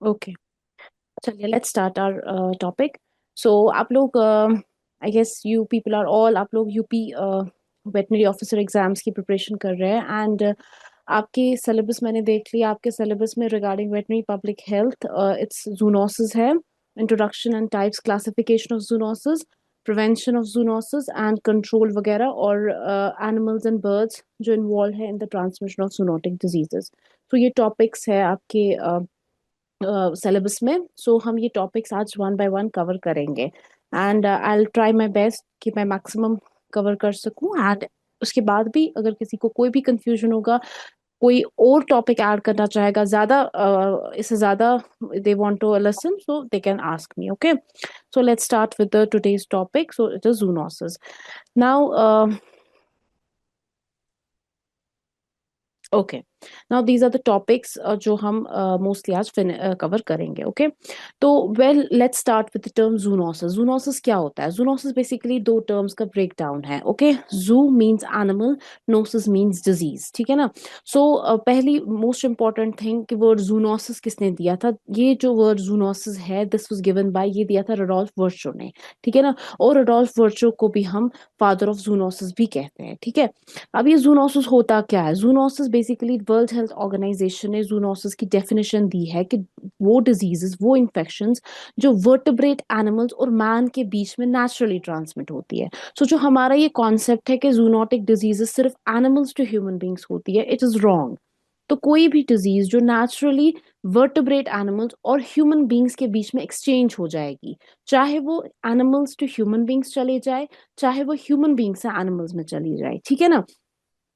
Okay, चलिए let's start our topic. So आप लोग, I guess you people are all, आप लोग यूपी वेटनरी ऑफिसर एग्जाम्स की प्रिपरेशन कर रहे हैं एंड आपके सिलेबस मैंने देख लिया। आपके सिलेबस में regarding veterinary public health it's zoonosis है, introduction and types, classification of zoonosis, prevention of zoonosis and control वगैरह, और एनिमल्स एंड बर्ड्स जो इन्वॉल्व है in the transmission of zoonotic diseases. तो ये टॉपिक्स है आपके सिलेबस में। सो हम ये टॉपिक्स आज वन बाय वन कवर करेंगे and I will try my best कि मैं मैक्सिमम कवर कर सकूं। एंड उसके बाद भी अगर किसी को कोई भी कंफ्यूजन होगा, कोई और टॉपिक ऐड करना चाहेगा ज्यादा, इससे ज्यादा they want to listen, so they can ask me. Okay, so let's start with the today's topic. So it is zoonosis now. Okay, now these are the topics जो हम मोस्टली आज cover करेंगे। Okay, तो well let's start with the term zoonosis. Zoonosis क्या होता है? Zoonosis basically दो terms का ब्रेक डाउन है। Okay, zoo means animal, nosis means disease, ठीक है ना। सो पहली मोस्ट इंपॉर्टेंट थिंग कि वर्ड जूनोसिस किसने दिया था? ये जो वर्ड जूनोसिस है, दिस वाज गिवन बाय, ये दिया था रडोल्फ वर्चो ने, ठीक है ना। और रडोल्फ वर्चो को भी हम फादर ऑफ जूनोसिस भी कहते हैं, ठीक है। अब ये जूनोसिस होता क्या है? Zoonosis basically world health organization ने जूनोसिस की डेफिनेशन दी है कि वो डिजीजेस, वो इन्फेक्शंस जो वर्टेब्रेट एनिमल्स और मैन के बीच में नेचुरली ट्रांसमिट होती है। सो जो हमारा ये कॉन्सेप्ट है कि जूनोटिक डिजीजेस सिर्फ एनिमल्स टू ह्यूमन बींग्स होती है, इट इज रॉन्ग। तो कोई भी डिजीज जो नेचुरली वर्टेब्रेट एनिमल्स और ह्यूमन बींग्स के बीच में एक्सचेंज हो जाएगी, चाहे वो एनिमल्स टू ह्यूमन बींग्स चले जाए, चाहे वो ह्यूमन बींग्स से एनिमल्स में चली जाए, ठीक है ना।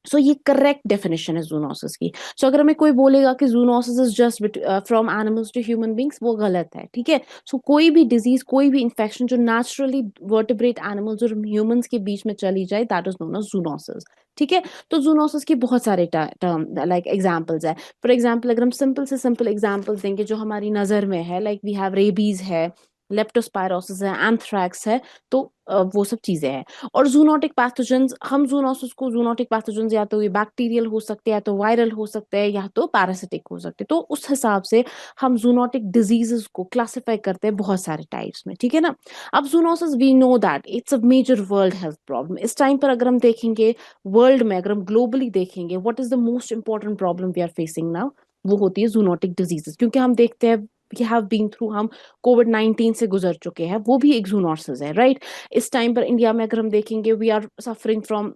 सो ये करेक्ट डेफिनेशन है जूनोसिस की। सो अगर हमें कोई बोलेगा कि zoonosis is just from animals to human beings, वो गलत है, ठीक है। सो कोई भी डिजीज, कोई भी इंफेक्शन जो नेचुरली वर्टिब्रेट एनिमल्स और ह्यूमंस के बीच में चली जाए, that is known as zoonosis, ठीक है। तो जूनोसिस के बहुत सारे टर्म लाइक एग्जांपल्स है। फॉर एग्जांपल अगर हम सिंपल से सिंपल एग्जांपल्स देंगे जो हमारी नजर में है, लाइक वी हैव रेबीज है, लेप्टोस्पायरोसिस है, एंथ्रैक्स है, तो वो सब चीजें हैं। और जूनोटिक पैथोजेंस, हम जूनोसिस को, जूनोटिक पैथोजेंस या तो ये बैक्टीरियल हो सकते हैं, या तो वायरल हो सकते हैं, या तो पैरासिटिक हो सकते हैं। तो उस हिसाब से हम जूनोटिक डिजीजेस को क्लासिफाई करते हैं बहुत सारे टाइप्स में, ठीक है ना। अब zoonosis, we know that it's a major world health problem. इस टाइम पर अगर हम देखेंगे वर्ल्ड में, अगर हम ग्लोबली देखेंगे, what is the most important problem we are facing now, वो होती है जूनोटिक डिजीजेस। क्योंकि हम देखते हैं, वी हैव बीन थ्रू, हम कोविड 19 से गुजर चुके हैं, वो भी एक जूनोसिस है, राइट। इस टाइम पर इंडिया में अगर हम देखेंगे, वी आर सफरिंग फ्रॉम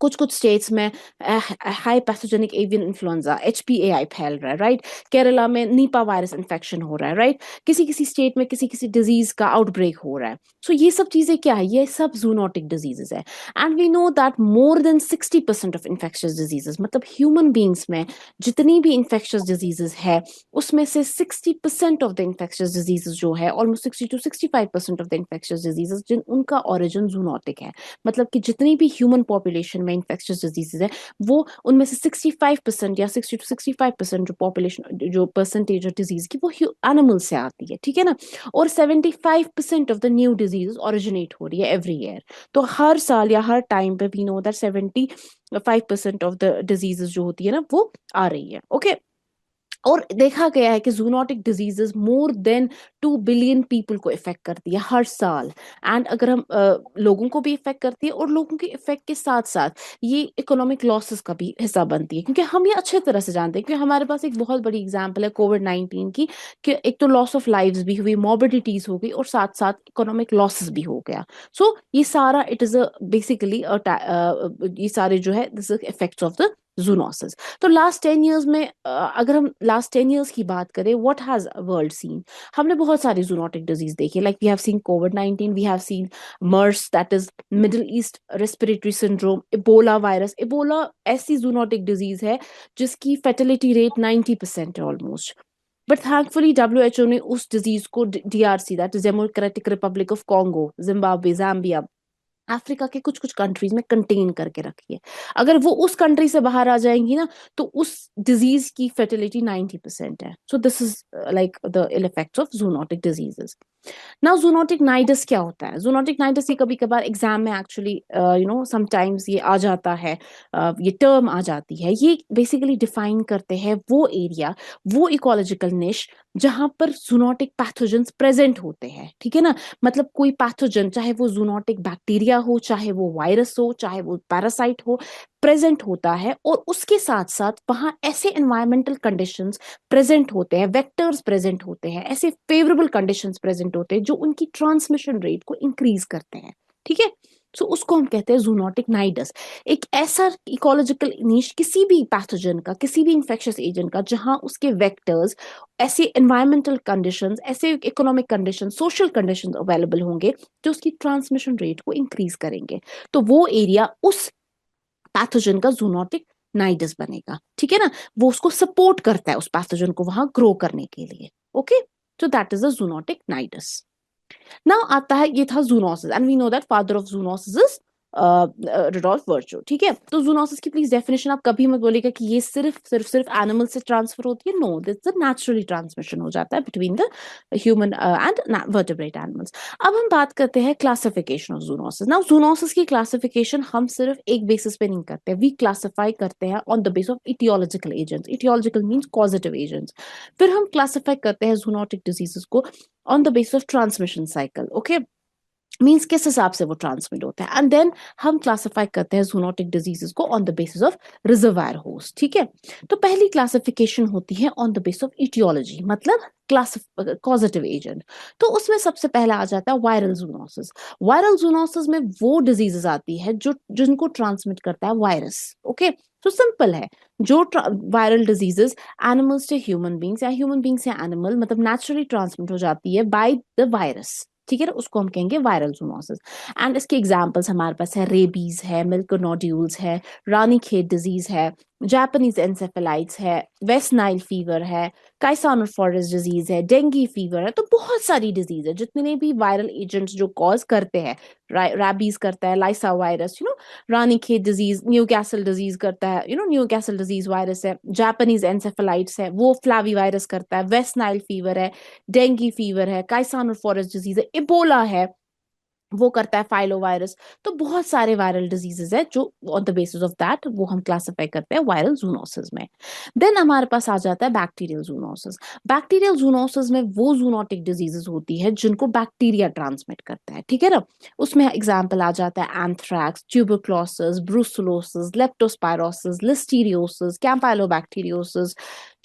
कुछ कुछ स्टेट्स में high pathogenic avian influenza, HPAI फैल रहा है, राइट। केरला में नीपा वायरस इन्फेक्शन हो रहा है, राइट। किसी किसी स्टेट में किसी किसी डिजीज का आउटब्रेक हो रहा है। सो ये सब चीजें क्या है? ये सब जूनोटिक डिजीजेस है। And we know that more than 60% of infectious diseases, मतलब ह्यूमन बींग्स में जितनी भी इन्फेक्शियस डिजीजेस है, उसमें से 60% ऑफ द इन्फेक्शियस डिजीजेस जो है, almost 60 to 65% of the infectious diseases, जिन उनका ओरिजिन जूनोटिक है। मतलब कि जितनी भी ह्यूमन पॉपुलेशन में इन्फेक्शियस डिजीजेज है, वो उनमें से 65% या 60 to 65% जो पॉपुलेशन, जो परसेंटेज ऑफ डिजीज की, वो एनिमल से आती है, ठीक है ना। और 75% of the new disease originate हो रही है एवरी ईयर। तो हर साल या हर टाइम पे we know that 75% of the diseases जो होती है ना, वो आ रही है। ओके, और देखा गया है कि zoonotic diseases more than 2 billion people को इफेक्ट करती है हर साल। एंड अगर हम लोगों को भी इफेक्ट करती है, और लोगों के इफेक्ट के साथ साथ ये इकोनॉमिक लॉसेस का भी हिस्सा बनती है। क्योंकि हम ये अच्छे तरह से जानते हैं, क्योंकि हमारे पास एक बहुत बड़ी एग्जांपल है कोविड 19 की, कि एक तो लॉस ऑफ लाइव्स भी हुई, मॉर्बिडिटीज हो गई, और साथ साथ इकोनॉमिक लॉसेस भी हो गया। सो ये सारा इट इज अ बेसिकली ये सारे जो है, this effects of the zoonosis. तो लास्ट 10 ईयर्स में, अगर हम लास्ट 10 ईयर्स की बात करें, व्हाट हैज वर्ल्ड सीन, हमने बहुत सारी जूनोटिक डिजीज देखी। Like we have seen Covid 19, we have seen MERS, that is middle east respiratory syndrome, Ebola virus. Ebola ऐसी जूनोटिक डिजीज है जिसकी फेटिलिटी रेट 90% है ऑलमोस्ट। बट थैंकफुली WHO ने उस डिजीज को DRC, that is democratic Republic of Congo, Zimbabwe, Zambia, Africa के कुछ कुछ कंट्रीज में कंटेन करके रखी है। अगर वो उस कंट्री से बाहर आ जाएंगी ना, तो उस डिजीज की फर्टिलिटी 90% है। So this is like the ill effects of zoonotic diseases. Now zoonotic nidus क्या होता है? जूनोटिक नाइडस ये कभी कभार एग्जाम में एक्चुअली समटाइम्स ये आ जाता है, ये टर्म आ जाती है। ये बेसिकली डिफाइन करते हैं वो एरिया, वो इकोलॉजिकल निश जहां पर जूनोटिक पैथोजेंस प्रेजेंट होते हैं, ठीक है ना। मतलब कोई पैथोजन, चाहे वो जूनोटिक बैक्टीरिया हो, चाहे वो वायरस हो, चाहे वो पैरासाइट हो, प्रेजेंट होता है, और उसके साथ साथ वहां ऐसे एनवायरमेंटल कंडीशंस प्रेजेंट होते हैं, वेक्टर्स प्रेजेंट होते हैं, ऐसे फेवरेबल कंडीशंस प्रेजेंट होते हैं जो उनकी ट्रांसमिशन रेट को इंक्रीज करते हैं, ठीक है। सो उसको हम कहते हैं जूनोटिक नाइडस। एक ऐसा इकोलॉजिकल नीश किसी भी पैथोजन का, किसी भी इंफेक्शियस एजेंट का, जहां उसके वेक्टर्स, ऐसे एनवायरमेंटल कंडीशंस, ऐसे economic condition, social condition available होंगे जो उसकी ट्रांसमिशन रेट को इंक्रीज करेंगे। तो वो एरिया उस पैथोजन का जूनोटिक नाइडस बनेगा, ठीक है ना। वो उसको सपोर्ट करता है उस पैथोजन को वहां ग्रो करने के लिए। Okay, so that is a zoonotic nidus. Now आता है, ये था zoonosis, and we know that father of zoonosis is Rudolf Virchow, ठीक है। तो जूनोसिस की प्लीज डेफिनेशन आप कभी मत बोलेगा कि ये सिर्फ एनिमल से ट्रांसफर होती है। नो, दिस नेचुरली ट्रांसमिशन हो जाता है between the human and vertebrate animals. अब हम बात करते हैं classification of zoonosis. Now zoonosis की क्लासिफिकेशन हम सिर्फ एक बेसिस पे नहीं करते, वी क्लासिफाई करते हैं on the base of aetiological agents. Aetiological means causative agents. फिर हम क्लासिफाई करते हैं जूनोटिक डिजीजेस को on the base of transmission cycle. Okay, means किस हिसाब से वो ट्रांसमिट होता है, एंड देन हम क्लासिफाई करते हैं जूनोटिक डिजीजेस को on the basis of reservoir host, ठीक है। तो पहली क्लासिफिकेशन होती है on the base of etiology, मतलब क्लास कॉजेटिव एजेंट। तो उसमें सबसे पहला आ जाता है वायरल जूनोसिस। वायरल जूनोसिस में वो डिजीजेस आती है जो जिनको ट्रांसमिट करता है वायरस। ओके, तो सिंपल है, जो वायरल डिजीजेस एनिमल्स से ह्यूमन बींग्स या ह्यूमन बींग्स से एनिमल, मतलब नेचुरली ट्रांसमिट हो जाती है बाय द वायरस, ठीक है ना, उसको हम कहेंगे वायरल जूनोसिस। एंड इसके एग्जांपल्स हमारे पास है, रेबीज है, मिल्क नोड्यूल्स है, रानीखेत डिजीज है, जापानीज एंसेफेलाइट्स है, वेस्ट नाइल फीवर है, काइसानो फॉरेस्ट डिजीज है, डेंगू फीवर है। तो बहुत सारी डिजीज है, जितने भी वायरल एजेंट्स जो कॉज करते हैं, रैबीज करता है, lyssavirus, Ranikhet disease, Newcastle disease करता है, न्यू कैसल डिजीज वायरस है, जापानीज एंसेफेलाइट्स है, वो फ्लावी वायरस करता है, वेस्ट नाइल फीवर है, डेंगू फीवर है, काइसानो फॉरेस्ट डिजीज है, इबोला है, वो करता है फाइलोवायरस। तो बहुत सारे वायरल डिजीजेस है जो on the basis of that वो हम क्लासिफाई करते हैं वायरल जूनोसिस में। देन हमारे पास आ जाता है बैक्टीरियल जूनोसिस। बैक्टीरियल जूनोसिस में वो जूनोटिक डिजीजेस होती है जिनको बैक्टीरिया ट्रांसमिट करता है, ठीक है ना। उसमें एग्जाम्पल आ जाता है एंथ्रैक्स, ट्यूबरक्लोसिस, ब्रूसुलोसिस, लेप्टोस्पायरोसिस, लिस्टीरियोसिस, कैंपाइलोबैक्टीरियोसिस।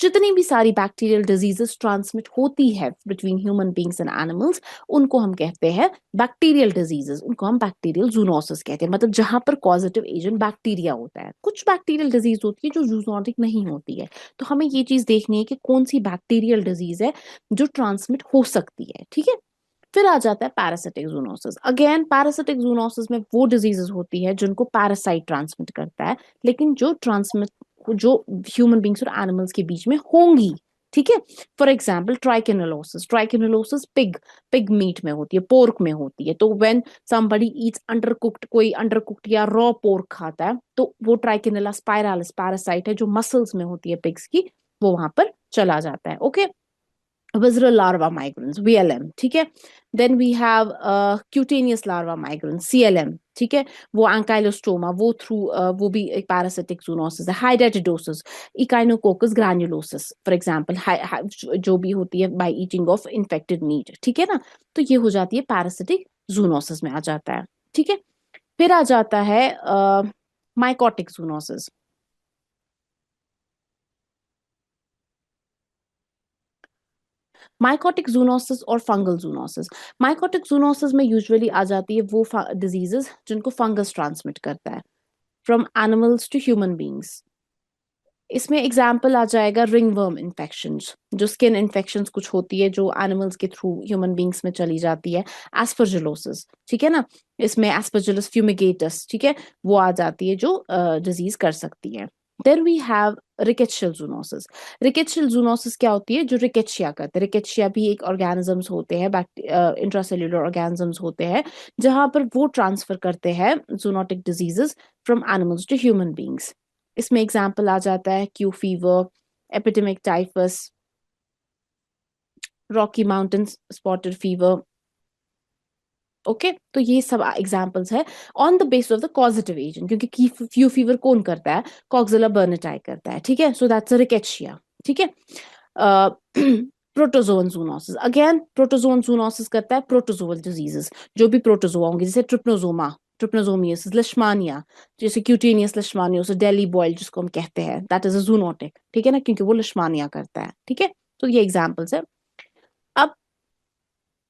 जितनी भी सारी बैक्टीरियल डिजीजेस ट्रांसमिट होती है between human beings and animals, उनको हम कहते हैं बैक्टीरियल डिजीजेस, उनको हम बैक्टीरियल जूनोसिस कहते हैं। मतलब जहां पर पॉजिटिव एजेंट बैक्टीरिया होता है। कुछ बैक्टीरियल डिजीज होती है जो जूनोटिक नहीं होती है, तो हमें ये चीज देखनी है कि कौन सी बैक्टीरियल डिजीज है जो ट्रांसमिट हो सकती है, ठीक है। फिर आ जाता है parasitic zoonosis. Again parasitic zoonosis में वो डिजीजेस होती है जिनको पैरासाइट ट्रांसमिट करता है, लेकिन जो ह्यूमन बींग्स और एनिमल्स के बीच में होंगी, ठीक है। For example trichinellosis. Trichinellosis pig meat में होती है, पोर्क में होती है। तो व्हेन समबडी ईट्स अंडरकुक्ड, कोई अंडरकुक्ड या रॉ पोर्क खाता है, तो वो ट्राइकेनेला स्पाइरालिस पैरासाइट है जो मसल्स में होती है पिग्स की, वो वहां पर चला जाता है। Okay, visceral larva migrants, VLM, ठीक है। Then we have cutaneous larva migrants, CLM, ठीक है। वो एंकाइलोस्टोमा, वो थ्रू वो भी एक पैरासिटिक जूनोसिस है। Hydatidosis, echinococcus granulosus for example, जो भी होती है by eating of infected meat, ठीक है ना। तो ये हो जाती है पैरासिटिक जूनोसिस में आ जाता है, ठीक है। फिर आ जाता है माइकोटिक जूनोसिस। माइकोटिक जूनोसिस और फंगल जूनोसिस। माइकोटिक जूनोसिस में यूजुअली आ जाती है वो डिजीजेस जिनको फंगस ट्रांसमिट करता है from animals to human beings. इसमें एग्जाम्पल आ जाएगा रिंगवर्म इन्फेक्शंस, जो स्किन इन्फेक्शंस कुछ होती है जो एनिमल्स के थ्रू ह्यूमन बींग्स में चली जाती है। एस्परजिलोसिस, ठीक है ना, इसमें एस्परजिलस फ्यूमिगेटस, ठीक है, वो आ जाती है जो डिजीज कर सकती है। Then we have rickettsial zoonosis. Rickettsial zoonosis क्या होती है? जो रिकेट्शिया करते हैं, रिकेट्शिया भी एक ऑर्गेनिजम्स होते हैं, इंट्रासेल्युलर ऑर्गेनिजम्स होते हैं, जहां पर वो ट्रांसफर करते हैं zoonotic diseases from animals to human beings. इसमें एग्जाम्पल आ जाता है Q fever, epidemic typhus, Rocky Mountain spotted fever, okay तो ये सब एग्जांपल्स है on the base of the causative agent, क्योंकि फ्यू फीवर कौन करता है, कॉक्सिला बर्नेटाई करता है, ठीक है, सो दैट्स अ रिकेट्शिया, ठीक है। Protozoan zoonosis, again protozoan zoonosis करता है प्रोटोजोअल डिजीजेस, जो भी प्रोटोजोआ होंगे, जैसे ट्रिप्नोसोमा, ट्रिप्नोसोमियासिस, लिशमानिया, जैसे क्यूटेनियस लिशमानियोसिस, डेली बॉयल जिसको हम कहते हैं, दैट इज अ जूनोटिक, ठीक है ना, क्योंकि वो लिशमानिया करता है, ठीक है। तो ये एग्जांपल्स है। अब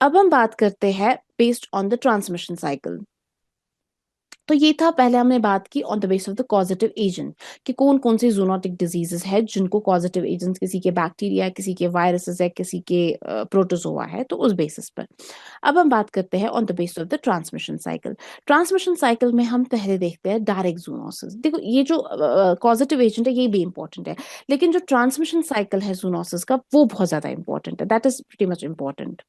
अब हम बात करते हैं based on the transmission cycle. तो ये था, पहले हमने बात की on the base of the causative agent कि कौन कौन से जूनोटिक डिजीजेस है जिनको कॉजेटिव एजेंट्स, किसी के बैक्टीरिया है, किसी के वायरसेस है, किसी के प्रोटोजोआ है, तो उस बेसिस पर। अब हम बात करते हैं on the base of the transmission cycle. Transmission cycle में हम पहले देखते हैं डायरेक्ट जूनोसिस। देखो ये जो कॉजेटिव एजेंट है ये भी इंपॉर्टेंट है, लेकिन जो ट्रांसमिशन साइकिल है जूनोसिस का वो बहुत ज्यादा इंपॉर्टेंट है, that is pretty much important.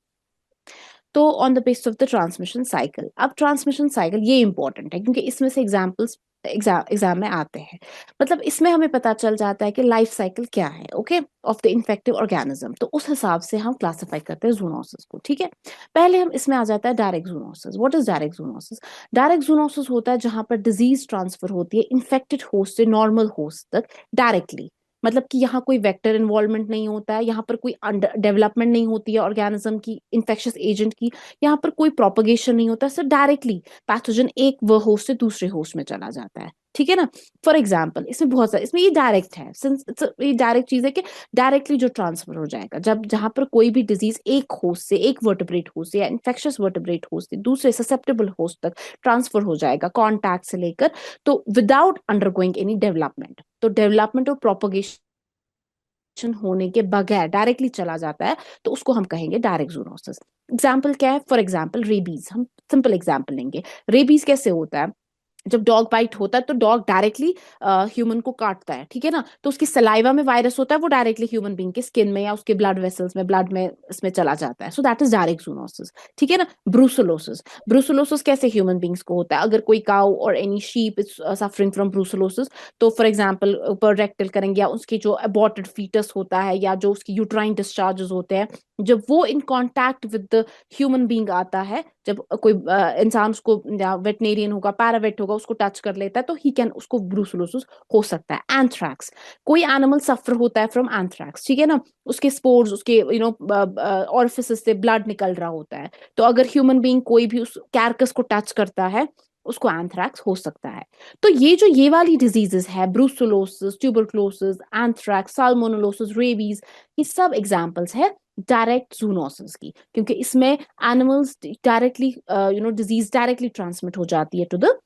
तो on the basis of the transmission cycle, अब ट्रांसमिशन साइकिल ये इंपॉर्टेंट है क्योंकि इसमें से एग्जाम्पल्स एग्जाम में आते हैं, मतलब इसमें हमें पता चल जाता है कि लाइफ साइकिल क्या है, okay, of the infective organism, तो उस हिसाब से हम क्लासिफाई करते हैं जूनोसिस को, ठीक है। पहले हम इसमें आ जाता है direct zoonosis. What is direct zoonosis? Direct zoonosis होता है जहां पर डिजीज ट्रांसफर होती है इन्फेक्टेड होस्ट से नॉर्मल होस्ट तक डायरेक्टली, मतलब कि यहाँ कोई वेक्टर इन्वॉल्वमेंट नहीं होता है, यहाँ पर कोई डेवलपमेंट नहीं होती है ऑर्गेनिज्म की, इन्फेक्शियस एजेंट की, यहाँ पर कोई प्रोपगेशन नहीं होता, सिर्फ डायरेक्टली पैथोजन एक वो होस्ट से दूसरे होस्ट में चला जाता है, ठीक है ना। फॉर एग्जाम्पल इसमें बहुत सारे, इसमें ये डायरेक्ट है, सिंस ये डायरेक्ट चीज है कि डायरेक्टली जो ट्रांसफर हो जाएगा, जब जहां पर कोई भी डिजीज एक होस्ट से, एक वर्टिब्रेट होस्ट से या इन्फेक्शियस वर्टिब्रेट होस्ट से दूसरे ससेप्टेबल होस्ट तक ट्रांसफर हो जाएगा कॉन्टैक्ट से लेकर, तो विदाउट अंडरगोइंग एनी डेवलपमेंट, तो डेवलपमेंट और प्रोपोगेशन होने के बगैर डायरेक्टली चला जाता है, तो उसको हम कहेंगे डायरेक्ट जूनोसिस। एग्जाम्पल क्या है? फॉर एग्जाम्पल रेबीज, हम सिंपल एग्जाम्पल लेंगे। रेबीज कैसे होता है? जब डॉग बाइट होता है तो डॉग डायरेक्टली ह्यूमन को काटता है, ठीक है ना, तो उसकी सलाइवा में वायरस होता है, वो डायरेक्टली ह्यूमन बीइंग के स्किन में या उसके ब्लड वेसल्स में, ब्लड में इसमें चला जाता है, so that is direct zoonosis, ठीक है ना। ब्रूसोलोसिस, ब्रूसोलोसिस कैसे ह्यूमन बींग्स को होता है? अगर कोई काउ और any sheep is suffering from brucellosis, तो फॉर एग्जाम्पल ऊपर रेक्टल करेंगे, या उसके जो अबॉर्टेड फीटस होता है या जो उसकी यूट्राइन डिस्चार्जेस होते हैं, जब वो in contact with the human being आता है, जब कोई इंसान उसको, वेटनेरियन होगा, पैरावेट होगा, उसको टच कर लेता है, तो ही कैन, उसको ब्रूसोलोसिस हो सकता है। एंथ्रैक्स, कोई एनिमल सफर होता है फ्रॉम एंथ्रैक्स, ठीक है ना, उसके स्पोर्स, उसके ऑरिफिसेस से ब्लड निकल रहा होता है, तो अगर ह्यूमन बीइंग कोई भी उस कैरकस को टच करता है, उसको एंथ्रैक्स हो सकता है। तो ये जो ये वाली डिजीजेस है, brucellosis, tuberculosis, anthrax, salmonellosis, rabies, ये सब एग्जांपल्स है डायरेक्ट जूनोसिस की, क्योंकि इसमें animals directly disease directly transmit हो जाती है to the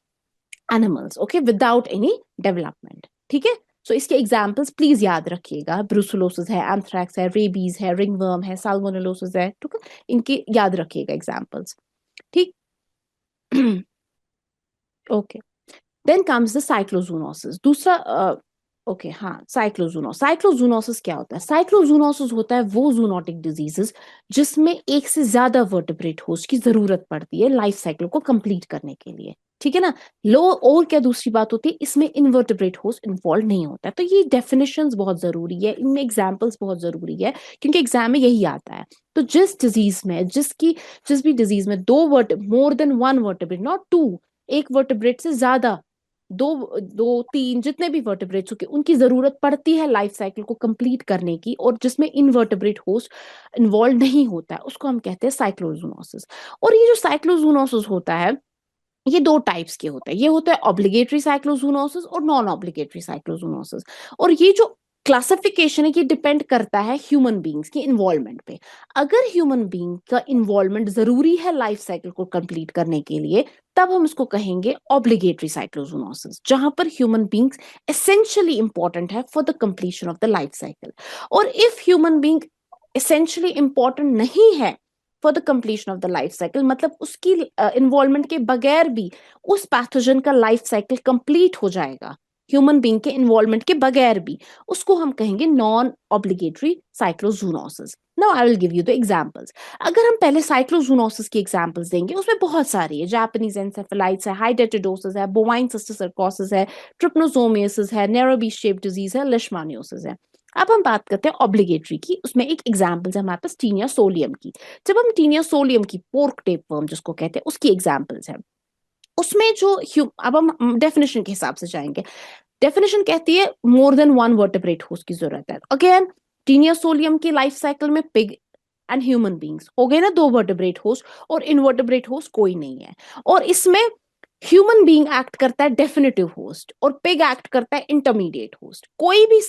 animals, okay, without any development, ठीक है। सो इसके एग्जांपल्स प्लीज याद रखिएगा, ब्रूसोलोसिस है, एंथ्रैक्स है, रेबीज है, रिंगवर्म है, साल्मोनेलोसिस है, ठीक है, इनके याद रखिएगा एग्जांपल्स, ठीक। ओके, देन कम्स द साइक्लोजूनोसिस, दूसरा ओके हाँ, साइक्लोजूनोसिस क्या होता है? साइक्लोजूनोसिस होता है वो जूनोटिक डिजीजेस जिसमें एक से ज्यादा वर्टिब्रेट होस्ट की जरूरत पड़ती है लाइफ साइकिल को कंप्लीट करने के लिए, ठीक है ना। लो, और क्या दूसरी बात होती है, इसमें इनवर्टिब्रेट होस्ट इन्वॉल्व नहीं होता है, तो ये डेफिनेशंस बहुत जरूरी है, इनमें एग्जांपल्स बहुत जरूरी है, क्योंकि एग्जाम में यही आता है। तो जिस भी डिजीज में दो vert more than one vertebrate, not two, एक वर्टिब्रेट से ज्यादा, दो दो तीन जितने भी वर्टिब्रेट्स होके उनकी जरूरत पड़ती है लाइफ साइकिल को कंप्लीट करने की, और जिसमें इनवर्टिब्रेट होस्ट इन्वॉल्व नहीं होता है, उसको हम कहते हैं साइक्लोजूनोसिस। और ये जो साइक्लोजूनोसिस होता है, ये दो टाइप्स के होते हैं, ये होता है ऑब्लिगेटरी साइक्लोजूनोसिस और नॉन ऑब्लिगेटरी साइक्लोजूनोसिस। और ये जो क्लासिफिकेशन है ये डिपेंड करता है ह्यूमन बींग्स की इन्वॉल्वमेंट पे। अगर ह्यूमन बींग का इन्वॉल्वमेंट जरूरी है लाइफ साइकिल को कंप्लीट करने के लिए, तब हम इसको कहेंगे ऑब्लिगेटरी साइक्लोजूनोसिस, जहां पर ह्यूमन बींग्स एसेंशियली इंपॉर्टेंट है for the completion of the life cycle. और if human being essentially important नहीं है for the completion of the life cycle, मतलब उसकी इन्वॉल्वमेंट के बगैर भी उस पैथोजन का लाइफ साइकिल कंप्लीट हो जाएगा, ह्यूमन बींग के इन्वॉल्वमेंट के बगैर भी, उसको हम कहेंगे non obligatory cyclozoonosis. Now I will give you the examples. अगर हम पहले साइक्लोजूनोसिस की एग्जांपल्स देंगे, उसमें बहुत सारी है, जापानीज एंसेफेलाइटिस है, हाइडेटिडोसिस है, बोवाइन सिस्टिक सर्कोसिस है, ट्रिप्नोसोमियासिस है, नेरोबी शेप डिजीज है, लिशमानियोसिस है। अब हम बात करते हैं ऑब्लिगेटरी की। उसमें एक एग्जांपल है हमारे पास टीनिया सोलियम की। जब हम टीनिया सोलियम की, पोर्क टेपवर्म जिसको कहते हैं, उसकी एग्जांपल्स है। उसमें जो अब हम डेफिनेशन के हिसाब से जाएंगे। डेफिनेशन कहती है मोर देन वन वर्टेब्रेट होस्ट की जरूरत है। अगेन टीनिया सोलियम की लाइफ साइकिल में पिग एंड ह्यूमन बींग्स हो गए ना, दो वर्टेब्रेट होस्ट, और इनवर्टेब्रेट होस्ट कोई नहीं है। और इसमें ह्यूमन बीइंग एक्ट करता है डेफिनेटिव होस्ट और पिग एक्ट करता है इंटरमीडिएट होस्ट। कोई भी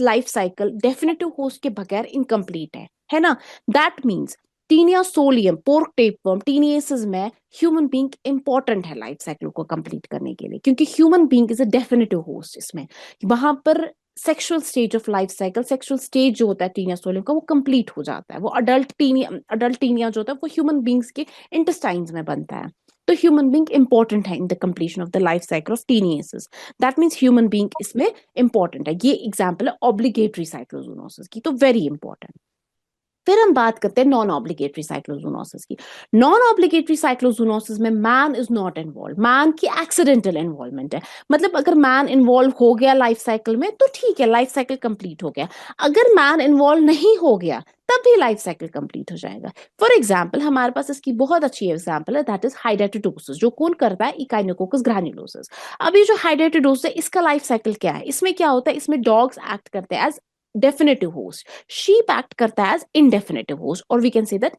लाइफ साइकिल डेफिनेटिव होस्ट के बगैर इनकम्प्लीट है ना। That means Taenia solium, pork tapeworm, taeniasis में ह्यूमन बीइंग इंपॉर्टेंट है लाइफ साइकिल को कंप्लीट करने के लिए, क्योंकि human being is a definitive host. इसमें वहां पर sexual stage of life cycle, sexual stage जो होता है टीनिया सोलियम का, वो कंप्लीट हो जाता है। वो अडल्ट टीनिया जो होता है वो ह्यूमन बींग्स के इंटेस्टाइन्स में बनता है। तो ह्यूमन बींग इंपॉर्टेंट है in the completion of the life cycle of taeniasis. That means human being इसमें इंपॉर्टेंट है। ये एग्जाम्पल है ऑब्लिगेटरी साइक्लोजोनोसिस की, तो वेरी इंपॉर्टेंट। फिर हम बात करते हैं नॉन ऑब्लिगेटरी साइक्लोजोनोसिस की। नॉन ऑब्लिगेटरी साइक्लोजोनोसिस में man is not involve, man की एक्सीडेंटल इन्वॉल्वमेंट है। मतलब अगर मैन इन्वॉल्व हो गया लाइफ साइकिल में तो ठीक है, लाइफ साइकिल कंप्लीट हो गया। अगर मैन इन्वॉल्व नहीं हो गया तब भी लाइफ साइकिल कंप्लीट हो जाएगा। फॉर एग्जाम्पल हमारे पास इसकी बहुत अच्छी एग्जाम्पल है, दैट इज हाइड्रेटिडोसिस, जो कौन करता है, इकाइनोकोकस ग्रैन्युलोसिस। अभी जो हाइड्रेटिडोसिस है इसका लाइफ साइकिल क्या है, इसमें क्या होता है, इसमें डॉग्स एक्ट करते हैं as definitive host, sheep act करता है as indefinitive host, or we can say that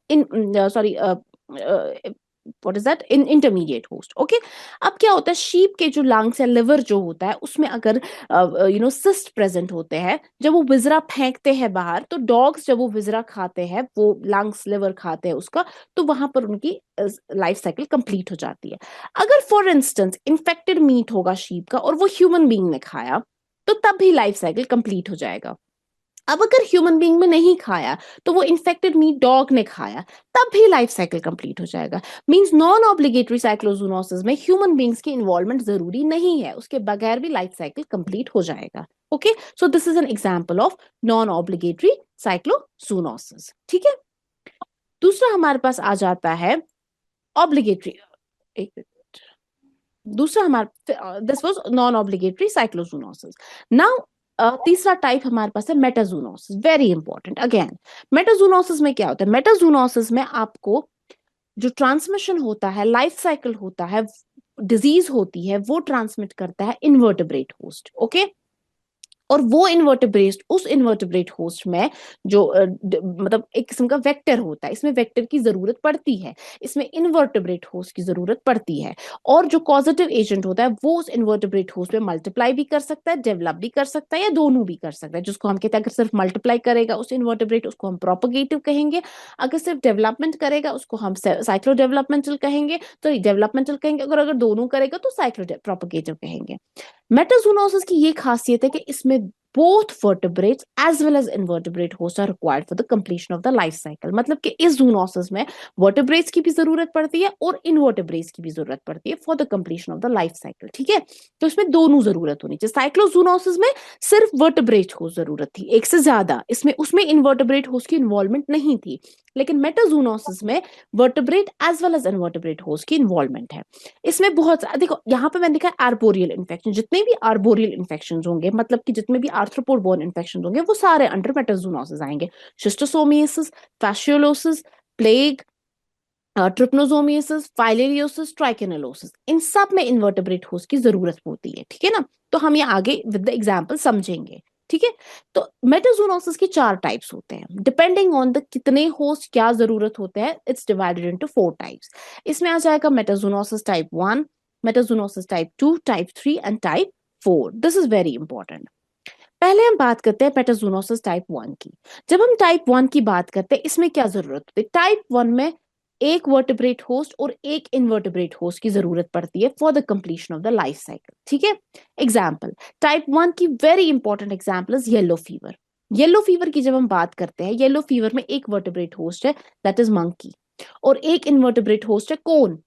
what is that, in intermediate host. Okay, अब क्या होता है, sheep के जो lungs है, liver जो होता है, उसमें अगर cyst present होते हैं, जब वो विजरा फेंकते हैं बाहर, तो dogs जब वो विजरा खाते हैं, वो lungs liver खाते हैं उसका, तो वहां पर उनकी लाइफ साइकिल कंप्लीट हो जाती है। अगर फॉर इंस्टेंस इन्फेक्टेड मीट होगा sheep का और वो ह्यूमन बींग ने खाया, तो तब भी लाइफ साइकिल कंप्लीट हो जाएगा। अब अगर ह्यूमन बीइंग में नहीं खाया, तो वो इन्फेक्टेड मीट डॉग ने खाया, तब भी लाइफ साइकिल कंप्लीट हो जाएगा। मींस नॉन ऑब्लिगेटरी साइक्लोजोनोसिस में ह्यूमन बीइंग्स की इन्वॉल्वमेंट जरूरी नहीं है, उसके बगैर भी लाइफ साइकिल कंप्लीट हो जाएगा। Okay, so this is an example of non obligatory cyclozoonosis. ठीक है, दूसरा हमारे पास आ जाता है ऑब्लिगेटरी। दूसरा हमारे, this was non obligatory cyclozoonosis. Now तीसरा टाइप हमारे पास है metazoonosis, very important. Again metazoonosis में क्या होता है, मेटाजूनोसिस में आपको जो ट्रांसमिशन होता है, लाइफ साइकिल होता है, डिजीज होती है, वो ट्रांसमिट करता है इनवर्टेब्रेट होस्ट। ओके, और वो उस इन्वर्टेब्रेट होस्ट में जो मतलब एक किस्म का वेक्टर होता है, इसमें वेक्टर की जरूरत पड़ती है, इसमें इन्वर्टेब्रेट होस्ट की जरूरत पड़ती है। और जो कॉजेटिव एजेंट होता है वो उस इन्वर्टेब्रेट होस्ट में मल्टीप्लाई भी कर सकता है, डेवलप भी कर सकता है, या दोनों भी कर सकता है। जिसको हम कहते हैं, अगर सिर्फ मल्टीप्लाई करेगा उस इन्वर्टेब्रेट, उसको हम प्रोपोगेटिव कहेंगे। अगर सिर्फ डेवलपमेंट करेगा उसको हम साइक्लो डेवलपमेंटल कहेंगे, तो डेवलपमेंटल कहेंगे। अगर अगर दोनों करेगा तो साइक्लो प्रोपोगेटिव कहेंगे। मेटाजूनोसिस की ये खासियत है कि इसमें both vertebrates as well as invertebrate hosts are required for the completion of the life cycle। मतलब कि इस जूनोसिस में vertebrates की भी जरूरत पड़ती है और invertebrates की भी जरूरत पड़ती है for the completion of the life cycle। ठीक है, तो इसमें दोनों जरूरत होनी चाहिए। साइक्लोजूनोसिस में सिर्फ vertebrate host जरूरत थी, एक से ज्यादा, इसमें उसमें invertebrate host की इन्वॉल्वमेंट नहीं थी। लेकिन मेटाजूनोसिस में vertebrate as well as invertebrate host की इन्वॉल्वमेंट है। इसमें बहुत, देखो यहाँ पे मैंने लिखा है आर्बोरियल इन्फेक्शन। जितने भी आर्बोरियल इन्फेक्शन होंगे, मतलब कि जितने भी आर्थ्रोपोड बोर्न इन्फेक्शन होंगे, वो सारे अंडर मेटाजूनोसिस आएंगे। शिस्टोसोमियासिस, फैशियोलोसिस, प्लेग, ट्रिप्नोसोमियासिस, फाइलेरियोसिस, ट्राइकेनेलोसिस, इन सब में इन्वर्टेब्रेट होस्ट की जरूरत होती है। ठीक है ना, तो हम ये आगे विद द एग्जांपल समझेंगे। ठीक है, तो मेटाजूनोसिस की 4 टाइप्स होते हैं, डिपेंडिंग ऑन द कितने होस्ट क्या जरूरत होते हैं। It's divided into 4 types. इसमें आ जाएगा metazoonosis type 1, metazoonosis type 2, type 3 and type 4। This is very important. पहले हम बात करते हैं मेटाजूनोसिस टाइप 1 की। जब हम टाइप 1 की बात करते हैं, इसमें क्या जरूरत होती है, टाइप 1 में एक वर्टिब्रेट होस्ट और एक इनवर्टिब्रेट होस्ट की जरूरत पड़ती है for the completion of the life cycle. ठीक है, एग्जाम्पल टाइप 1 की very important example is yellow fever. Yellow fever की जब हम बात करते हैं, येलो फीवर में एक वर्टिब्रेट होस्ट है, दैट इज मंकी, और एक इनवर्टिब्रेट होस्ट है, कौन,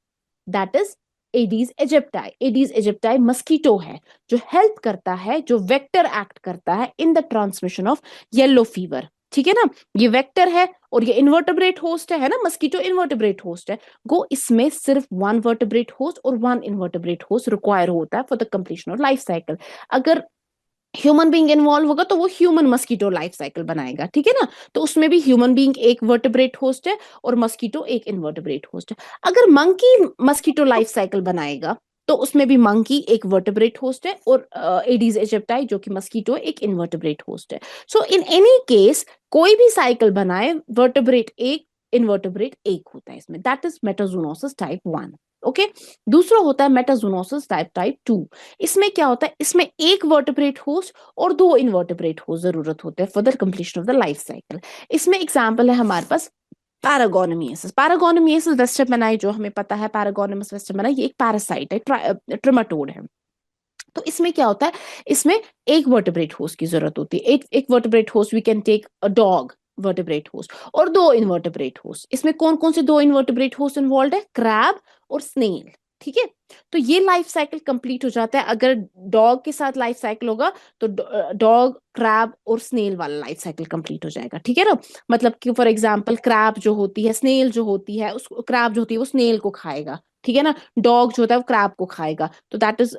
that is Aedes aegypti. Aedes aegypti mosquito है जो हेल्प करता है, जो वेक्टर एक्ट करता है in the transmission of yellow fever. ठीक है ना, ये वेक्टर है और ये इन्वर्टेब्रेट होस्ट है ना, मस्कीटो इन्वर्टेब्रेट होस्ट है। गो इसमें सिर्फ 1 वर्टेब्रेट होस्ट और 1 इन्वर्टेब्रेट होस्ट रिक्वायर होता है for the completion of life cycle. अगर ह्यूमन बीइंग इन्वॉल्व होगा तो वो ह्यूमन मस्कीटो लाइफ साइकिल बनाएगा, ठीक है ना। तो उसमें भी ह्यूमन बीइंग एक वर्टिब्रेट होस्ट है और मस्कीटो एक इनवर्टिब्रेट होस्ट है। अगर मंकी मस्कीटो लाइफ साइकिल बनाएगा तो उसमें भी मंकी एक वर्टिब्रेट होस्ट है और एडीज एजिप्टाई जो कि मस्कीटो एक इनवर्टिब्रेट होस्ट है। सो इन एनी केस कोई भी साइकिल बनाए वर्टिब्रेट एक इनवर्टिब्रेट एक होता है इसमें, दैट इज मेटाजूनोसिस टाइप 1। ओके, दूसरा होता है मेटाजूनोसिस टाइप 2। इसमें क्या होता है, इसमें एक वर्टिब्रेट होस्ट और दो इनवर्टिब्रेट होस्ट जरूरत होते हैं for the completion of the life cycle. इसमें एग्जांपल है हमारे पास पैरागोनमियसिस। पैरागोनमियसिस वेस्टरमैनाई जो हमें पता है, पैरागोनमस वेस्टरमैनाई ये एक पैरासाइट है, ट्रिमाटोड है। तो इसमें क्या होता है, इसमें एक वर्टिब्रेट होस्ट की जरूरत होती है। एक vertebrate host we can take a dog vertebrate host और दो इनवर्टिब्रेट होस्ट। इसमें कौन कौन से दो इनवर्टिब्रेट होस्ट इन्वॉल्व है, क्रैब और स्नेल, ठीक है। तो ये लाइफ साइकिल कंप्लीट हो जाता है। अगर डॉग के साथ लाइफ साइकिल होगा तो डॉग क्रैब और स्नेल वाला लाइफ साइकिल कंप्लीट हो जाएगा, ठीक है ना। मतलब कि फॉर एग्जांपल क्रैब जो होती है, स्नेल जो होती है, उस क्रैब जो होती है वो स्नेल को खाएगा, ठीक है ना। डॉग जो होता है वो क्रैब को खाएगा, तो that is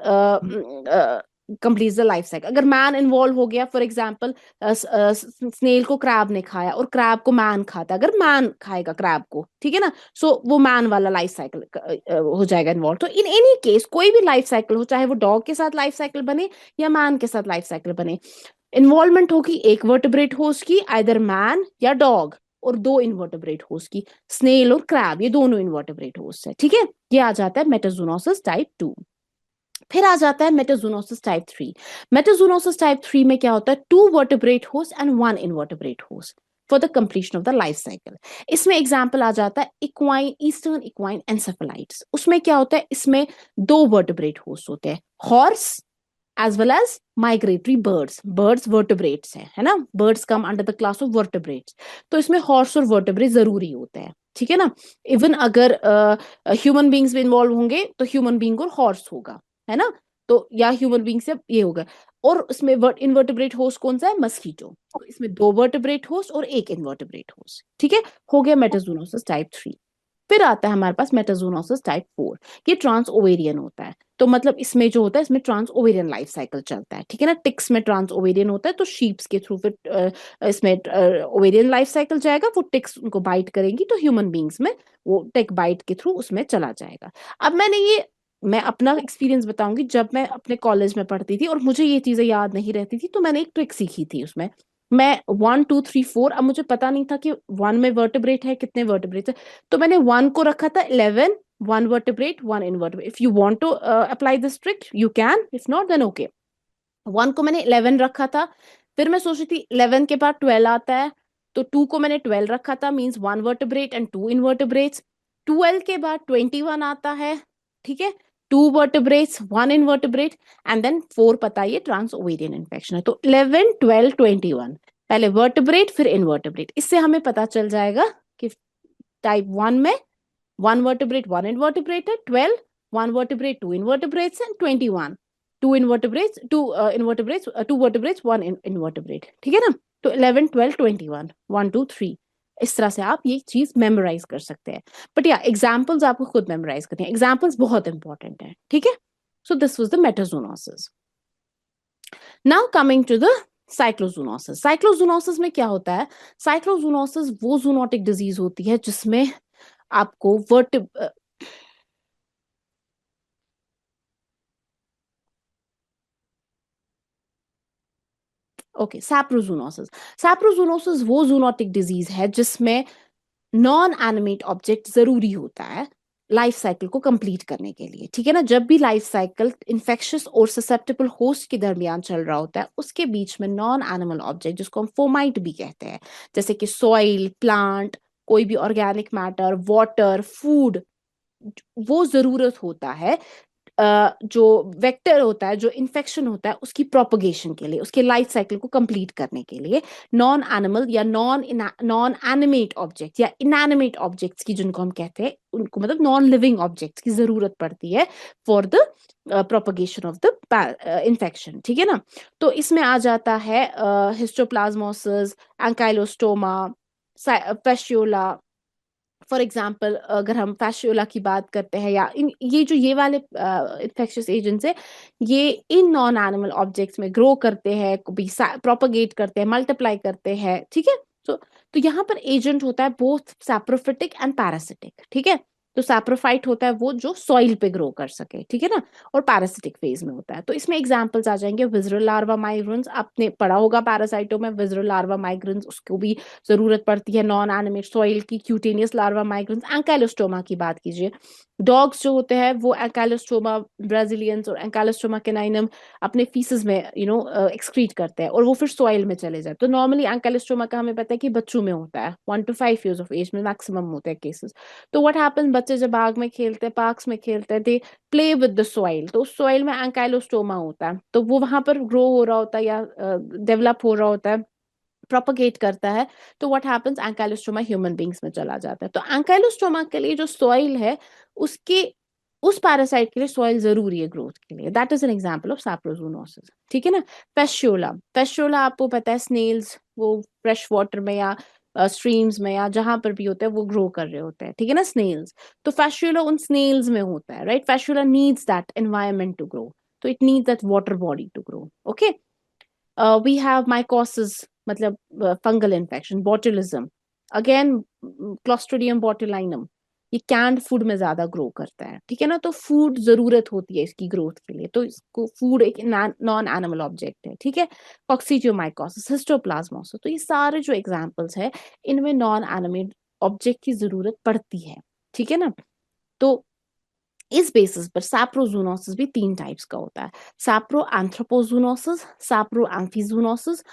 complete the life cycle. अगर मैन इन्वॉल्व हो गया, फॉर एग्जांपल स्नेल को क्रैब ने खाया और क्रैब को मैन खाता, अगर मैन खाएगा क्रैब को, ठीक है ना, सो वो मैन वाला लाइफ साइकिल हो जाएगा इन्वॉल्व। तो इन एनी केस कोई भी लाइफ साइकिल हो, चाहे वो डॉग के साथ लाइफ साइकिल बने या मैन के साथ लाइफ साइकिल बने, इन्वॉल्वमेंट होगी एक वर्टिब्रेट होस्ट की, आइदर मैन या डॉग, और दो इनवर्टिब्रेट होस्ट की, स्नेल और क्रैब, ये दोनों इनवर्टिब्रेट होस्ट है, ठीक है। ये आ जाता है मेटाजूनोसिस टाइप 2। फिर आ जाता है मेटाजूनोसिस टाइप 3। मेटाजूनोसिस टाइप 3 में क्या होता है, two vertebrate host and one invertebrate host for the completion of the life cycle. इसमें एग्जांपल आ जाता है इक्वाइन, ईस्टर्न इक्वाइन एंसेफेलाइट्स। उसमें क्या होता है, इसमें दो वर्टिब्रेट होस्ट होते हैं, horse as well as migratory birds। birds vertebrates है ना, birds come under the class of vertebrates। तो इसमें horse और vertebrate जरूरी होते हैं, ठीक है ना। इवन अगर ह्यूमन बींग्स भी इन्वॉल्व होंगे तो ह्यूमन बींग और हॉर्स होगा, है ना। तो या ह्यूमन बींग से ये होगा। और उसमें इनवर्टिब्रेट होस्ट कौन सा है, मस्कीटो। तो इसमें दो वर्टिब्रेट होस्ट और एक इनवर्टिब्रेट होस्ट, ठीक है। हो गया मेटाजूनोसिस टाइप 3। फिर आता है हमारे पास मेटाजूनोसिस टाइप 4। ये ट्रांस ओवेरियन होता है। तो मतलब इसमें जो होता है, इसमें ट्रांस ओवेरियन लाइफ साइकिल चलता है, ठीक है ना। टिक्स में ट्रांस ओवेरियन होता है तो शीप्स के थ्रू फिर इसमें ओवेरियन लाइफ साइकिल जाएगा, वो टिक्स उनको बाइट करेंगी तो ह्यूमन बींग्स में वो टिक बाइट के थ्रू उसमें चला जाएगा। अब मैं अपना एक्सपीरियंस बताऊंगी। जब मैं अपने कॉलेज में पढ़ती थी और मुझे ये चीजें याद नहीं रहती थी, तो मैंने एक ट्रिक सीखी थी उसमें। मैं 1 2 3 4, अब मुझे पता नहीं था कि वन में वर्टिब्रेट है, कितने वर्टिब्रेट है। तो मैंने वन को रखा था 11, one vertebrate one invertebrate. If you want to apply this trick you can, if not then okay. One को मैंने 11 रखा था। फिर मैं सोच रही थी 11 के बाद 12 आता है, तो टू को मैंने 12 रखा था, means one vertebrate and two invertebrates. 12 के बाद 21 आता है, ठीक है, two vertebrates one invertebrate, and then four, पता है ये ट्रांस ओवेरियन इन्फेक्शन है। तो 11 12 21, पहले वर्टिब्रेट फिर इनवर्टिब्रेट। इससे हमें पता चल जाएगा कि टाइप 1 में वन वर्टिब्रेट वन इनवर्टिब्रेट है, 12 one vertebrate two invertebrates and 21 two invertebrates two invertebrates two vertebrates one invertebrate, ठीक है ना। तो 11 12 21 1 2 3, इस तरह से आप ये चीज मेमोराइज कर सकते हैं। बट या एग्जाम्पल्स आपको खुद मेमोराइज करते हैं, एग्जाम्पल्स बहुत इंपॉर्टेंट है, ठीक है। So this was the metazoonosis. Now coming to the cyclozoonosis. Cyclozoonosis में क्या होता है, साइक्लोजूनोसिस वो जूनोटिक डिजीज होती है जिसमें आपको ओके, सैप्रोजूनोसिस। सैप्रोजूनोसिस वो जूनोटिक डिजीज है जिसमें नॉन एनिमेट ऑब्जेक्ट जरूरी होता है लाइफ साइकिल को कंप्लीट करने के लिए, ठीक है ना। जब भी लाइफ साइकिल इन्फेक्शियस और ससेप्टेबल होस्ट के दरमियान चल रहा होता है, उसके बीच में नॉन एनिमल ऑब्जेक्ट, जिसको हम फोमाइट भी कहते हैं, जैसे कि सॉइल, प्लांट, कोई भी ऑर्गेनिक मैटर, वाटर, फूड, वो जरूरत होता है जो वेक्टर होता है, जो इन्फेक्शन होता है, उसकी प्रोपगेशन के लिए, उसके लाइफ साइकिल को कंप्लीट करने के लिए नॉन एनिमल या नॉन एनिमेट ऑब्जेक्ट या इनएनिमेट ऑब्जेक्ट्स की, जिनको हम कहते हैं, उनको मतलब नॉन लिविंग ऑब्जेक्ट्स की जरूरत पड़ती है for the propagation of the infection, ठीक है ना। तो इसमें आ जाता है हिस्टोप्लाज्मोसिस, एंकाइलोस्टोमा, फेस्टियोला, फॉर एग्जाम्पल अगर हम फैशियोला की बात करते हैं, या ये वाले इन्फेक्शियस एजेंट्स है, ये इन नॉन एनिमल ऑब्जेक्ट्स में ग्रो करते हैं, कभी प्रोपगेट करते हैं, मल्टीप्लाई करते हैं, ठीक है। तो यहाँ पर एजेंट होता है बोथ सैप्रोफिटिक एंड पैरासिटिक, ठीक है। तो सैप्रोफाइट होता है वो जो सॉइल पे ग्रो कर सके, ठीक है ना, और पैरासिटिक फेज में होता है। तो इसमें एग्जांपल्स आ जाएंगे विजरल लार्वा माइग्रेंस, आपने पढ़ा होगा पैरासाइटो में विजरल लार्वा माइग्रेंस, उसको भी जरूरत पड़ती है नॉन एनिमेट सॉइल की। क्यूटेनियस लार्वा माइग्रेंस, एंकाइलोस्टोमा की बात कीजिए, डॉग्स जो होते हैं वो एंकाइलोस्टोमा ब्राजीलियंस और एंकाइलोस्टोमा कैनाइनम अपने फीसेस में एक्सक्रीट करते हैं और वो फिर सॉइल में चले जाते। तो नॉर्मली एंकाइलोस्टोमा का हमें पता है कि बच्चों में होता है, 1 to 5 years ऑफ एज में मैक्सिमम होते हैं केसेस। तो व्हाट हैपन, बच्चे जब बाग में खेलते हैं, पार्क्स में खेलते हैं, they play with the soil, तो उस सॉइल में एंकाइलोस्टोमा होता है, तो वो वहां पर ग्रो हो रहा होता है या डेवलप हो रहा होता है, प्रोपगेट करता है। तो व्हाट हैपेंस, एंकाइलोस्टोमा ह्यूमन बींग्स में चला जाता है। तो एंकाइलोस्टोमा के लिए जो सॉइल है, उसके उस पैरासाइट के लिए सॉइल जरूरी है ग्रोथ के लिए। That is an example of saprozoonosis, ठीक है ना। फेस्योला, फेस्योला आपको पता है स्नेल्स वो फ्रेश वाटर में या स्ट्रीम्स में या जहां पर भी होते हैं वो ग्रो कर रहे होते हैं, ठीक है ना, स्नेल्स। तो फेस्योला उन स्नेल्स में होता है, right. Fasciola needs that environment to grow, तो it needs that water body to grow, okay. We have mycosis, मतलब fungal infection, botulism, again Clostridium botulinum, ये कैंड फूड में ज्यादा ग्रो करता है, ठीक है ना। तो फूड जरूरत होती है इसकी ग्रोथ के लिए, तो इसको फूड एक नॉन एनिमल ऑब्जेक्ट है, ठीक है। कॉक्सीजियोमाइकोसिस, हिस्टोप्लाज्मोसिस, तो ये सारे जो एग्जांपल्स है इनमें नॉन एनिमल ऑब्जेक्ट की जरूरत पड़ती है, ठीक है ना। तो इस बेसिस पर सैप्रोजूनोसिस भी 3 टाइप्स का होता है, सैप्रो एंथ्रोपोजूनोसिस, सैप्रो एम्फीजूनोसिस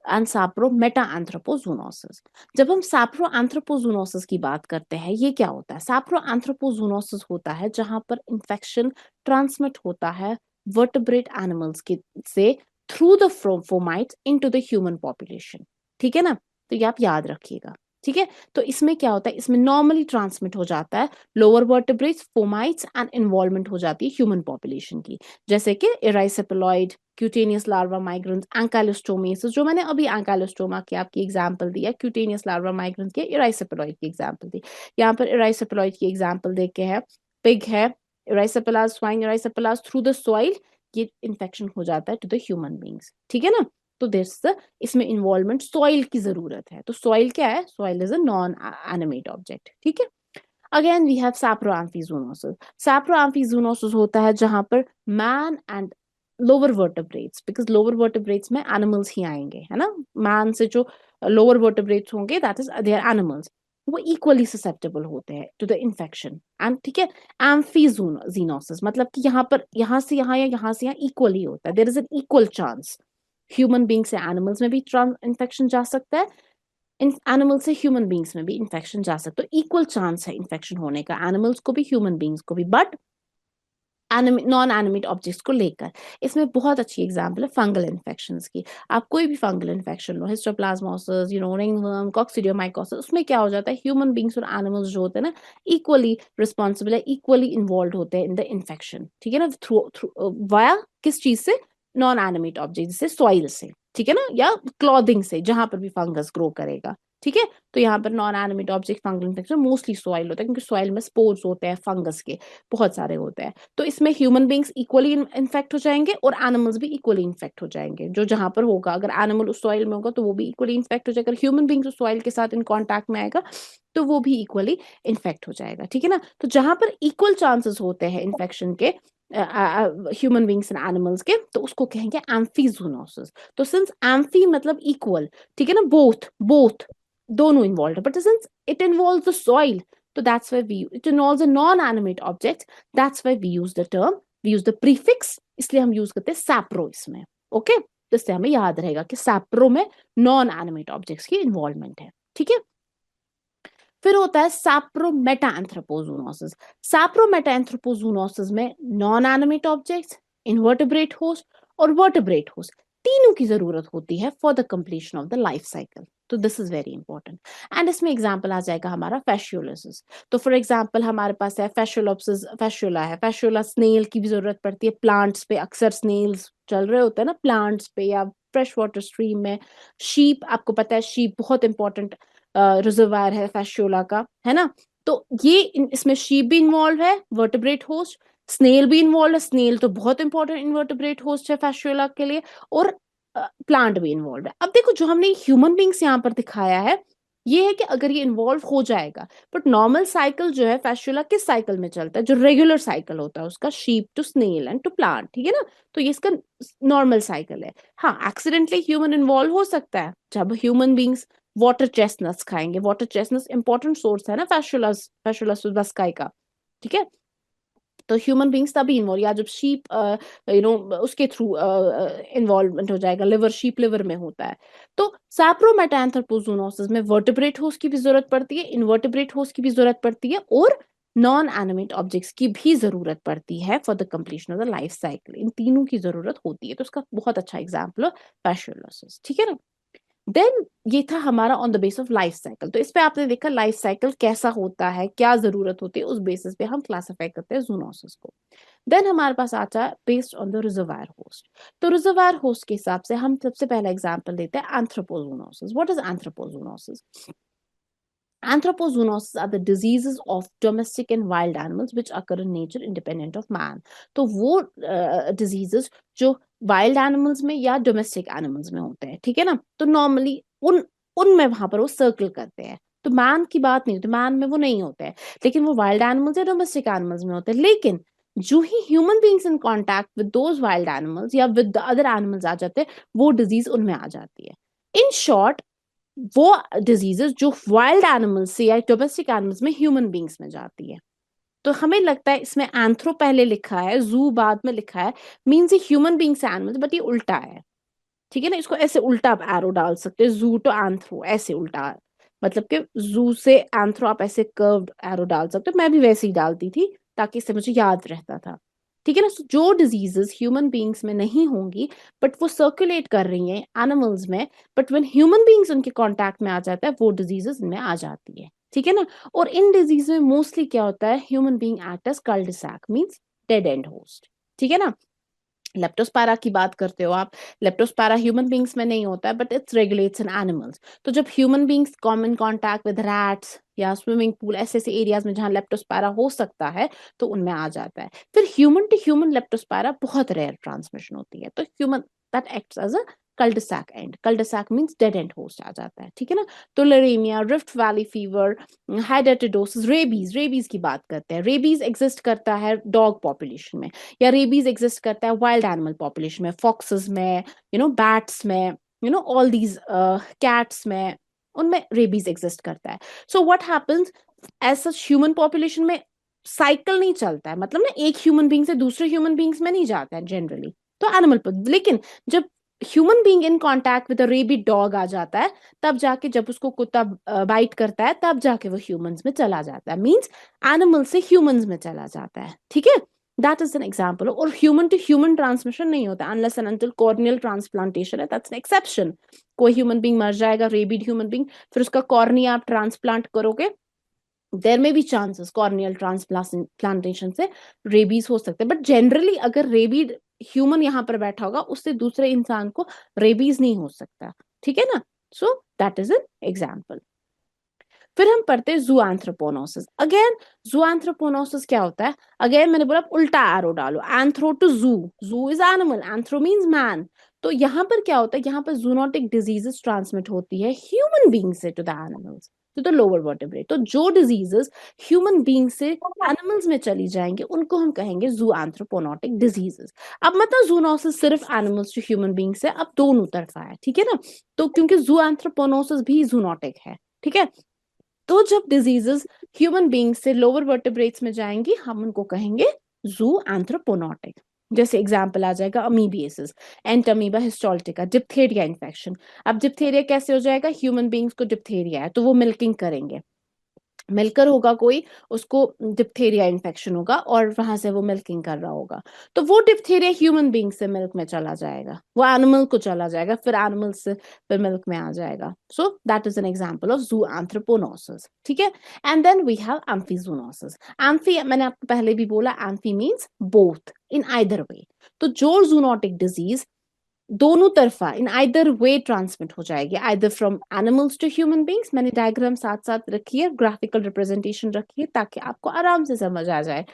एंड सैप्रो मेटा एंथ्रोपोजूनोसिस। जब हम सैप्रो एंथ्रोपोजूनोसिस की बात करते हैं, ये क्या होता है? सैप्रो एंथ्रोपोजूनोसिस होता है जहां पर इंफेक्शन ट्रांसमिट होता है वर्टेब्रेट एनिमल्स के से through the fomites into the human population, ठीक है ना। तो ये आप याद रखिएगा, ठीक है। तो इसमें क्या होता है, इसमें नॉर्मली ट्रांसमिट हो जाता है lower vertebrates, fomites and involvement हो जाती है ह्यूमन पॉपुलेशन की, जैसे कि इराइसेपेलॉइड, क्यूटेनियस लार्वा माइग्रेंस, एंकाइलोस्टोमेसिस, जो मैंने अभी एंकाइलोस्टोमा की आपकी एग्जांपल दिया, क्यूटेनियस लार्वा माइग्रेंस की, इराइसेपेलॉइड की एग्जांपल दी। यहाँ पर इराइसेपेलॉइड की एग्जांपल देख के है, पिग है, इराइसेपेलास स्वाइन, इराइसेपेलास थ्रू द सॉइल, ये इन्फेक्शन हो जाता है टू द ह्यूमन बींग्स, ठीक है ना। तो दिस इसमें इन्वॉल्वमेंट सॉइल की जरूरत है। तो सॉइल क्या है? Soil is a non animate object, ठीक है। Again we have saproamphizoonosis. Saproamphizoonosis होता है जहां पर man and lower vertebrates, because lower vertebrates में एनिमल्स ही आएंगे, है ना। मैन से जो लोअर वर्टेब्रेट्स होंगे, that is they are animals, वो इक्वली ससेप्टेबल होते हैं टू द इन्फेक्शन एंड, ठीक है। एम्फीजोनोसिस मतलब कि यहाँ पर, यहाँ से यहाँ या यहाँ से यहाँ इक्वली होता है, there is an equal chance human being से एनिमल्स में भी इन्फेक्शन जा सकता है, एनिमल से ह्यूमन बींग्स में भी इन्फेक्शन जा सकता है। तो इक्वल चांस है इन्फेक्शन होने का, एनिमल्स को भी ह्यूमन बींग्स को भी, बट नॉन एनिमेट ऑब्जेक्ट्स को लेकर। इसमें बहुत अच्छी एग्जांपल है फंगल इन्फेक्शंस की। आप कोई भी फंगल इन्फेक्शन लो, हिस्टोप्लाज्मोसिस, रिंगवर्म, कॉक्सीडियोमाइकोसिस, उसमें क्या हो जाता है, ह्यूमन बींग्स और एनिमल्स जो होते हैं ना, इक्वली रिस्पॉन्सिबल है, इक्वली इन्वॉल्व होते हैं इन द इन्फेक्शन, ठीक है ना, थ्रू थ्रू वाया किस चीज से, नॉन एनिमेट ऑब्जेक्ट, जैसे सॉइल से, ठीक है ना, या क्लॉथिंग से, जहां पर भी फंगस ग्रो करेगा, ठीक है। तो यहाँ पर non animate object fungal infection mostly soil होता है, क्योंकि सॉइल में स्पोर्स होते हैं फंगस के, बहुत सारे होते हैं। तो इसमें ह्यूमन बींग्स इक्वली इन्फेक्ट हो जाएंगे और एनिमल्स भी इक्वली इन्फेक्ट हो जाएंगे, जो जहां पर होगा, अगर एनिमल उस सॉइल में होगा तो वो भी इक्वली इन्फेक्ट हो जाएगा, अगर ह्यूमन बींग्स उस सॉइल के साथ इन कॉन्टैक्ट में आएगा तो वो भी इक्वली इन्फेक्ट हो जाएगा, ठीक है ना। तो जहां पर इक्वल चांसेस होते हैं इन्फेक्शन के ह्यूमन बींग्स एंड एनिमल्स के, तो उसको कहेंगे एम्फीजूनोसिस। तो सिंस एम्फी मतलब इक्वल, ठीक है ना, बोथ बोथ दोनों इन्वॉल्व है, but since it involves the soil, so that's why it involves a non-animate object, that's why we use the term, we use the prefix, इसलिए हम यूज करते हैं सैप्रो इसमें, ओके। तो इससे हमें याद रहेगा कि सैप्रो में नॉन एनिमेट ऑब्जेक्ट्स की इन्वॉल्वमेंट है, ठीक है। फिर होता है सैप्रोमेटा एंथ्रोपोजूनोसिस। सैप्रोमेटा एंथ्रोपोजूनोसिस में non animate objects, invertebrate host और वर्टेब्रेट होस्ट, तीनों की जरूरत होती है for the completion of the life cycle. तो this is very important. And इसमें एग्जांपल आ जाएगा हमारा फैशियोलिसिस। तो फॉर एग्जांपल हमारे पास है फैशियोलोप्सिस, फैशियोला है, फैशियोला स्नेल की भी जरूरत पड़ती है प्लांट्स पे, अक्सर स्नेल्स चल रहे होते हैं ना प्लांट्स पे या फ्रेश वाटर स्ट्रीम में। शीप, आपको पता है शीप बहुत इंपॉर्टेंट रिजर्वायर है फैशियोला का, है ना। तो ये इसमें शीप भी इन्वॉल्व है, वर्टिब्रेट होस्ट, स्नेल भी इन्वॉल्व है, स्नेल तो बहुत इंपॉर्टेंट इनवर्टिब्रेट होस्ट है फैस्ट्रेला के लिए, और प्लांट भी इन्वॉल्व है। अब देखो जो हमने ह्यूमन बींग्स यहाँ पर दिखाया है, ये है कि अगर ये इन्वॉल्व हो जाएगा, बट नॉर्मल साइकिल जो है फैस्ट्रेला किस साइकिल में चलता है, जो रेगुलर साइकिल होता है उसका, sheep to snail and to plant, ठीक है ना। तो ये इसका नॉर्मल साइकिल है। हाँ, एक्सीडेंटली ह्यूमन इन्वॉल्व हो सकता है, जब ह्यूमन बींग्स वाटर चेस्टनट्स खाएंगे। वाटर चेस्टनट्स इंपॉर्टेंट सोर्स है ना फैस्ट्रेलस फैस्ट्रेलस सबस्काई का, ठीक है। तो ह्यूमन बींग्स तभी इन्वॉल्व, या जब शीप उसके थ्रू इन्वॉल्वमेंट हो जाएगा, लिवर, शीप लिवर में होता है। तो सैप्रोमेटाएंथ्रोपोजूनोसिस में वर्टिब्रेट होस्ट की भी जरूरत पड़ती है, इनवर्टिब्रेट होस्ट की भी जरूरत पड़ती है, और नॉन एनिमेट ऑब्जेक्ट्स की भी जरूरत पड़ती है for the completion of the life cycle. इन तीनों की जरूरत होती है। तो उसका बहुत अच्छा एग्जाम्पल है फैस्ट्रेलोसिस, ठीक है ना। देन ये था हमारा on the base of life cycle. तो इस पे आपने देखा लाइफ साइकिल कैसा होता है, क्या जरूरत होती है, उस बेसिस पे हम क्लासिफाई करते हैं जूनोसिस को। देन हमारे पास आता है based on the reservoir host. तो रिजर्वायर होस्ट के हिसाब से हम सबसे पहला एग्जांपल देते हैं anthropozoonosis. What is anthropozoonosis? Anthropozoonosis are the diseases of domestic and wild animals which occur in nature independent of man. तो वो diseases जो wild animals में या domestic animals में होते हैं, ठीक है ना। तो normally उनमें वहां पर वो सर्कल करते हैं। तो मैन की बात नहीं होती, मैन में वो नहीं होते हैं, लेकिन वो वाइल्ड एनिमल्स या डोमेस्टिक एनिमल्स में होते हैं। लेकिन जो ही human beings in contact with those wild animals या विद द अदर एनिमल्स आ जाते हैं, वो डिजीज उनमें आ जाती है। इन शॉर्ट, वो डिजीजेस जो वाइल्ड एनिमल्स से या डोमेस्टिक एनिमल्स में ह्यूमन बींग्स में जाती है। तो हमें लगता है इसमें एंथ्रो पहले लिखा है, जू बाद में लिखा है, मीन्स ये ह्यूमन बींग्स एनिमल्स, बट ये उल्टा है, ठीक है ना। इसको ऐसे उल्टा आप एरो डाल सकते हैं, जू टू एंथ्रो, ऐसे उल्टा, मतलब कि जू से एंथ्रो आप ऐसे कर्व्ड एरो डाल सकते हो। मैं भी वैसे ही डालती थी ताकि इससे मुझे याद रहता था, ठीक है ना। So, जो डिजीजेस ह्यूमन बींग्स में नहीं होंगी बट वो सर्कुलेट कर रही हैं एनिमल्स में, बट व्हेन ह्यूमन बींग्स उनके कांटेक्ट में आ जाता है, वो डिजीजेस इनमें आ जाती है, ठीक है ना। और इन डिजीज में मोस्टली क्या होता है, human being act as cul de sac, means dead end host, ठीक है ना। लेप्टोस्पायरा की बात करते हो आप, लेप्टोस्पायरा ह्यूमन बींग्स में नहीं होता है, but it's regulates in animals. तो जब human beings common contact with rats या स्विमिंग पूल, ऐसे ऐसे एरियाज में जहां लेप्टोस्पायरा हो सकता है, तो उनमें आ जाता है। फिर ह्यूमन टू ह्यूमन लेप्टोस्पायरा बहुत रेयर ट्रांसमिशन होती है, तो human that acts as a cul de sac end, cul de sac means dead end host आ जाता है, ठीक है ना। तो tularemia, Rift Valley fever, hydatidosis, rabies, rabies की बात करते हैं। रेबीज एग्जिस्ट करता है डॉग पॉपुलेशन में, या रेबीज एग्जिस्ट करता है वाइल्ड एनिमल पॉपुलेशन में, फॉक्सेस में, बैट्स में, ऑल दीज कैट्स में, उनमें रेबीज एग्जिस्ट करता है। So what happens, as such human population में साइकिल नहीं चलता है, मतलब ना एक ह्यूमन बींग से दूसरे ह्यूमन बींग्स में नहीं जाता है जनरली, तो एनिमल पर। लेकिन जब human being in contact with a rabid dog आ जाता है, तब जाके जब उसको कुत्ता बाइट करता है, तब जाके वो ह्यूमंस में चला जाता है, मींस एनिमल से ह्यूमंस में चला जाता है, ठीक है। That is an example. और ह्यूमन टू ह्यूमन ट्रांसमिशन नहीं होता unless and until corneal transplantation है, दैट्स एन एक्सेप्शन। कोई ह्यूमन बींग मर जाएगा, रेबीड ह्यूमन बींग, फिर उसका कॉर्निया आप ट्रांसप्लांट करोगे, देर में भी चांसेस कॉर्नियल ट्रांसप्लांटेशन से रेबीज हो सकते हैं, बट जनरली अगर रेबीड ह्यूमन यहाँ पर बैठा होगा, उससे दूसरे इंसान को रेबीज नहीं हो सकता, ठीक है ना। So that is an example. फिर हम पढ़ते हैं जूएंथ्रोपोनोसिस। अगेन जूएंथ्रोपोनोसिस क्या होता है, अगेन मैंने बोला उल्टा एरो डालो, एंथ्रो टू जू, जू is animal, anthro means man. तो यहाँ पर क्या होता है, यहाँ पर जूनोटिक डिजीजेस ट्रांसमिट होती है ह्यूमन बींग से to the animals, to the lower vertebrate. तो जो डिजीजेस ह्यूमन बींग से एनिमल्स में चली जाएंगे, उनको हम कहेंगे जूएंथ्रोपोनोटिक डिजीजेस। अब मतलब जूनोसिस सिर्फ एनिमल्स टू ह्यूमन बींग से, अब दोनों तरफा है, ठीक है ना। तो क्योंकि जूएंथ्रोपोनोसिस भी जूनोटिक है, ठीक है। तो जब डिजीजेस ह्यूमन बींग से लोअर वर्टेब्रेट्स में जाएंगी, हम उनको कहेंगे जू एंथ्रोपोनोटिक। जैसे एग्जांपल आ जाएगा अमीबियासिस, एंटमीबा हिस्टोल्टिका, डिप्थेरिया इन्फेक्शन। अब डिप्थेरिया कैसे हो जाएगा, ह्यूमन बींग्स को डिप्थेरिया है तो वो मिल्किंग करेंगे, मिलकर होगा कोई, उसको डिप्थेरिया इन्फेक्शन होगा और वहां से वो मिल्किंग कर रहा होगा, तो वो डिप्थेरिया ह्यूमन बींग से मिल्क में चला जाएगा, वो एनिमल को चला जाएगा, फिर एनिमल से फिर मिल्क में आ जाएगा। So that is an example of zooanthroponosis, ठीक है। And then we have amphizoonosis. Amphi मैंने आपको पहले भी बोला, amphi means both, in either way. तो जो जूनोटिक डिजीज दोनों तरफा इन आइदर वे ट्रांसमिट हो जाएगी, either from animals to human beings. मैंने डायग्राम साथ साथ रखी है, ग्राफिकल रिप्रेजेंटेशन रखी है ताकि आपको आराम से समझ आ जाए।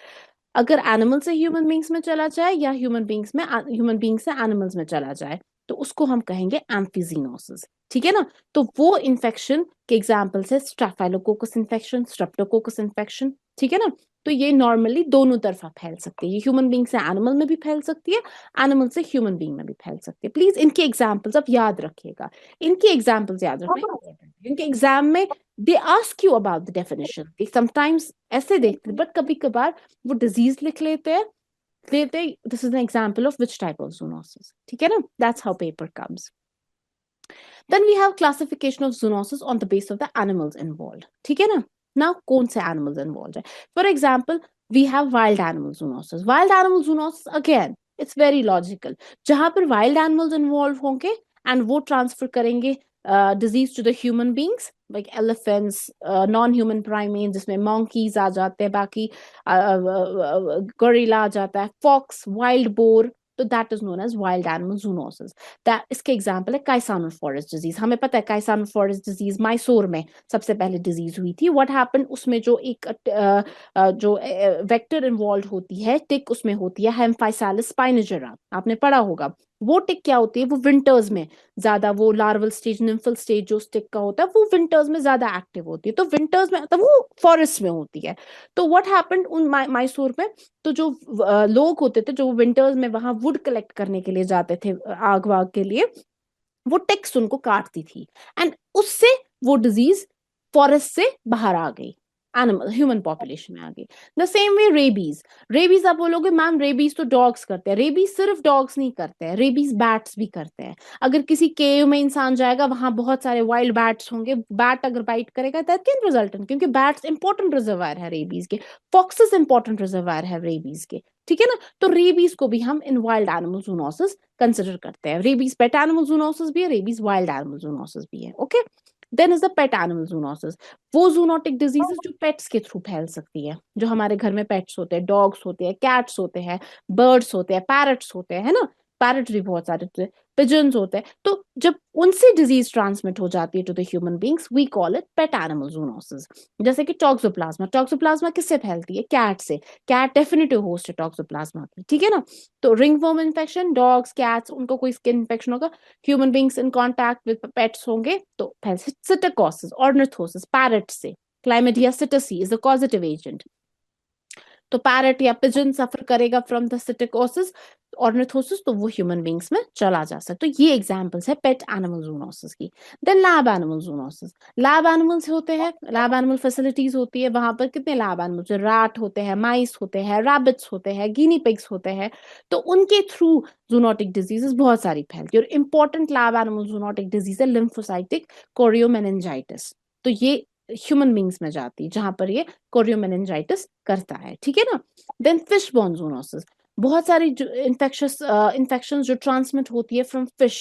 अगर एनिमल से ह्यूमन बींग्स में चला जाए या ह्यूमन बींग से एनिमल्स में चला जाए तो उसको हम कहेंगे एम्फीजिनोसिस, ठीक है ना। तो वो इन्फेक्शन के एग्जाम्पल्स है स्ट्रेप्टाइलोकोकस इन्फेक्शन, स्ट्रेप्टोकोकस इन्फेक्शन, ठीक है ना। तो ये नॉर्मली दोनों तरफा फैल सकती है, ये ह्यूमन बींग से एनिमल में भी फैल सकती है, एनिमल से ह्यूमन बींग में भी फैल सकती है। प्लीज इनके एग्जाम्पल्स आप याद रखिएगा, इनके एग्जाम्पल्स याद रखना इंपॉर्टेंट है। इनके एग्जाम में they ask you about the definition, sometimes ऐसे देखते हैं, बट कभी कभार वो डिजीज लिख लेते हैं, this is an example of which type of zoonosis, ठीक है ना। That's how paper comes. Then we have classification of zoonosis on the basis of the animals involved, ठीक है ना। Now कौन से animals involved है? For example, we have wild animal zoonosis. Wild animal zoonosis again, it's very logical. जहां पर wild animals involved होंगे and वो transfer करेंगे disease to the human beings like elephants, non-human primates जिसमें monkeys आ जाते हैं, बाकी gorilla आ जाता है, fox, wild boar, तो that is known as wild animal zoonosis. That इसके एग्जांपल है काइसानो फॉरेस्ट डिजीज। हमें पता है काइसानो फॉरेस्ट डिजीज मैसूर में सबसे पहले डिजीज हुई थी। व्हाट हैपेंड, उसमें जो एक जो वेक्टर इन्वॉल्व होती है, टिक उसमें होती है हेम्फाइसालिस स्पाइनिजेरा, आपने पढ़ा होगा। वो टिक क्या होती है, वो विंटर्स में ज्यादा, वो लार्वल स्टेज निम्फल स्टेज जो स्टिक का होता है वो विंटर्स में ज्यादा एक्टिव होती है, तो विंटर्स में तो वो फॉरेस्ट में होती है। तो व्हाट हैपेंड उन मैसूर में, तो जो लोग होते थे जो विंटर्स में वहां वुड कलेक्ट करने के लिए जाते थे आग वाग के लिए, वो टिक्स उनको काटती थी एंड उससे वो डिजीज फॉरेस्ट से बाहर आ गई, एनिमल ह्यूमन पॉपुलेशन में आ गई। The same way rabies, rabies आप बोलोगे मैम रेबीज तो डॉग्स करते हैं, रेबीज सिर्फ डॉग्स नहीं करते हैं, रेबीज बैट्स भी करते हैं। अगर किसी केव में इंसान जाएगा वहां बहुत सारे वाइल्ड बैट्स होंगे, बैट अगर बाइट करेगा दैट कैन रिजल्ट इन, क्योंकि बैट्स इंपॉर्टेंट रिजर्वायर है रेबीज के, फॉक्सेस इंपॉर्टेंट रिजर्वायर है रेबीज के, ठीक है ना। तो रेबीज को भी हम इन वाइल्ड एनिमल जूनोसिस कंसिडर करते हैं। रेबीज पेट एनिमल जूनोसिस भी है, रेबीज वाइल्ड एनिमल जूनोसिस भी है, okay. Then is the pet animal zoonosis, वो जूनोटिक डिजीजेस जो पेट्स के थ्रू फैल सकती है, जो हमारे घर में पेट्स होते हैं, डॉग्स होते हैं, कैट्स होते हैं, बर्ड्स होते हैं, पैरट्स होते हैं, है ना, पैरट भी बहुत सारे, पिजन्स होते हैं। तो जब उनसे डिजीज ट्रांसमिट हो जाती है to the human beings, we call it pet animal zoonosis. जैसे कि टॉक्सोप्लाज्मा, टॉक्सोप्लाज्मा किससे फैलती है, कैट से, कैट डेफिनेटिव होस्ट है टॉक्सोप्लाज्मा की, ठीक है ना। तो रिंगवर्म इन्फेक्शन, डॉग्स कैट्स उनको कोई स्किन इन्फेक्शन होगा, human beings in contact with pets होंगे तो सिटिकोसिस, ऑर्निथोसिस पैरट से, Chlamydia psittaci is a causative agent, तो पैरट या पिजन सफर करेगा फ्रॉम द सिटिकोसिस ऑर्निथोसिस, तो वो ह्यूमन बींग्स में चला जा सकता है। तो ये एग्जांपल्स है पेट एनिमल जूनोसिस की। Then lab animal zoonosis, lab animals होते हैं, लैब एनिमल फैसिलिटीज होती है, वहां पर कितने लैब एनिमल्स, रैट होते हैं, माइस होते हैं, रैबिट्स होते हैं, गिनी पिग्स होते हैं, तो उनके थ्रू जूनोटिक डिजीजेस बहुत सारी फैलती है। और important lab animal zoonotic disease है लिम्फोसाइटिक कोरियोमेनिंजाइटिस, तो ये ह्यूमन बींग्स में जाती है जहां पर ये कोरियोमेनिंजाइटिस करता है, ठीक है ना। देन फिश बोन जूनोसिस, बहुत सारी इन्फेक्शन जो ट्रांसमिट होती है फ्रॉम फिश,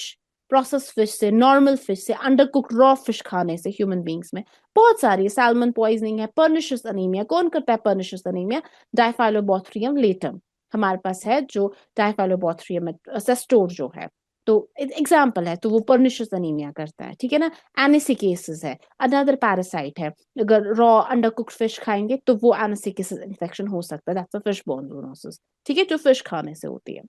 प्रोसेस फिश से, नॉर्मल फिश से, अंडर कुक रॉ फिश खाने से ह्यूमन बींग्स में बहुत सारी, सैल्मन पॉइजनिंग है, पर्निशियस अनीमिया, कौन करता है पर्निशियस अनीमिया, डायफाइलोबोथ्रियम लेटम, हमारे पास है जो डायफाइलोबोथ्रियम सेस्टोर जो है, तो एग्जाम्पल है, तो वो पर्निशियस अनीमिया करता है, ठीक है ना। एनिसिकेसिस है, अनदर पैरासाइट है, अगर रॉ अंडर कुक्ड फिश खाएंगे तो वो एनिसिकेसिस इन्फेक्शन हो सकता है, that's a fish borne zoonosis, ठीक है, जो फिश खाने से होती है।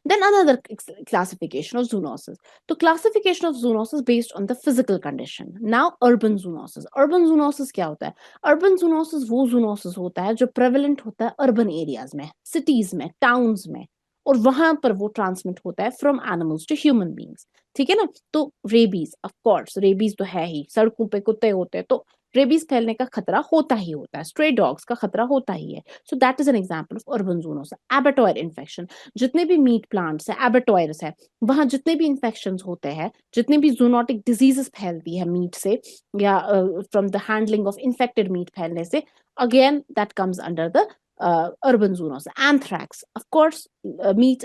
Then another classification of zoonosis. So classification of zoonosis based on the physical condition. Now urban zoonosis. Urban zoonosis क्या होता है? Urban zoonosis वो zoonosis होता है जो prevalent होता है urban areas में, cities में, towns में, और वहां पर वो ट्रांसमिट होता है from animals to human beings, ठीक है ना। तो रेबीज, ऑफ कोर्स रेबीज तो है ही, सड़कों पे कुत्ते होते हैं तो रेबीज फैलने का खतरा होता ही होता है, स्ट्रे डॉग्स का खतरा होता ही है। So that is an example of urban zoonosis. Abattoir infection, जितने भी मीट प्लांट्स है, एबेटॉयर्स है, वहां जितने भी इन्फेक्शन होते हैं, जितने भी जूनोटिक डिजीजेस फैलती है मीट से या from the handling of infected meat फैलने से, again that comes under the urban zoonosis. Anthrax, of course meat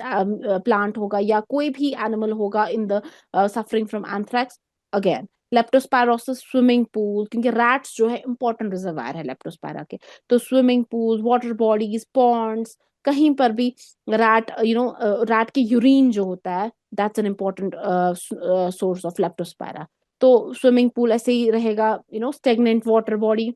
plant होगा या कोई भी एनिमल होगा in the suffering from anthrax, again leptospirosis swimming pool, क्योंकि रैट्स जो है इंपॉर्टेंट रिजर्वायर है लेप्टोस्पायरा के, तो swimming pool, water bodies, ponds, कहीं पर भी रैट रैट की यूरिन जो होता है that's an important source of Leptospira. तो स्विमिंग पूल ऐसे ही रहेगा, स्टेगनेंट वाटर बॉडी,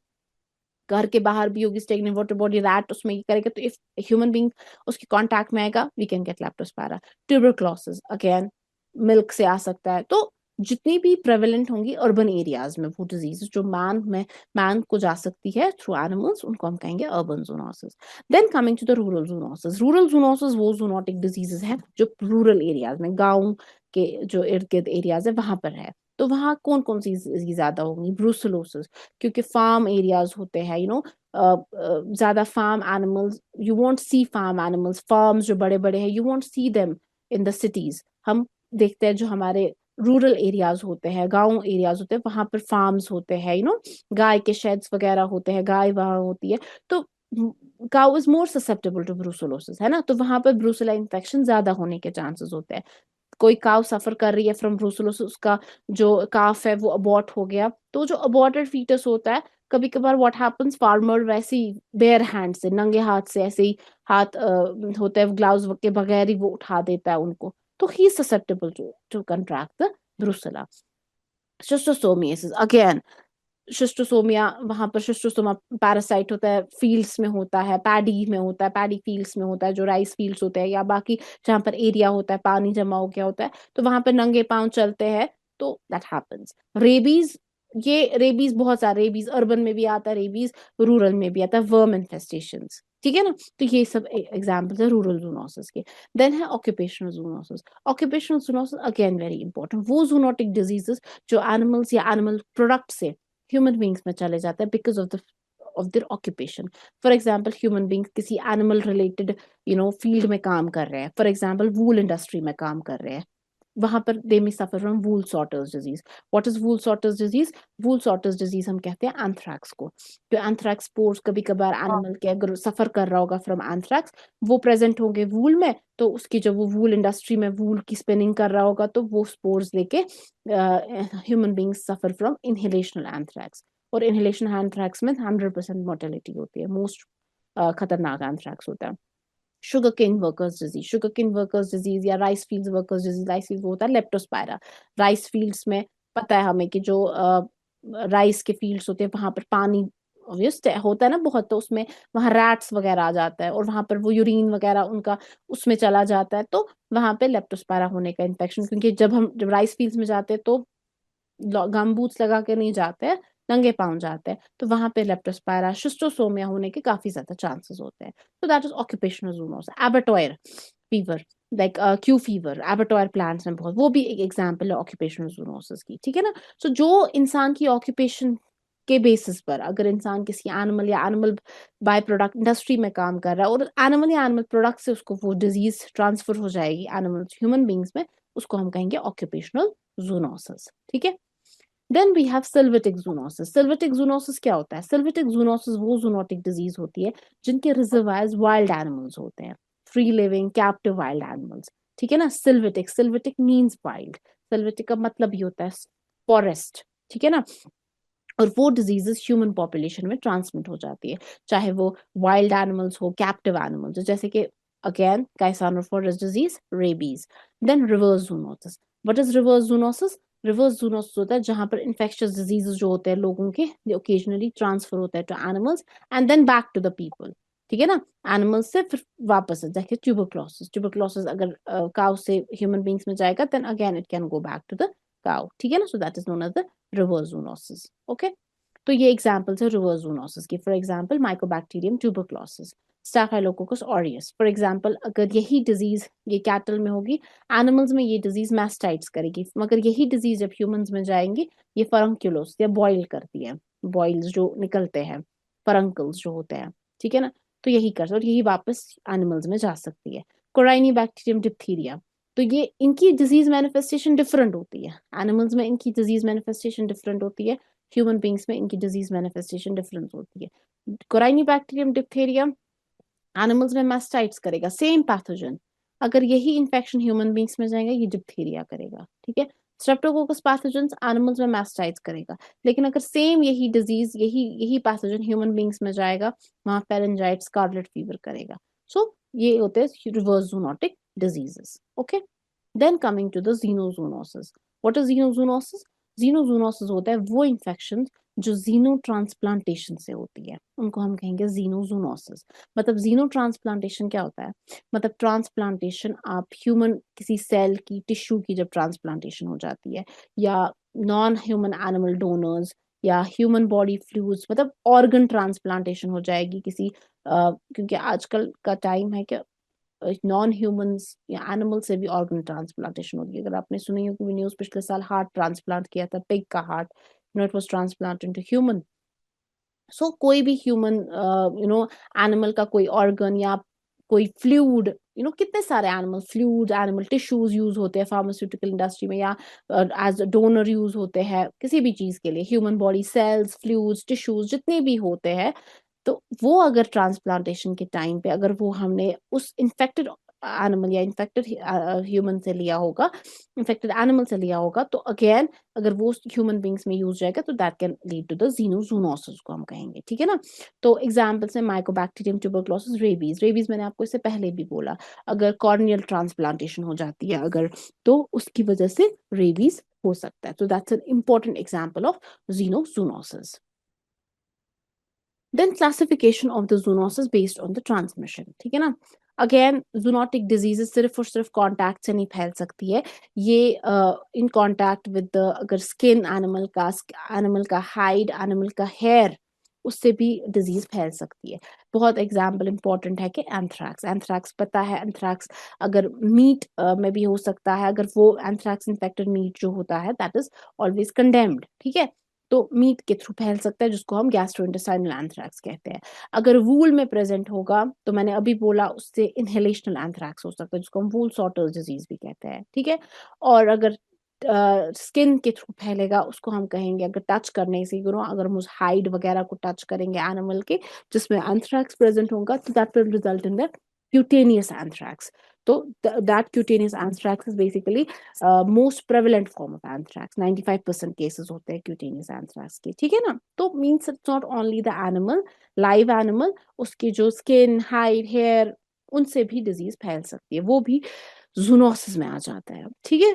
घर के बाहर भी होगी स्टेगनेंट वाटर बॉडी, रैट उसमें ये करेगा, तो इफ ह्यूमन बीइंग उसके कांटेक्ट में आएगा we can get leptospira. Tuberculosis again milk से आ सकता है। तो जितनी भी प्रेवलेंट होंगी अर्बन एरियाज में वो डिजीज जो मैन को जा सकती है थ्रू एनिमल्स, उनको हम कहेंगे urban zoonosis. Then coming to the rural zoonosis, rural zoonosis वो जूनोटिक डिजीजेस हैं जो रूरल एरियाज में, गाँव के जो इर्द गिर्द एरियाज है वहां पर है। तो वहाँ कौन कौन सी ज्यादा होंगी? ब्रूसलोसिस, क्योंकि फार्म एरियाज होते हैं, ज्यादा farm animals, you won't see farm animals, farms जो बड़े बड़े हैं you won't see them in the cities. हम देखते हैं जो हमारे रूरल एरियाज होते हैं, गांव एरियाज होते हैं, वहां पर फार्म्स होते हैं, गाय के शेड्स वगैरह होते हैं, गाय वहां होती है। तो cow is more susceptible to brucellosis, है ना, तो वहां पर ब्रूसला इन्फेक्शन ज्यादा होने के चांसेस होते हैं। कोई काव सफर कर रही है फ्रॉम ब्रूसलोसिस, उसका जो काफ है वो अबॉर्ट हो गया, तो जो अबॉर्टेड फीटस होता है, कभी कभार व्हाट हैपेंस, फार्मर वैसे ही बेयर हैंड से, नंगे हाथ से ऐसे ही हाथ होते हैं ग्लव्स के बगैर ही वो उठा देता है उनको, तो ही susceptible to contract the brucella. Schistosomiasis again, schistosomia, वहां पर शिस्टोसोमा पैरासाइट होता है, फील्ड्स में होता है, पैडी में होता है, पैडी फील्ड्स में होता है, जो राइस फील्ड्स होते हैं या बाकी जहां पर एरिया होता है पानी जमा हो गया होता है, तो वहां पर नंगे पांव चलते हैं, तो दैट हैपेंस। रेबीज, ये रेबीज बहुत सारे, रेबीज अर्बन में भी आता है, रेबीज रूरल में भी आता है, वर्म इन्फेस्टेशंस, ठीक है ना। तो ये सब एग्जांपल्स है रूरल जूनोसिस के। देन है occupational zoonosis. Occupational zoonosis again very important, वो जूनोटिक डिजीजेस जो एनिमल्स या एनिमल प्रोडक्ट से ह्यूमन बींग्स में चले जाते हैं because of their occupation. For example human beings किसी एनिमल रिलेटेड फील्ड में काम कर रहे हैं, फॉर एग्जाम्पल वूल इंडस्ट्री में काम कर रहे हैं, वहां पर दे में suffer from wool sorters disease. What is wool sorters disease? Wool sorters disease हम कहते हैं एंथ्रैक्स को। जो एंथ्रैक्स स्पोर्स कभी कभार एनिमल के अगर सफर कर रहा होगा फ्रॉम एंथ्रैक्स, वो प्रेजेंट होंगे वूल में, तो उसकी जब वो वूल इंडस्ट्री में वूल की स्पिनिंग कर रहा होगा तो वो स्पोर्स लेके human beings suffer from inhalational anthrax. और इनहेलेशन एंथ्रैक्स में 100% मोर्टेलिटी होती है, मोस्ट खतरनाक एंथ्रैक्स होता है। Sugarcane workers disease, sugarcane workers disease या rice field workers disease, rice field होता है लेप्टोस्पायरा। राइस फील्ड्स में पता है हमें कि जो राइस के फील्ड्स होते हैं वहां पर पानी ऑब्वियस होता है ना बहुत, तो उसमें वहां रैट्स वगैरह आ जाता है और वहां पर वो यूरिन वगैरह उनका उसमें चला जाता है, तो वहां पे लेप्टोस्पायरा होने का इन्फेक्शन, क्योंकि जब राइस फील्ड्स में जाते हैं तो गम बूट्स लगा के नहीं जाते हैं, नंगे पाँव जाते हैं, तो वहां पे लेप्टोस्पायरा शिस्टोसोमिया होने के काफी ज्यादा चांसेस होते हैं। तो that is occupational zoonosis. Abattoir fever, like Q fever, abattoir plants में बहुत, वो भी एक एग्जांपल है ऑक्यूपेशनल जूनोसिस की, ठीक है ना। सो जो इंसान की ऑक्यूपेशन के बेसिस पर, अगर इंसान किसी एनिमल या एनिमल बाय प्रोडक्ट इंडस्ट्री में काम कर रहा है और एनिमल या एनिमल प्रोडक्ट से उसको वो डिजीज ट्रांसफर हो जाएगी एनिमल ह्यूमन बींग्स में, उसको हम कहेंगे ऑक्यूपेशनल जूनोसिस, ठीक है। Then we have sylvatic zoonosis. Sylvatic zoonosis क्या होता है? सिल्वेटिक जूनोसिस वो जूनोटिक डिजीज होती है जिनके रिजर्वायर्स वाइल्ड एनिमल्स होते हैं, free living captive wild animals, ठीक है ना। सिल्वेटिक, सिल्वेटिक मींस वाइल्ड, सिल्वेटिक का मतलब ये होता है फॉरेस्ट, ठीक है ना। और वो डिजीजेस ह्यूमन पॉपुलेशन में ट्रांसमिट हो जाती है, चाहे वो वाइल्ड एनिमल्स हो, कैप्टिव एनिमल्स, जैसे कि again Kyasanur forest disease, rabies. Then reverse zoonosis. What is reverse zoonosis? Reverse zoonosis होता है जहां पर इन्फेक्शियस डिजीजेस जो होते हैं लोगों के, ओकेजनली ट्रांसफर होता है to animals and then back to the people, ठीक है ना। एनिमल्स से फिर वापस जैसे ट्यूबरक्लोसिस, ट्यूबरक्लोसिस अगर काउ से ह्यूमन बींग्स में जाएगा then again it can go back to the cow, ठीक है ना। So that is known as the reverse zoonosis, okay. तो ये एग्जांपल्स है रिवर्स जूनोसिस की। For example mycobacterium tuberculosis, staphylococcus aureus. फॉर एग्जांपल अगर यही डिजीज ये कैटल में होगी, एनिमल्स में ये डिजीज मैस्टाइट्स करेगी, मगर यही डिजीज जब ह्यूमंस में जाएंगी ये फरंक्यूलोस या बॉइल करती है, बॉइल्स जो निकलते हैं, फरंकल्स जो होते हैं, ठीक है ना। तो यही करते और यही वापस एनिमल्स में जा सकती है। कोराइनी बैक्टीरियम डिप्थीरिया, तो ये इनकी डिजीज मैनिफेस्टेशन डिफरेंट होती है, एनिमल्स में इनकी डिजीज मैनिफेस्टेशन डिफरेंट होती है, ह्यूमन बींग्स में इनकी डिजीज मैनिफेस्टेशन डिफरेंस होती है। कोराइनी बैक्टीरियम डिप्थेरिया एनिमल्स में मास्टाइट्स करेगा, सेम पैथोजन, अगर यही इन्फेक्शन ह्यूमन बींग्स में जाएगा ये डिप्थीरिया करेगा, ठीक है। स्ट्रेप्टोकोकस पैथोजेंस एनिमल्स में मास्टाइट्स करेगा, लेकिन अगर सेम यही डिजीज यही यही पैथोजन ह्यूमन बींग्स में जाएगा, वहां फेरेंजाइट स्कारलेट फीवर करेगा। सो ये होते हैं reverse zoonotic diseases. Okay, then coming to the xenozoonosis. What is xenozoonosis? Xenozoonosis होता है वो इन्फेक्शन जो जीनो ट्रांसप्लांटेशन से होती है, उनको हम कहेंगे जीनोजूनोसिस. मतलब जीनो ट्रांसप्लांटेशन क्या होता है? मतलब ट्रांसप्लांटेशन, आप ह्यूमन किसी सेल की, टिश्यू की जब ट्रांसप्लांटेशन हो जाती है, या नॉन ह्यूमन एनिमल डोनर्स, या ह्यूमन बॉडी फ्लूइड्स, मतलब ऑर्गन ट्रांसप्लांटेशन हो जाएगी किसी क्योंकि आजकल का टाइम है कि नॉन ह्यूमंस या एनिमल से भी ऑर्गन ट्रांसप्लांटेशन होती है. अगर आपने सुनी होगी न्यूज, पिछले साल हार्ट ट्रांसप्लांट किया था, पिग का heart, it was transplanted into human. So कोई भी ह्यूमन एनिमल का कोई ऑर्गन या कोई फ्लूइड, कितने सारे animal fluid, animal tissues use होते हैं फार्मास्यूटिकल इंडस्ट्री में, या एज डोनर यूज होते हैं किसी भी चीज के लिए. Human body cells, fluids, tissues जितने भी होते हैं, तो वो अगर ट्रांसप्लांटेशन के टाइम पे अगर वो हमने उस इन्फेक्टेड एनिमल या इन्फेक्टेड ह्यूमन से लिया होगा, इन्फेक्टेड एनिमल से लिया होगा, तो अगेन अगर वो ह्यूमन बींग्स में यूज जाएगा तो that can lead to the xenozoonosis को हम कहेंगे. ठीक है ना. तो एग्जांपल्स है माइकोबैक्टीरियम ट्यूबरक्लोसिस, रेबीज. रेबीज मैंने आपको इससे पहले भी बोला, अगर कॉर्नियल ट्रांसप्लांटेशन हो जाती है अगर, तो उसकी वजह से रेबीज हो सकता है. तो that's an important example of xenozoonosis. Then classification of the zoonosis based on the transmission. ठीक है ना. अगेन जूनोटिक डिजीजेस सिर्फ और सिर्फ कांटेक्ट से नहीं फैल सकती है. ये इन कांटेक्ट विद अगर स्किन एनिमल का हाइड, एनिमल का हेयर, उससे भी डिजीज फैल सकती है. बहुत एग्जाम्पल इंपॉर्टेंट है कि एंथ्रैक्स. एंथ्रैक्स पता है, एंथ्रैक्स अगर मीट में भी हो सकता है. अगर वो एंथ्रैक्स इन्फेक्टेड मीट जो होता है दैट इज ऑलवेज कंडेम्ड. ठीक है. तो मीट के थ्रू फैल सकता है, जिसको हम गैस्ट्रोइंटेस्टाइनल एंथ्रैक्स कहते हैं. अगर वूल में प्रेजेंट होगा तो मैंने अभी बोला उससे इनहेलेशनल एंथ्रैक्स हो सकता है, जिसको हम वूल सॉटर्स डिजीज भी कहते हैं. ठीक है. और अगर स्किन के थ्रू फैलेगा उसको हम कहेंगे, अगर टच करने से अगर हम उस हाइड वगैरह को टच करेंगे एनिमल के जिसमें एंथ्रैक्स प्रेजेंट होगा, तो that will result in the cutaneous anthrax. तो that cutaneous anthrax is basically most prevalent form of anthrax. 95% cases होते हैं cutaneous anthrax के. ठीक है ना. तो means it's not only the animal, live animal, उसकी जो skin, hide, hair, उनसे भी disease फैल सकती है, वो भी zoonosis में आ जाता है. ठीक है.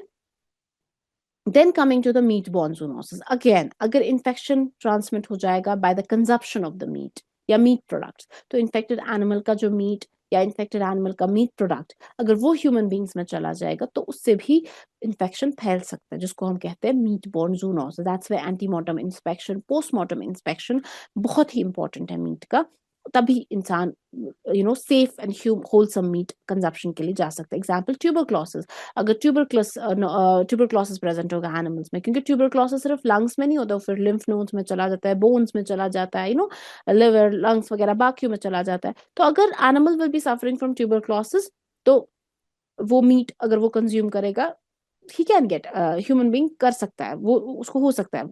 Then coming to the meat-borne zoonosis. Again, अगर infection transmit हो जाएगा by the consumption of the meat या meat products, तो infected animal का जो meat या infected animal का meat product अगर वो human beings में चला जाएगा तो उससे भी infection फैल सकता है, जिसको हम कहते हैं meat-borne zoonosis. That's why antemortem inspection, postmortem inspection बहुत ही important है meat का. तभी इंसान safe and wholesome meat consumption के लिए जा सकता है. Example tuberculosis. अगर ट्यूबरक्लोसिस प्रेजेंट होगा एनिमल्स में, क्योंकि ट्यूबरक्लोसिस सिर्फ लंग्स में नहीं होता, फिर लिम्फ नोड्स में चला जाता है, बोन्स में चला जाता है, लिवर, लंग्स वगैरह बाकियों में चला जाता है. तो अगर animal will be suffering from tuberculosis, तो वो मीट अगर वो कंज्यूम करेगा, he can get, human being कर सकता है, वो उसको हो सकता है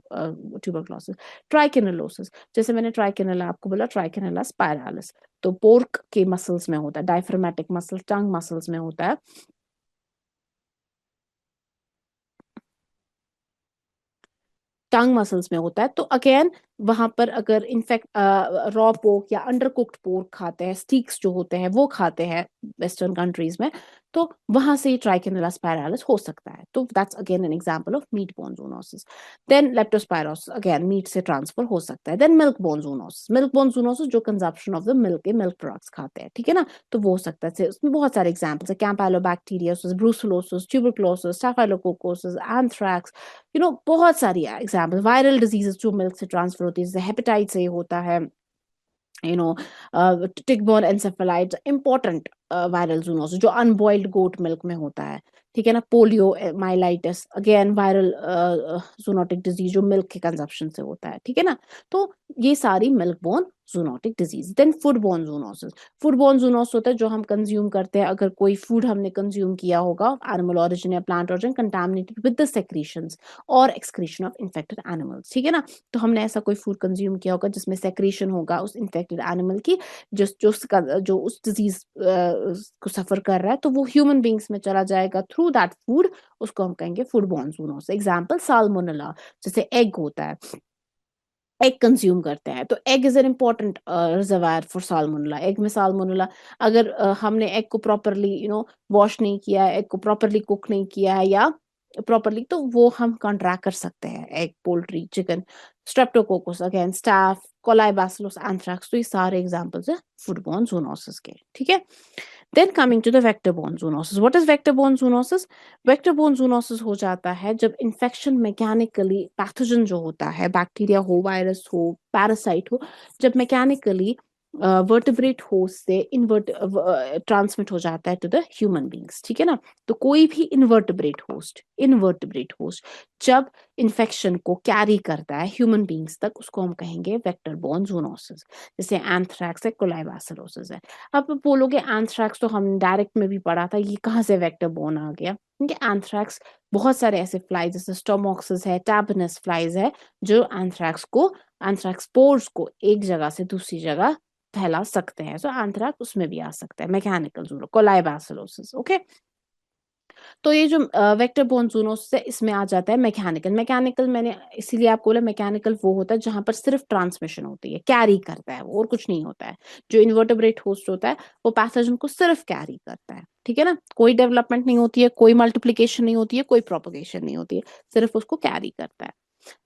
ट्यूबरक्लोसिस. ट्राइकेनलोसिस, जैसे मैंने ट्राइकेनेला आपको बोला, ट्राइकेनेला स्पाइरालिस, तो पोर्क के मसल्स में होता है, डायफ्रामेटिक मसल, टंग मसल्स में होता है. टंग मसल्स में होता है. तो अगेन वहां पर अगर इनफेक्ट रॉ पोर्क या अंडर कुक्ड पोर्क खाते हैं, स्टीक्स जो होते हैं वो खाते हैं वेस्टर्न कंट्रीज में, तो वहां से ट्राइकेनेला स्पाइरालिस हो सकता है. तो that's again an example of meat borne zoonosis. Then leptospirosis, again meat से ट्रांसफर हो सकता है. Then milk borne zoonosis. Milk borne zoonosis जो कंजप्शन ऑफ द मिल्क के मिल्क प्रोडक्ट्स खाते हैं. ठीक है ना. तो वो हो सकता है. उसमें बहुत सारे एग्जाम्पल्स है, कैंपाइलोबैक्टीरियोसिस, ब्रूसुलोसिस, ट्यूबरक्लोसिस, स्टाफाइलोकोकोसिस, एंथ्रैक्स, बहुत सारी एग्जाम्पल. वायरल डिजीजेस जो मिल्क से ट्रांसफर होती है, जैसे हेपेटाइट से होता है, टिक-बॉर्न एन्सेफेलाइटिस, इंपॉर्टेंट वायरल जूनोसिस जो अनबॉइल्ड गोट मिल्क में होता है. ठीक है ना. Poliomyelitis, again viral zoonotic disease जो मिल्क के कंजप्शन से होता है. ठीक है ना. तो ये सारी milk borne zoonotic disease. Then food borne zoonosis. Food borne zoonosis होता है जो हम कंज्यूम करते हैं, अगर कोई फूड हमने कंज्यूम किया होगा एनिमल ओरिजिन या plant origin contaminated with the secretions और एक्सक्रीशन ऑफ इन्फेक्टेड एनिमल्स. ठीक है ना. तो हमने ऐसा कोई फूड कंज्यूम किया होगा जिसमें सेक्रीशन होगा उस इन्फेक्टेड एनिमल की, जो उस डिजीज को सफर कर रहा है, तो वो ह्यूमन बींग्स में चला जाएगा थ्रू दैट फूड, उसको हम कहेंगे food borne zoonosis. Example salmonella, जैसे एग होता है, एग कंज्यूम करते हैं, तो egg is an important reservoir for salmonella. Egg में साल्मोनेला, अगर हमने एग को प्रॉपरली वॉश नहीं किया है, एग को प्रॉपरली कुक नहीं किया है या प्रॉपरली, तो वो हम कॉन्ट्रैक्ट कर सकते हैं। Egg, poultry, chicken, Streptococcus, again staff, coli bacillus, anthrax, तो ये सारे एग्जांपल्स है फूडबॉर्न जूनोसिस के, ठीक है। Then coming to the vector borne zoonosis. What is vector borne zoonosis? Vector borne zoonosis हो जाता है जब इन्फेक्शन मैकेनिकली, पैथोजन जो होता है, बैक्टीरिया हो, वायरस हो, पैरासाइट हो, जब मैकेनिकली वर्टिब्रेट होस्ट से ट्रांसमिट हो जाता है टू द ह्यूमन बींग्स, ठीक है ना। तो कोई भी इनवर्टिब्रेट होस्ट जब इन्फेक्शन को कैरी करता है ह्यूमन बींग्स तक, उसको हम कहेंगे वेक्टर-बोर्न ज़ूनोसिस। जैसे एंथ्रैक्स है, कोलाई बैसिलोसिस है। अब बोलोगे एंथ्रैक्स तो हम डायरेक्ट में भी पढ़ा था, ये कहाँ से वेक्टर बोर्न आ गया? क्योंकि एंथ्रैक्स, बहुत सारे ऐसे फ्लाइज जैसे स्टोमोक्सिस है, टैबनस फ्लाइज है, जो एंथ्रैक्स स्पोर्स को एक जगह से दूसरी जगह फैला सकते हैं। सो एंथ्रैक्स उसमें भी आ सकता है, मैकेनिकल जूनो, कोलाई बैसिलोसिस, ओके। तो ये जो वेक्टर बोर्न जूनोसिस है, इसमें आ जाता है मैकेनिकल। मैकेनिकल मैंने इसीलिए आपको बोला, मैकेनिकल वो होता है जहां पर सिर्फ ट्रांसमिशन होती है, कैरी करता है वो, और कुछ नहीं होता है। जो इन्वर्टेब्रेट होस्ट होता है वो पैथोजन को सिर्फ कैरी करता है, ठीक है ना। कोई डेवलपमेंट नहीं होती है, कोई मल्टीप्लीकेशन नहीं होती है, कोई प्रोपोगेशन नहीं होती है, सिर्फ उसको कैरी करता है।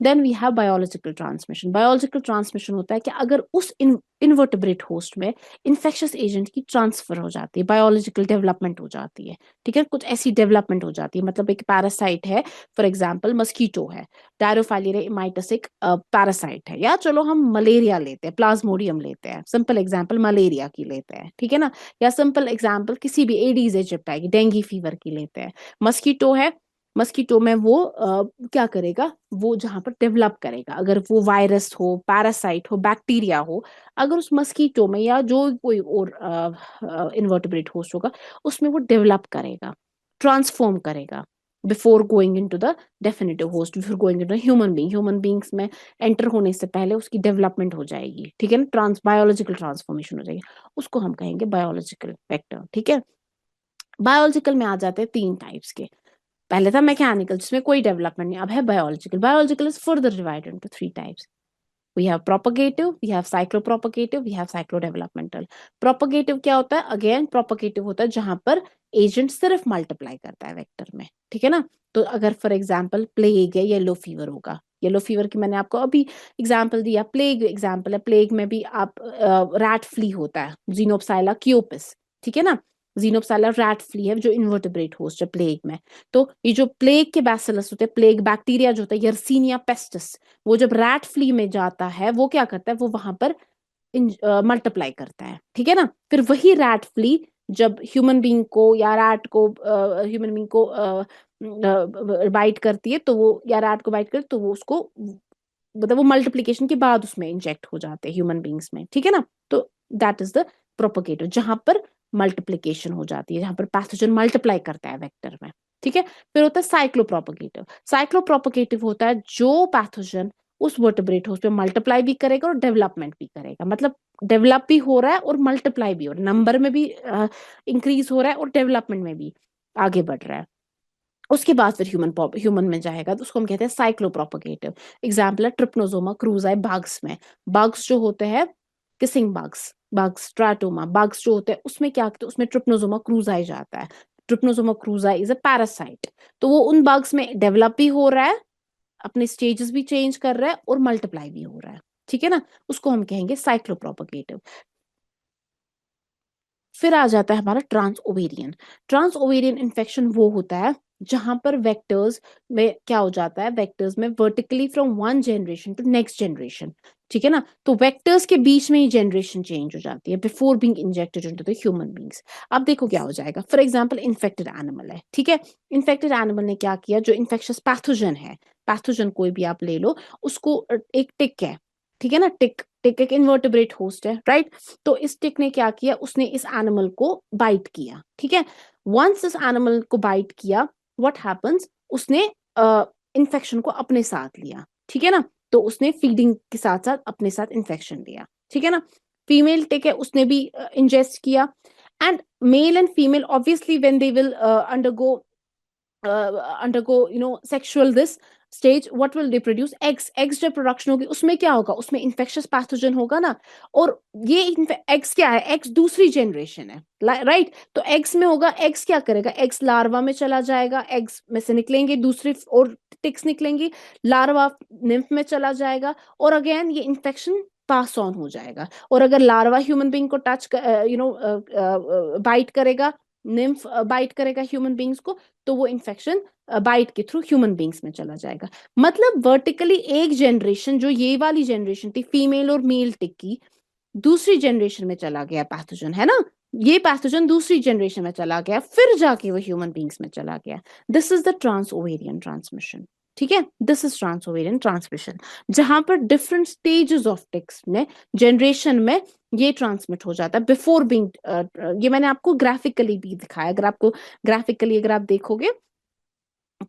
Then we have biological transmission. Biological transmission होता है कि अगर उस इन्वर्टेब्रेट होस्ट में इन्फेक्शियस एजेंट की ट्रांसफर हो जाती है, बायोलॉजिकल डेवलपमेंट हो जाती है, ठीक है, कुछ ऐसी डेवलपमेंट हो जाती है। मतलब एक पैरासाइट है, फॉर एग्जाम्पल मस्कीटो है, डायरोफाइलिया इमाइटस एक पैरासाइट है, या चलो हम मलेरिया लेते हैं, प्लाज्मोडियम लेते हैं, सिंपल एग्जाम्पल मलेरिया की लेते हैं, ठीक है ना। या सिंपल एग्जाम्पल किसी भी एडीज इजिप्टाई की, डेंगू फीवर की लेते हैं। मस्कीटो है, मस्कीटो में वो क्या करेगा, वो जहां पर डेवलप करेगा, अगर वो वायरस हो, पैरासाइट हो, बैक्टीरिया हो, अगर उस मस्कीटो में या जो कोई और इन्वर्टेब्रेट होस्ट होगा, उसमें वो डेवलप करेगा, ट्रांसफॉर्म करेगा, before going into the definitive host, before going into human beings में एंटर होने से पहले उसकी डेवलपमेंट हो जाएगी, ठीक है ना, बायोलॉजिकल ट्रांसफॉर्मेशन हो जाएगी, उसको हम कहेंगे बायोलॉजिकल वेक्टर, ठीक है। बायोलॉजिकल में आ जाते हैं तीन टाइप्स के। पहले था मैकेनिकल जिसमें कोई डेवलपमेंट नहीं, अब है biological. Biological is further divided into three types. We have propagative, we have cyclopropagative, we have cyclodevelopmental. Propagative क्या होता है? Again propagative होता है जहां पर एजेंट सिर्फ मल्टीप्लाई करता है वेक्टर में, ठीक है ना। तो अगर फॉर एग्जाम्पल प्लेग है, येलो फीवर होगा, येलो फीवर की मैंने आपको अभी एग्जाम्पल दिया, प्लेग एग्जाम्पल है, प्लेग में भी आप रैट फ्ली होता है, जीनोप्साइला क्योपिस, ठीक है ना। जीनोप्साइला रैट फ्ली है जो इन्वर्टेब्रेट होस्ट है प्लेग में। तो ये जो प्लेग के बैसिलस होते हैं, प्लेग बैक्टीरिया जो होता है, यर्सीनिया पेस्टिस, वो जब रैट फ्ली में जाता है, वो क्या करता है, वो वहां पर मल्टीप्लाई करता है, ठीक है ना। फिर वही रैट फ्ली जब ह्यूमन बींग को या रैट को, ह्यूमन बींग को बाइट करती है, तो वो, या रैट को बाइट करती है, तो वो उसको, मतलब वो मल्टीप्लीकेशन के बाद उसमें इंजेक्ट हो जाते हैं ह्यूमन बींग्स में, ठीक है ना। तो दैट इज द प्रोपोगेटिव, जहां पर मल्टीप्लीकेशन हो जाती है, जहां पर पैथोजन मल्टीप्लाई करता है वेक्टर में, ठीक है। फिर होता है साइक्लोप्रोपोगेटिव। साइक्लोप्रोपोगेटिव होता है जो पैथोजन उस वर्टेब्रेट होस्ट पे मल्टीप्लाई भी करेगा और डेवलपमेंट भी करेगा, मतलब डेवलप भी हो रहा है और मल्टीप्लाई भी हो रहा है, नंबर में भी इंक्रीज हो रहा है और डेवलपमेंट में भी आगे बढ़ रहा है। उसके बाद फिर ह्यूमन में जाएगा, तो उसको हम कहते हैं साइक्लोप्रोपोगेटिव। एग्जाम्पल है ट्रिप्नोसोमा क्रूजाई बग्स में। बग्स जो होते हैं, किसिंग बग्स ट्राटोमा बग्स जो होते हैं, उसमें क्या करते हैं, उसमें ट्रिप्नोसोमा क्रूजाई जाता है। Trypanosoma cruzi is a parasite. तो वो उन बग्स में डेवलप भी हो रहा है, अपने स्टेजेस भी चेंज कर रहा है और मल्टीप्लाई भी हो रहा है, ठीक है ना। उसको हम कहेंगे साइक्लोप्रोपोगेटिव। फिर आ जाता है हमारा transovarian. Transovarian infection वो होता है जहां पर वेक्टर्स में क्या हो जाता है, वेक्टर्स में vertically from one generation to next generation, ठीक है ना। तो वेक्टर्स के बीच में ही जनरेशन चेंज हो जाती है before being injected into the human beings. अब देखो क्या हो जाएगा, फॉर एग्जांपल इन्फेक्टेड एनिमल है, ठीक है। इन्फेक्टेड एनिमल ने क्या किया, जो इन्फेक्शियस पैथोजन है, पैथोजन कोई भी आप ले लो, उसको एक टिक है, ठीक है ना, टिक टिक एक इन्वर्टेब्रेट होस्ट है, राइट। तो इस टिक ने क्या किया, उसने इस एनिमल को बाइट किया, ठीक है। वंस इस एनिमल को बाइट किया, व्हाट हैपेंस, उसने इन्फेक्शन को अपने साथ लिया, ठीक है ना। तो उसने फीडिंग के साथ साथ अपने साथ इन्फेक्शन लिया, ठीक है ना। फीमेल टिक है, उसने भी इंजेस्ट किया, and male and female obviously when they will undergo sexual this, stage what will reproduce eggs, eggs जब प्रोडक्शन होगी उसमें क्या होगा, उसमें इन्फेक्शियस पैथोजन होगा ना, और ये एग्स क्या है, एग्स दूसरी जनरेशन है, राइट। तो एग्स में होगा, एग्स क्या करेगा, एग्स लार्वा में चला जाएगा, एग्स में से निकलेंगे दूसरी और टिक्स निकलेंगी, लार्वा निम्फ में चला जाएगा, और अगेन ये इन्फेक्शन पास ऑन हो जाएगा। और अगर लार्वा ह्यूमन बीइंग को टच बाइट करेगा, निम्फ बाइट करेगा ह्यूमन बीइंग्स को, तो वो इन्फेक्शन बाइट के थ्रू ह्यूमन बीइंग्स में चला जाएगा। मतलब वर्टिकली एक जनरेशन, जो ये वाली जनरेशन थी फीमेल और मेल टिक की, दूसरी जनरेशन में चला गया पैथोजन, है ना, ये पैथोजन दूसरी जनरेशन में चला गया, फिर जाके वो ह्यूमन बीइंग्स में चला गया। This is the transovarian transmission, ठीक है, this is transovarian transmission, जहां पर डिफरेंट स्टेजेस ऑफ टिक्स में, जनरेशन में ये ट्रांसमिट हो जाता है बिफोर बीइंग, ये मैंने आपको ग्राफिकली भी दिखाया, अगर आपको ग्राफिकली अगर आप देखोगे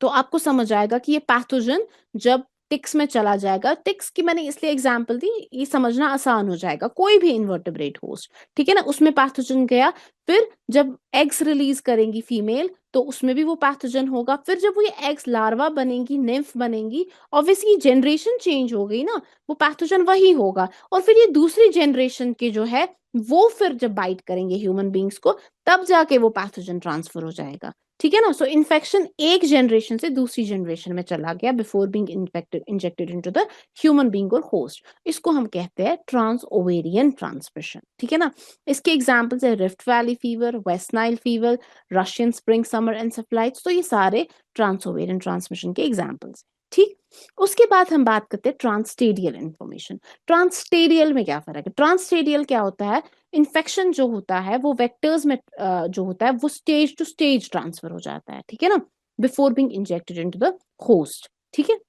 तो आपको समझ आएगा कि ये पैथोजन जब टिक्स में चला जाएगा, टिक्स की मैंने इसलिए एग्जांपल दी, ये समझना आसान हो जाएगा, कोई भी इन्वर्टेब्रेट होस्ट, ठीक है ना, उसमें पैथोजन गया, फिर जब एग्स रिलीज करेंगी फीमेल तो उसमें भी वो पैथोजन होगा, फिर जब वो ये एग्स लार्वा बनेंगी, निम्फ बनेंगी, ऑब्वियसली जनरेशन चेंज हो गई ना, वो पैथोजन वही होगा, और फिर ये दूसरी जनरेशन के जो है वो फिर जब बाइट करेंगे ह्यूमन बींग्स को, तब जाके वो पैथोजन ट्रांसफर हो जाएगा, ठीक है ना। सो इन्फेक्शन एक जनरेशन से दूसरी जनरेशन में चला गया before being infected injected into the human being और होस्ट, इसको हम कहते हैं ट्रांस ओवेरियन ट्रांसमिशन, ठीक है ना। इसके एग्जांपल्स है rift Valley fever, waste Nile fever, Russian spring summer encephalitis, तो ये सारे ट्रांस ओवेरियन ट्रांसमिशन के एग्जांपल्स, ठीक। उसके बाद हम बात करते हैं ट्रांसस्टेडियल इन्फॉर्मेशन। ट्रांसस्टेडियल में क्या फर्क है, ट्रांसस्टेडियल क्या होता है, इन्फेक्शन जो होता है वो वेक्टर्स में जो होता है वो स्टेज टू स्टेज ट्रांसफर हो जाता है, ठीक है ना, before being injected into the host, ठीक है,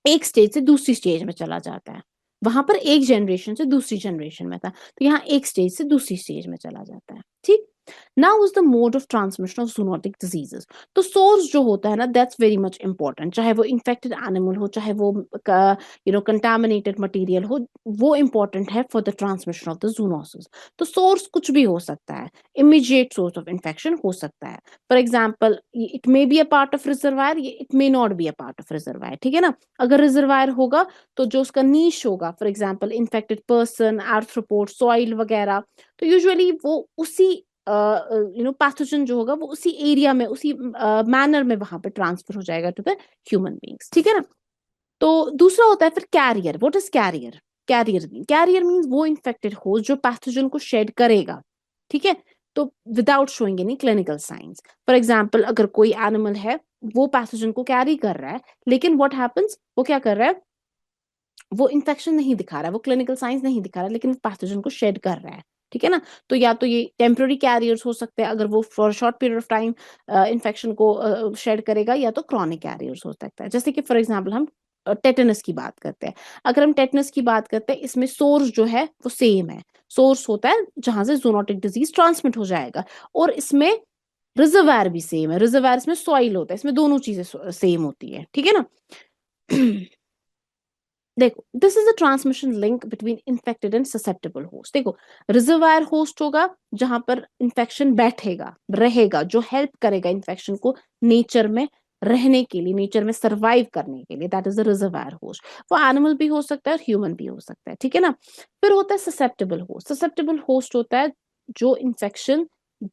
एक स्टेज से दूसरी स्टेज में चला जाता है, वहां पर एक जनरेशन से दूसरी जनरेशन में था, तो यहाँ एक स्टेज से दूसरी स्टेज में चला जाता है, ठीक। Now is the mode of transmission of zoonotic diseases. तो सोर्स जो होता है ना, दैट्स वेरी मच इंपॉर्टेंट, चाहे वो इन्फेक्टेड एनिमल हो, चाहे वो कंटामिनेटेड मटेरियल हो, वो इंपॉर्टेंट है for the transmission of the zoonosis. तो सोर्स कुछ भी हो सकता है, इमीडिएट सोर्स ऑफ इन्फेक्शन हो सकता है, for example it may be a part of reservoir, it may not be a part of reservoir, ठीक है ना। अगर रिजर्वायर होगा तो जो उसका नीश होगा, for example infected person, arthropod, soil वगैरह, तो यूजुअली वो उसी पैथोजन जो होगा वो उसी एरिया में, उसी मैनर में वहां पे ट्रांसफर हो जाएगा टू द ह्यूमन बींग्स, ठीक है ना। तो दूसरा होता है फिर carrier. What is carrier, carrier means वो इन्फेक्टेड होस्ट जो पैथोजन को शेड करेगा, ठीक है, तो without showing any clinical signs. For example अगर कोई एनिमल है वो पैथोजन को कैरी कर रहा है, लेकिन व्हाट हैपेंस, वो क्या कर रहा है, वो इन्फेक्शन नहीं दिखा रहा है, वो क्लिनिकल साइंस नहीं दिखा रहा है, लेकिन पैथोजन को शेड कर रहा है, ठीक है ना। तो या तो ये टेम्पररी कैरियर्स हो सकते हैं, अगर वो for short period of time infection को शेड करेगा, या तो क्रॉनिक कैरियर्स हो सकता है, जैसे कि फॉर एग्जाम्पल हम टेटनस की बात करते हैं। अगर हम टेटनस की बात करते हैं, इसमें सोर्स जो है वो सेम है, सोर्स होता है जहां से जूनोटिक डिजीज ट्रांसमिट हो जाएगा, और इसमें रिजर्वायर भी सेम है, रिजर्वायर इसमें सॉइल होता है, इसमें दोनों चीजें सेम होती है, ठीक है ना। देखो this is a transmission link between infected and susceptible host. देखो रिजर्वायर होस्ट होगा जहां पर इन्फेक्शन बैठेगा, रहेगा, जो हेल्प करेगा इन्फेक्शन को नेचर में रहने के लिए, नेचर में सरवाइव करने के लिए, that is the reservoir host. वो एनिमल भी हो सकता है और ह्यूमन भी हो सकता है, ठीक है ना। फिर होता है ससेप्टेबल होस्ट। ससेप्टेबल होस्ट होता है जो इन्फेक्शन,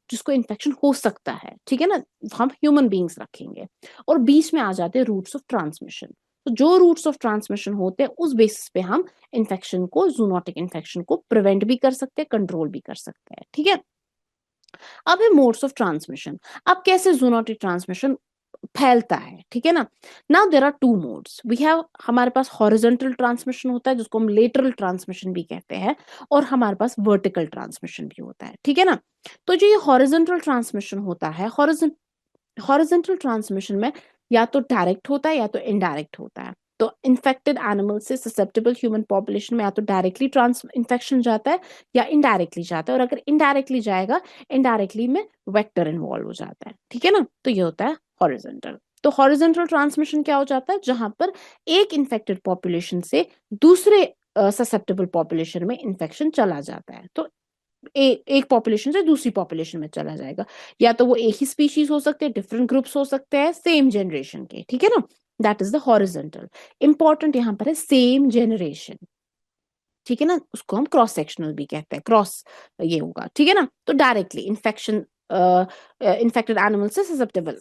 जिसको इन्फेक्शन हो सकता है, ठीक है ना, हम ह्यूमन बींग्स रखेंगे। और बीच में आ जाते हैं रूट्स ऑफ ट्रांसमिशन। तो जो रूट्स ऑफ ट्रांसमिशन होते हैं उस बेसिस पे हम इन्फेक्शन को, जूनोटिक इन्फेक्शन को प्रिवेंट भी कर सकते हैं, कंट्रोल भी कर सकते हैं, ठीक है। अब है मोड्स ऑफ ट्रांसमिशन। अब कैसे जूनोटिक ट्रांसमिशन फैलता है, ठीक है ना। Now there are two modes we have, हमारे पास हॉरिजॉन्टल ट्रांसमिशन होता है जिसको हम लेटरल ट्रांसमिशन भी कहते हैं, और हमारे पास वर्टिकल ट्रांसमिशन भी होता है, ठीक है ना। तो जो ये हॉरिजॉन्टल ट्रांसमिशन होता है, हॉरिजॉन्टल ट्रांसमिशन में या तो डायरेक्ट होता है या तो इनडायरेक्ट होता है। तो इन्फेक्टेड एनिमल से ससेप्टेबल ह्यूमन पॉपुलेशन में या तो डायरेक्टली ट्रांस इन्फेक्शन जाता है या इनडायरेक्टली जाता है, और अगर इनडायरेक्टली जाएगा, इनडायरेक्टली में वेक्टर इन्वॉल्व हो जाता है, ठीक है ना। तो ये होता है हॉरिजॉन्टल। तो हॉरिजॉन्टल ट्रांसमिशन क्या हो जाता है, जहां पर एक इन्फेक्टेड पॉपुलेशन से दूसरे ससेप्टेबल पॉपुलेशन में इन्फेक्शन चला जाता है, तो एक पॉपुलेशन से दूसरी पॉपुलेशन में चला जाएगा, या तो वो एक ही स्पीशीज हो सकते हैं, डिफरेंट ग्रुप्स हो सकते हैं सेम जनरेशन के, ठीक है ना। That is the horizontal. Important यहाँ पर है सेम जेनरेशन, ठीक है ना, उसको हम क्रॉस सेक्शनल भी कहते हैं, क्रॉस ये होगा, ठीक है ना। तो डायरेक्टली इन्फेक्शन, इन्फेक्टेड एनिमल से ससेप्टेबल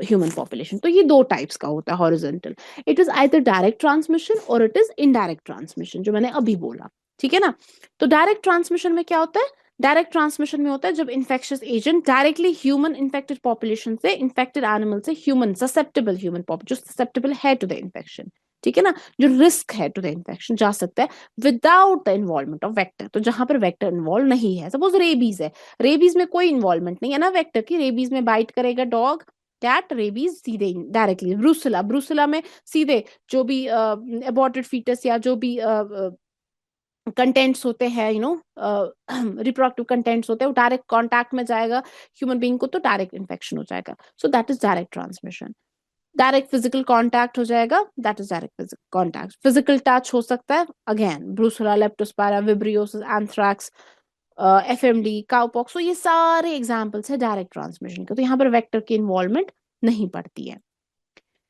ह्यूमन पॉपुलेशन, तो ये दो टाइप्स का होता है horizontal. It is either direct transmission और इट इज इनडायरेक्ट ट्रांसमिशन, जो मैंने अभी बोला, ठीक है ना। तो डायरेक्ट ट्रांसमिशन में क्या होता है, डायरेक्ट ट्रांसमिशन में होता है जब infectious agent directly human infected population से, इन्फेक्टेड एनिमल से ह्यूमन ससेप्टेबल ह्यूमन पॉपुलेशन, जो ससेप्टेबल है टू द इन्फेक्शन, ठीक है ना, जो रिस्क है टू द इन्फेक्शन जा सकता है without the involvement of vector. तो जहां पर वेक्टर इन्वॉल्व नहीं है, सपोज रेबीज है, रेबीज में कोई इन्वॉल्वमेंट नहीं है ना वेक्टर की, रेबीज में बाइट करेगा डॉग कैट, रेबीज सीधे डायरेक्टली, ब्रूसुला, ब्रूसुला में सीधे जो भी अबॉर्टेड फीटस या जो भी कंटेंट्स होते हैं, यू नो रिप्रोडक्टिव कंटेंट्स होते हैं, वो डायरेक्ट कांटेक्ट में जाएगा ह्यूमन बीइंग को, तो डायरेक्ट इन्फेक्शन हो जाएगा। So that is direct transmission. Direct physical contact हो जाएगा, that is direct physical contact. Physical touch हो सकता है, again brucella, leptospira, vibriosis, anthrax, FMD, cowpox, तो ये सारे एग्जांपल्स है डायरेक्ट ट्रांसमिशन के, तो यहाँ पर वेक्टर की इन्वॉल्वमेंट नहीं पड़ती है।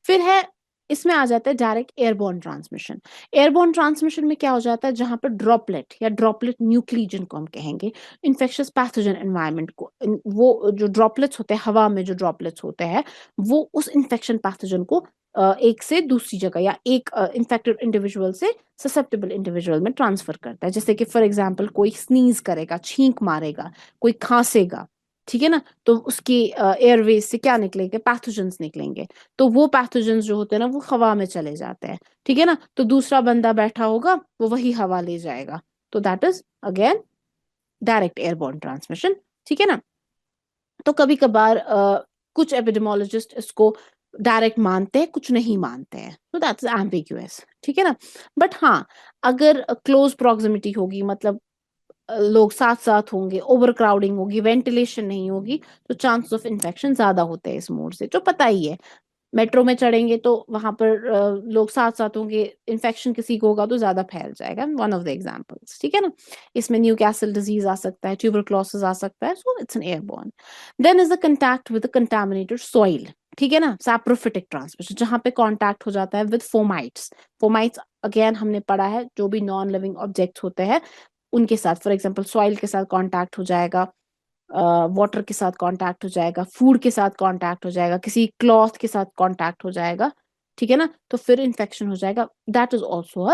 फिर है, इसमें आ जाता है direct airborne transmission. Airborne transmission में क्या हो जाता है, जहां पर ड्रॉपलेट या ड्रॉपलेट न्यूक्ली जिनको हम कहेंगे, इन्फेक्शियस पैथोजन एनवायरनमेंट को, वो जो ड्रॉपलेट्स होते हैं हवा में, जो ड्रॉपलेट्स होते हैं, वो उस इन्फेक्शन पैथोजन को एक से दूसरी जगह या एक इन्फेक्टेड इंडिविजुअल से ससेप्टेबल इंडिविजुअल में ट्रांसफर करता है। जैसे कि फॉर एग्जाम्पल कोई स्नीज करेगा, छींक मारेगा, कोई खांसेगा, ठीक है ना, तो उसकी एयरवेज से क्या निकलेंगे, पैथोजेंस निकलेंगे, तो वो पैथोजेंस जो होते हैं ना वो हवा में चले जाते हैं, ठीक है ना, तो दूसरा बंदा बैठा होगा वो वही हवा ले जाएगा, तो that is again direct airborne transmission, ठीक है ना। तो कभी कभार कुछ एपिडेमोलॉजिस्ट इसको डायरेक्ट मानते हैं, कुछ नहीं मानते हैं, तो दैट्स एम्बिग्युअस, ठीक है ना। बट हाँ, अगर क्लोज प्रॉक्सिमिटी होगी, मतलब लोग साथ साथ होंगे, ओवर क्राउडिंग होगी, वेंटिलेशन नहीं होगी, तो चांसेस ऑफ इन्फेक्शन ज्यादा होते हैं इस मोड से, जो पता ही है। मेट्रो में चढ़ेंगे तो वहां पर लोग साथ साथ होंगे, इन्फेक्शन किसी को होगा तो ज्यादा फैल जाएगा, वन ऑफ द एग्जांपल्स, ठीक है ना। इसमें न्यू कैसल डिजीज आ सकता है, ट्यूबरक्लोसिस आ सकता है, so it's an airborne. Then is the contact with contaminated soil, ठीक है ना, सैप्रोफिटिक ट्रांसमिशन, जहां पे कांटेक्ट हो जाता है विद फोमाइट्स। फोमाइट्स अगेन हमने पढ़ा है, जो भी नॉन लिविंग ऑब्जेक्ट्स होते हैं उनके साथ, फॉर एग्जाम्पल सॉइल के साथ कांटेक्ट हो जाएगा, वाटर के साथ कांटेक्ट हो जाएगा, फूड के साथ कांटेक्ट हो जाएगा, किसी क्लॉथ के साथ कांटेक्ट हो जाएगा, ठीक है ना, तो फिर इन्फेक्शन हो जाएगा। That is also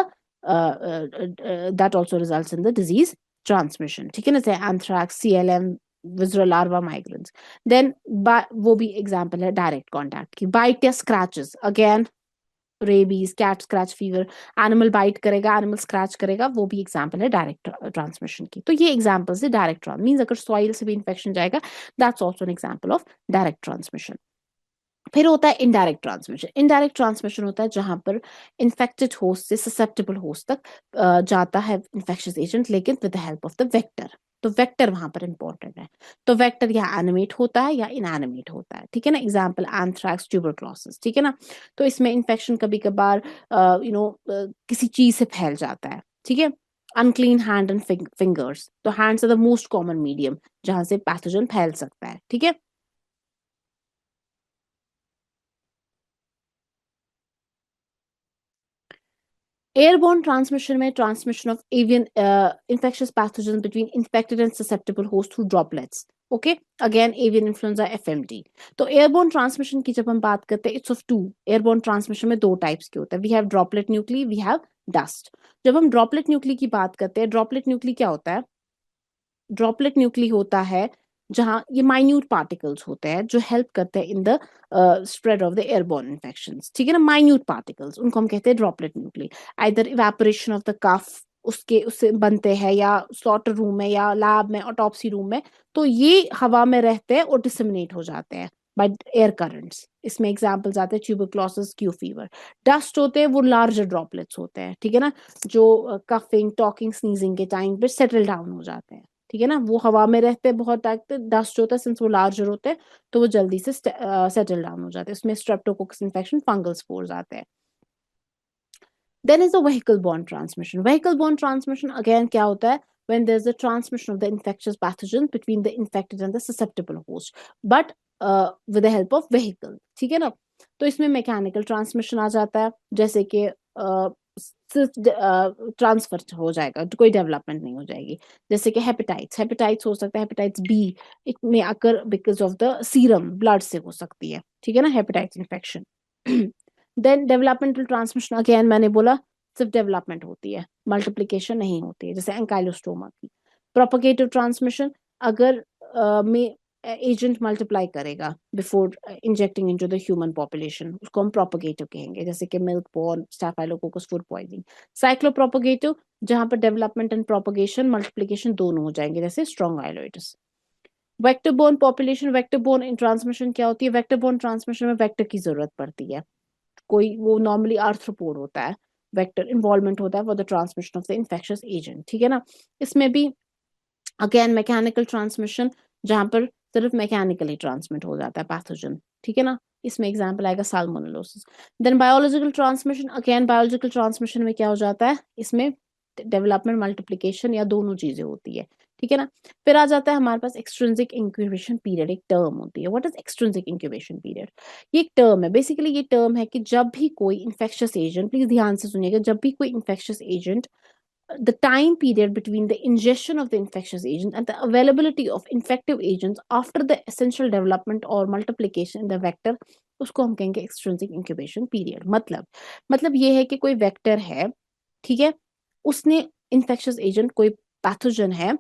that also results in the disease transmission, ठीक है ना, जैसे anthrax, CLM, visceral larva migrans. देन वो भी एग्जाम्पल है डायरेक्ट कॉन्टैक्ट की। बाइट या scratches, again rabies, cat scratch fever, animal bite करेगा, एनिमल स्क्रैच करेगा, वो भी एग्जांपल है डायरेक्ट ट्रांसमिशन की। तो ये एग्जांपल्स है डायरेक्ट मींस अगर सॉइल से भी इन्फेक्शन जाएगा, that's also an example of direct transmission. फिर होता है इनडायरेक्ट ट्रांसमिशन। इनडायरेक्ट ट्रांसमिशन होता है जहां पर इन्फेक्टेड होस्ट से ससेप्टेबल होस्ट तक जाता है इन्फेक्शियस एजेंट, लेकिन with the help of the vector. तो वेक्टर वहां पर इंपॉर्टेंट है। तो वेक्टर या एनिमेट होता है या इनएनिमेट होता है, ठीक है ना, एग्जाम्पल एंथ्रैक्स, ट्यूबरक्लोसिस, ठीक है ना। तो इसमें इन्फेक्शन कभी कभार किसी चीज से फैल जाता है, ठीक है। अनक्लीन हैंड एंड फिंगर्स, तो hands are the most common medium जहां से पैथोजन फैल सकता है, ठीक है। Airborne transmission में transmission of avian infectious pathogens between infected and susceptible host through droplets. Okay, again avian influenza FMD. तो airborne transmission की जब हम बात करते हैं, it's of two. Airborne transmission में दो types के होते हैं. We have droplet nuclei, we have dust. जब हम droplet nuclei की बात करते हैं, droplet nuclei क्या होता है? ड्रॉपलेट न्यूक्ली होता है जहां ये माइन्यूट पार्टिकल्स होते हैं जो हेल्प करते हैं in the spread of the airborne infections, ठीक है ना। माइन्यूट पार्टिकल्स, उनको हम कहते हैं droplet nuclei. Either evaporation of the cough उसके उससे बनते हैं, या स्लॉटर रूम में या लैब में, ऑटोप्सी रूम में, तो ये हवा में रहते हैं और डिसमिनेट हो जाते हैं बाय एयर करंट्स। इसमें एग्जांपल्स आते हैं ट्यूबरक्लोसिस, क्यू फीवर। डस्ट होते हैं वो लार्जर ड्रॉपलेट्स होते हैं, ठीक है ना, जो कफिंग, टॉकिंग, स्नीजिंग के टाइम पे सेटल डाउन हो जाते हैं, ठीक है ना। वो हवा में रहते हैं बहुत टाइम तक, डस्ट होता है सिंस वो लार्जर होते हैं तो वो जल्दी से सेटल डाउन हो जाते हैं, उसमें स्ट्रेप्टोकोकस इन्फेक्शन, फंगल स्पोर्स आते हैं। Then is the vehicle borne transmission. Vehicle borne transmission again क्या होता है, when there's a transmission of the infectious pathogen between the infected and the susceptible host, but with the help of vehicle, ठीक है ना। तो इसमें mechanical transmission आ जाता है, जैसे कि सिर्फ ट्रांसफर हो जाएगा, कोई डेवलपमेंट नहीं हो जाएगी। जैसे कि हेपेटाइट्स हेपेटाइट्स हो सकता है, हेपेटाइट्स बी इट में आकर because of the serum blood से हो सकती है, ठीक है ना, hepatitis infection. Then developmental transmission again मैंने बोला सिर्फ डेवलपमेंट होती है, मल्टीप्लिकेशन नहीं होती है, जैसे एंकाइलोस्टोमा की। प्रोपोगेटिव ट्रांसमिशन, अगर में एजेंट मल्टीप्लाई करेगा before injecting into the human population, उसको हम प्रोपोगेटिव कहेंगे, जैसे कि milk borne, staphylococcus food poisoning. Cyclopropagative, जहां पर डेवलपमेंट एंड प्रोपोगेशन मल्टीप्लिकेशन दोनों हो जाएंगे, जैसे strongyloidiasis. Vector borne population, vector borne transmission क्या होती है? वेक्टर बोर्न ट्रांसमिशन में वेक्टर की जरूरत पड़ती है, कोई वो नॉर्मली आर्थ्रोपोड होता है, वेक्टर इन्वॉल्वमेंट होता है for the transmission of the infectious agent, ठीक है ना। इसमें भी अगेन मैकेनिकल ट्रांसमिशन, जहां पर सिर्फ मैकेनिकली ट्रांसमिट हो जाता है पैथोजन, ठीक है ना। इसमें एग्जांपल आएगा salmonellosis. Then biological transmission, again biological transmission में क्या हो जाता है? इसमें डेवलपमेंट मल्टीप्लिकेशन या दोनों चीजें होती है, ठीक है ना। फिर आ जाता है हमारे पास एक्सट्रिंसिक इंक्यूबेशन पीरियड, एक टर्म होती है। What is extrinsic incubation period? ये एक टर्म है, बेसिकली ये टर्म है कि जब भी कोई इन्फेक्शियस एजेंट, प्लीज ध्यान से सुनिएगा, जब भी कोई infectious agent, the time period between the ingestion of the infectious agent and the availability of infective agents after the essential development or multiplication in the vector, उसको हम कहेंगे एक्सट्रिंसिक इंक्यूबेशन पीरियड। मतलब ये है कि कोई वेक्टर है, ठीक है, उसने इन्फेक्शियस एजेंट, कोई पैथोजन है,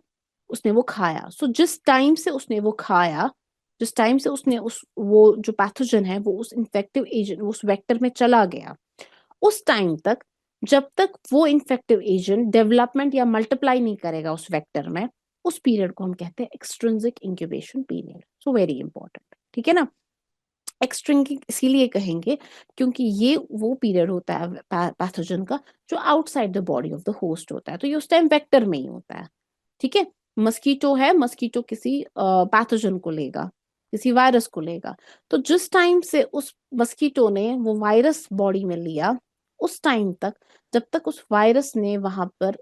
उसने वो खाया। सो जिस टाइम से उसने वो खाया, जिस टाइम से उसने उस वो जो पैथोजन है वो उस इन्फेक्टिव एजेंट उस वेक्टर में चला गया, उस टाइम तक, जब तक वो इन्फेक्टिव एजेंट डेवलपमेंट या मल्टीप्लाई नहीं करेगा उस वेक्टर में, उस पीरियड को हम कहते हैं extrinsic incubation period. So very important, ठीक है ना। एक्सट्रिंसिक इसीलिए कहेंगे क्योंकि ये वो पीरियड होता है पैथोजन का जो outside the body of the host होता है, तो ये उस टाइम वेक्टर में ही होता है, ठीक है। मस्कीटो है, मस्कीटो किसी पैथोजन को लेगा, किसी वायरस को लेगा, तो जिस टाइम से उस मस्कीटो ने वो वायरस बॉडी में लिया, उस टाइम तक, जब तक उस वायरस ने वहां पर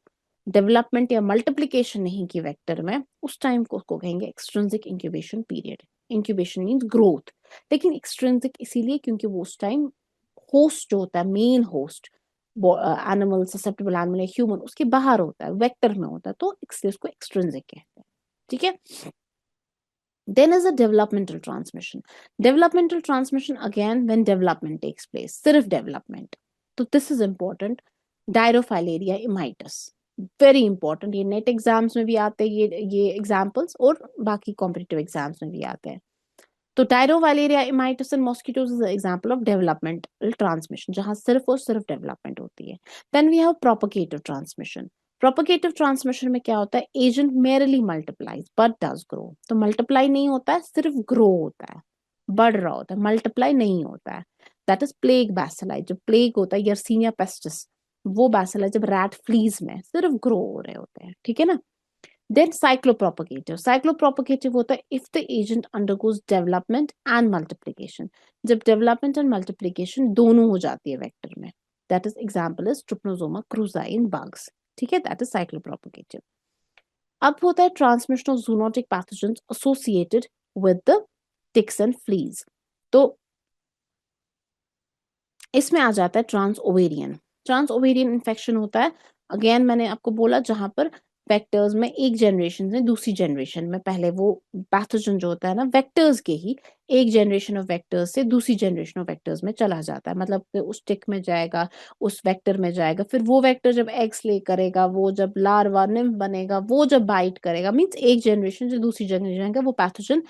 डेवलपमेंट या मल्टीप्लिकेशन नहीं की वेक्टर में, उस टाइम को उसको कहेंगे extrinsic incubation period. Incubation means growth, लेकिन एक्सट्रिंसिक इसीलिए क्योंकि वो उस टाइम होस्ट जो होता है, main host animal, susceptible animal, human, उसके बाहर होता है, वेक्टर में होता है, तो इसलिए उसको एक्सट्रिंसिक कहते हैं, ठीक है। Then is a developmental transmission. Developmental transmission again when development takes place. सिर्फ development. तो this is important. Dirophilaria immitis. Very important. ये नेट एग्जाम्स में भी आते हैं ये एग्जाम्पल्स, और बाकी कॉम्पिटिटिव एग्जाम्स में भी आते हैं। तो dirofilaria immitis and mosquitoes is example of developmental transmission, जहां सिर्फ और सिर्फ डेवलपमेंट होती है। Then we have propagative transmission. Propagative transmission में क्या होता है? Agent merely multiplies but does grow. तो मल्टीप्लाई नहीं होता है, सिर्फ ग्रो होता है, बढ़ रहा होता है, मल्टीप्लाई नहीं होता है। That is plague bacilli. जब प्लेग होता है, यर्सीनिया पेस्टिस, वो बैसिलाई जब रैट फ्लीज में सिर्फ ग्रो हो रहे होते हैं, ठीक है ना। Then cyclopropagative. Cyclopropagative होता है if the agent undergoes development and multiplication. जब development and multiplication दोनों हो जाती है वेक्टर में. That is example is Trypanosoma cruzi in bugs. ठीक है, that is cyclopropagative. अब होता है transmission of zoonotic pathogens associated with the ticks and fleas. तो इसमें आ जाता है transovarian. Transovarian infection होता है, अगेन मैंने आपको बोला, जहां पर वेक्टर्स में एक जनरेशन से दूसरी जनरेशन में, पहले वो पैथोजन जो होता है ना वेक्टर्स के ही, एक जनरेशन ऑफ वेक्टर्स से दूसरी जनरेशन ऑफ वेक्टर्स में चला जाता है, मतलब कि उस टिक में जाएगा, उस वेक्टर में जाएगा, फिर वो वेक्टर जब एग्स ले करेगा, वो जब लार्वा निम्फ बनेगा, वो जब बाइट करेगा, मीन्स एक जनरेशन से दूसरी जनरेशन का वो पैथोजन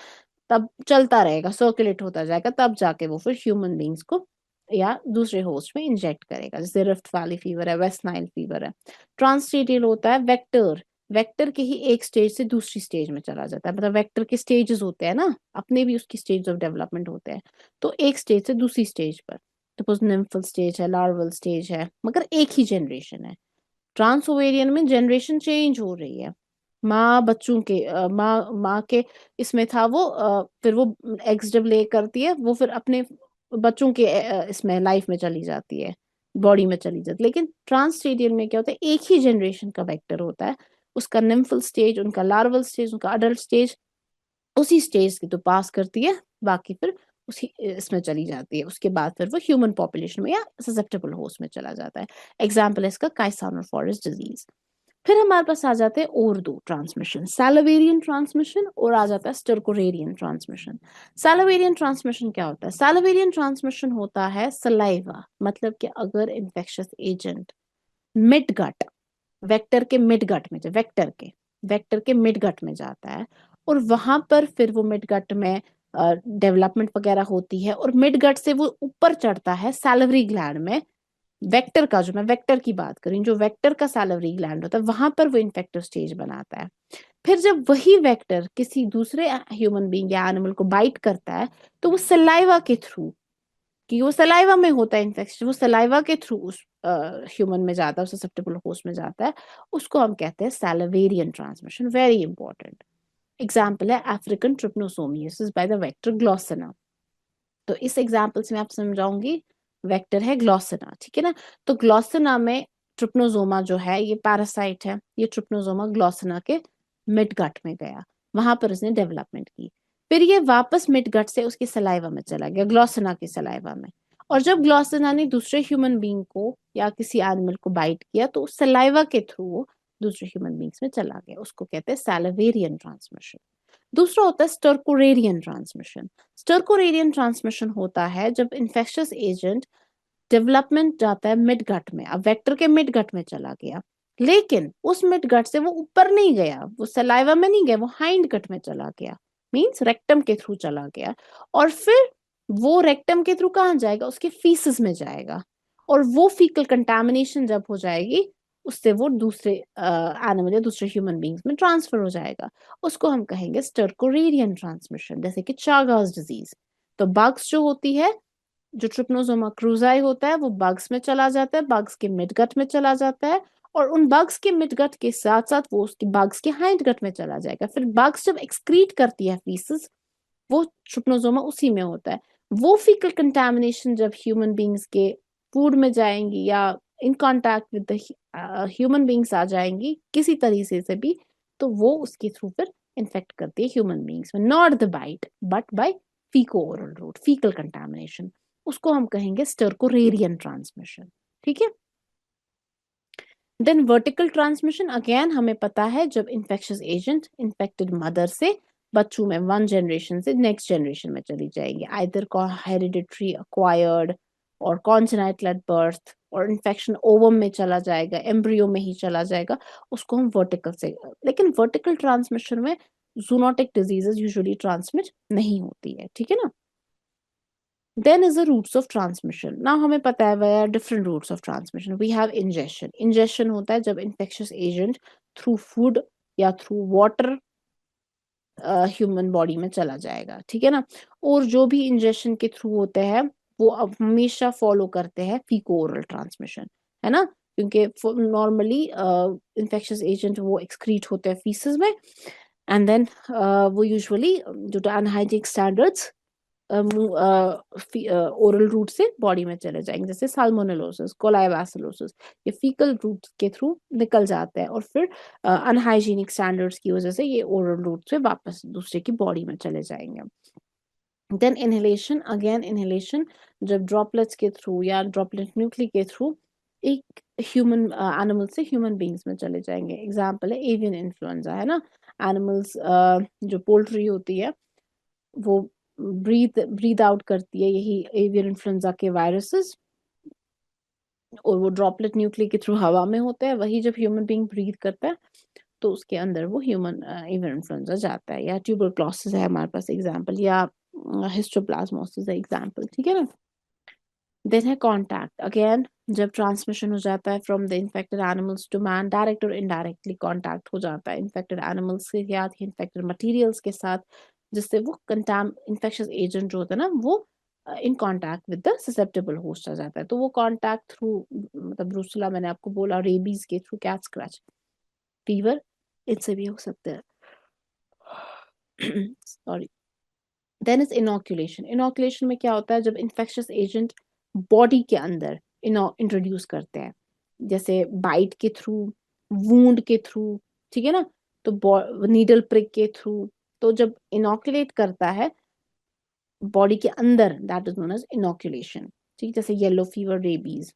तब चलता रहेगा, सर्कुलेट होता जाएगा, तब जाके वो फिर ह्यूमन बींग्स को या दूसरे होस्ट में इंजेक्ट करेगा, जैसे रिफ्ट वैली फीवर है, वेस्ट नाइल फीवर है। ट्रांसस्टेडियल होता है वेक्टर, वेक्टर के ही एक स्टेज से दूसरी स्टेज में चला जाता है, मतलब वेक्टर के स्टेजेस होते हैं ना, अपने भी उसकी स्टेज ऑफ डेवलपमेंट होते हैं, तो एक स्टेज से दूसरी स्टेज पर, सपोज निम्फल स्टेज है, लार्वल स्टेज है, मगर एक ही जनरेशन है। ट्रांस ओवेरियन में जनरेशन चेंज हो रही है, माँ बच्चों के माँ के इसमें था वो, फिर वो एग्स जब ले करती है, वो फिर अपने बच्चों के इसमें लाइफ में चली जाती है, बॉडी में चली जाती है। लेकिन ट्रांसस्टेडियल में क्या होता है? एक ही जनरेशन का वेक्टर होता है, उसका निम्फल स्टेज, उनका लार्वल स्टेज, उनका अडल्ट स्टेज, उसी स्टेज की तो पास करती है, बाकी फिर उसी इसमें चली जाती है, उसके बाद फिर वो ह्यूमन पॉपुलेशन में या ससेप्टेबल होस्ट में चला जाता है। एग्जाम्पल है इसका काइसानो फॉरेस्ट डिजीज। फिर हमारे पास आ जाते हैं और दो ट्रांसमिशन, सैलिवेरियन ट्रांसमिशन और आ जाता है स्टर्कोरेरियन ट्रांसमिशन। सैलिवेरियन ट्रांसमिशन क्या होता है? सैलिवेरियन ट्रांसमिशन होता है सलाइवा, मतलब कि अगर infectious agent mid gut, vector के मिड गट में, वेक्टर के मिड गट में जाता है और वहां पर फिर वो मिड गट में डेवलपमेंट वगैरह होती है और मिड गट से वो ऊपर चढ़ता है सैलिवरी ग्लैंड में। वेक्टर का, जो मैं वेक्टर की बात करूं, जो वेक्टर का सैलिवरी ग्लैंड होता है वहां पर वो इन्फेक्टिव स्टेज बनाता है। फिर जब वही वेक्टर किसी दूसरे ह्यूमन बीइंग या एनिमल को बाइट करता है तो वो सलाइवा के थ्रू, कि वो सलाइवा में होता है इन्फेक्शन, वो सलाइवा के थ्रू उस ह्यूमन में जाता है, उस ससेप्टेबल होस्ट में जाता है, उसको हम कहते हैं सैलिवेरियन ट्रांसमिशन। वेरी इंपॉर्टेंट एग्जाम्पल है अफ्रीकन ट्रिपनोसोमियासिस बाय द वेक्टर ग्लॉसिना। तो इस एग्जाम्पल से मैं आपको समझाऊंगी, वेक्टर है ग्लॉसिना, ठीक है ना। तो ग्लॉसिना में ट्रिपनोसोमा जो है ये पैरासाइट है, ये ट्रिपनोसोमा ग्लॉसिना के मिडगट में गया, वहां पर उसने डेवलपमेंट की, फिर ये वापस मिडगट से उसके सलाइवा में चला गया, ग्लॉसिना के सलाइवा में। और जब ग्लॉसिना ने दूसरे ह्यूमन बींग को या किसी एनिमल को बाइट किया तो उस सलाइवा के थ्रू दूसरे ह्यूमन बींग्स में चला गया, उसको कहते हैं सैलिवेरियन ट्रांसमिशन। दूसरा होता है स्टर्कोरेरियन ट्रांसमिशन। स्टर्कोरेरियन ट्रांसमिशन होता है जब इन्फेक्शियस एजेंट डेवलपमेंट जाता है मिड गट में, अब वेक्टर के मिड गट में चला गया, लेकिन उस मिड गट से वो ऊपर नहीं गया, वो सलाइवा में नहीं गया, वो हाइंड गट में चला गया, मींस रेक्टम के थ्रू चला गया। और फिर वो रेक्टम के थ्रू कहाँ जाएगा? उसके फीसिस में जाएगा, और वो फीकल कंटामिनेशन जब हो जाएगी उससे वो दूसरे एनिमल या दूसरे ह्यूमन बींग्स में ट्रांसफर हो जाएगा, उसको हम कहेंगे स्टर्कोरेरियन ट्रांसमिशन। जैसे कि चागास डिजीज, तो बग्स जो होती है, जो ट्रिपनोसोमा क्रूजाई होता है वो बग्स में चला जाता है, बग्स के मिडगट में चला जाता है, और उन बग्स के मिडगट के साथ साथ वो उसके बग्स के हाइंड गट में चला जाएगा। फिर बग्स जब एक्सक्रीट करती है फीसिस, वो ट्रिपनोसोमा उसी में होता है। वो फीकल कंटामिनेशन जब ह्यूमन बींग्स के फूड में जाएंगी या in contact with the human beings आ जाएंगी किसी तरीके से भी, तो वो उसके थ्रू फिर इन्फेक्ट करती है ह्यूमन बींग्स में, not the bite but by faeco oral route, faecal contamination, उसको हम कहेंगे स्टर्कोरेरियन ट्रांसमिशन, ठीक है। देन वर्टिकल ट्रांसमिशन, अगेन हमें पता है जब इन्फेक्शियस एजेंट इन्फेक्टेड मदर से बच्चों में वन जनरेशन से नेक्स्ट जनरेशन में चली जाएंगे, आइदर हेरिडिटरी एक्वायर्ड और कॉन्जेनाइटल एट बर्थ, और इन्फेक्शन ओवम में चला जाएगा, एम्ब्रियो में ही चला जाएगा, उसको हम वर्टिकल से। लेकिन वर्टिकल ट्रांसमिशन में जूनोटिक डिजीजेस यूजुअली ट्रांसमिट नहीं होती है, ठीक है ना। Then is the routes of transmission. Now हमें पता है where different routes of transmission. We have ingestion. Ingestion होता है जब infectious agent through food या through water ह्यूमन बॉडी में चला जाएगा, ठीक है ना। और जो भी इंजेक्शन के थ्रू होते हैं वो अब हमेशा फॉलो करते हैं फीको ओरल ट्रांसमिशन, है ना, क्योंकि नॉर्मली इन्फेक्शियस एजेंट वो एक्सक्रीट होते हैं फीसेस में, एंड देन वो usually due to unhygienic standards oral route से बॉडी में चले जाएंगे, जैसे साल्मोनेलोसिस, कोलाइबासिलोसिस, ये फीकल रूट के थ्रू निकल जाते हैं और फिर अनहाइजीनिक स्टैंडर्ड्स की वजह से ये ओरल रूट से वापस दूसरे की बॉडी में चले जाएंगे। देन इनहेलेशन, अगेन इनहेलेशन जब ड्रॉपलेट्स के थ्रू या ड्रॉपलेट न्यूक्ली के थ्रू एक ह्यूमन एनिमल से ह्यूमन बींग्स में चले जाएंगे। एग्जाम्पल है एवियन इन्फ्लुएंजा, है ना। एनिमल्स जो पोल्ट्री होती है वो ब्रीद आउट करती है यही एवियन इन्फ्लुएंजा के वायरसेस, और वो ड्रॉपलेट न्यूक्ली के थ्रू हवा में होते हैं, वही जब ह्यूमन बीइंग ब्रीद करता है तो उसके अंदर वो ह्यूमन एवियन इन्फ्लुएंजा जाता है, या ट्यूबरक्लोसिस है हमारे पास एग्जाम्पल, या हिस्टोप्लाज्मोसिस है एग्जाम्पल, ठीक है ना। देन है कॉन्टैक्ट, अगेन जब ट्रांसमिशन हो जाता है from the infected animals to man, direct और इनडायरेक्टली कॉन्टैक्ट हो जाता है इन्फेक्टेड एनिमल्स के साथ, इन्फेक्टेड मटीरियल्स के साथ, जिससे वो इन्फेक्शियस एजेंट जो होता है ना वो in contact with the susceptible host आ जाता है। तो वो कांटेक्ट थ्रू, मतलब ब्रूसुला मैंने आपको बोला, रेबीज के थ्रू, कैट स्क्रैच, फीवर, इनसे भी हो सकते हैं। Sorry. Then is inoculation. Inoculation में क्या होता है जब इन्फेक्शियस एजेंट बॉडी के अंदर इंट्रोड्यूस करते हैं, जैसे बाइट के थ्रू, वूंड के थ्रू, ठीक है ना, तो नीडल प्रिक के थ्रू, तो जब इनोकुलेट करता है बॉडी के अंदर, that is known as inoculation, ठीक, जैसे येलो फीवर, रेबीज,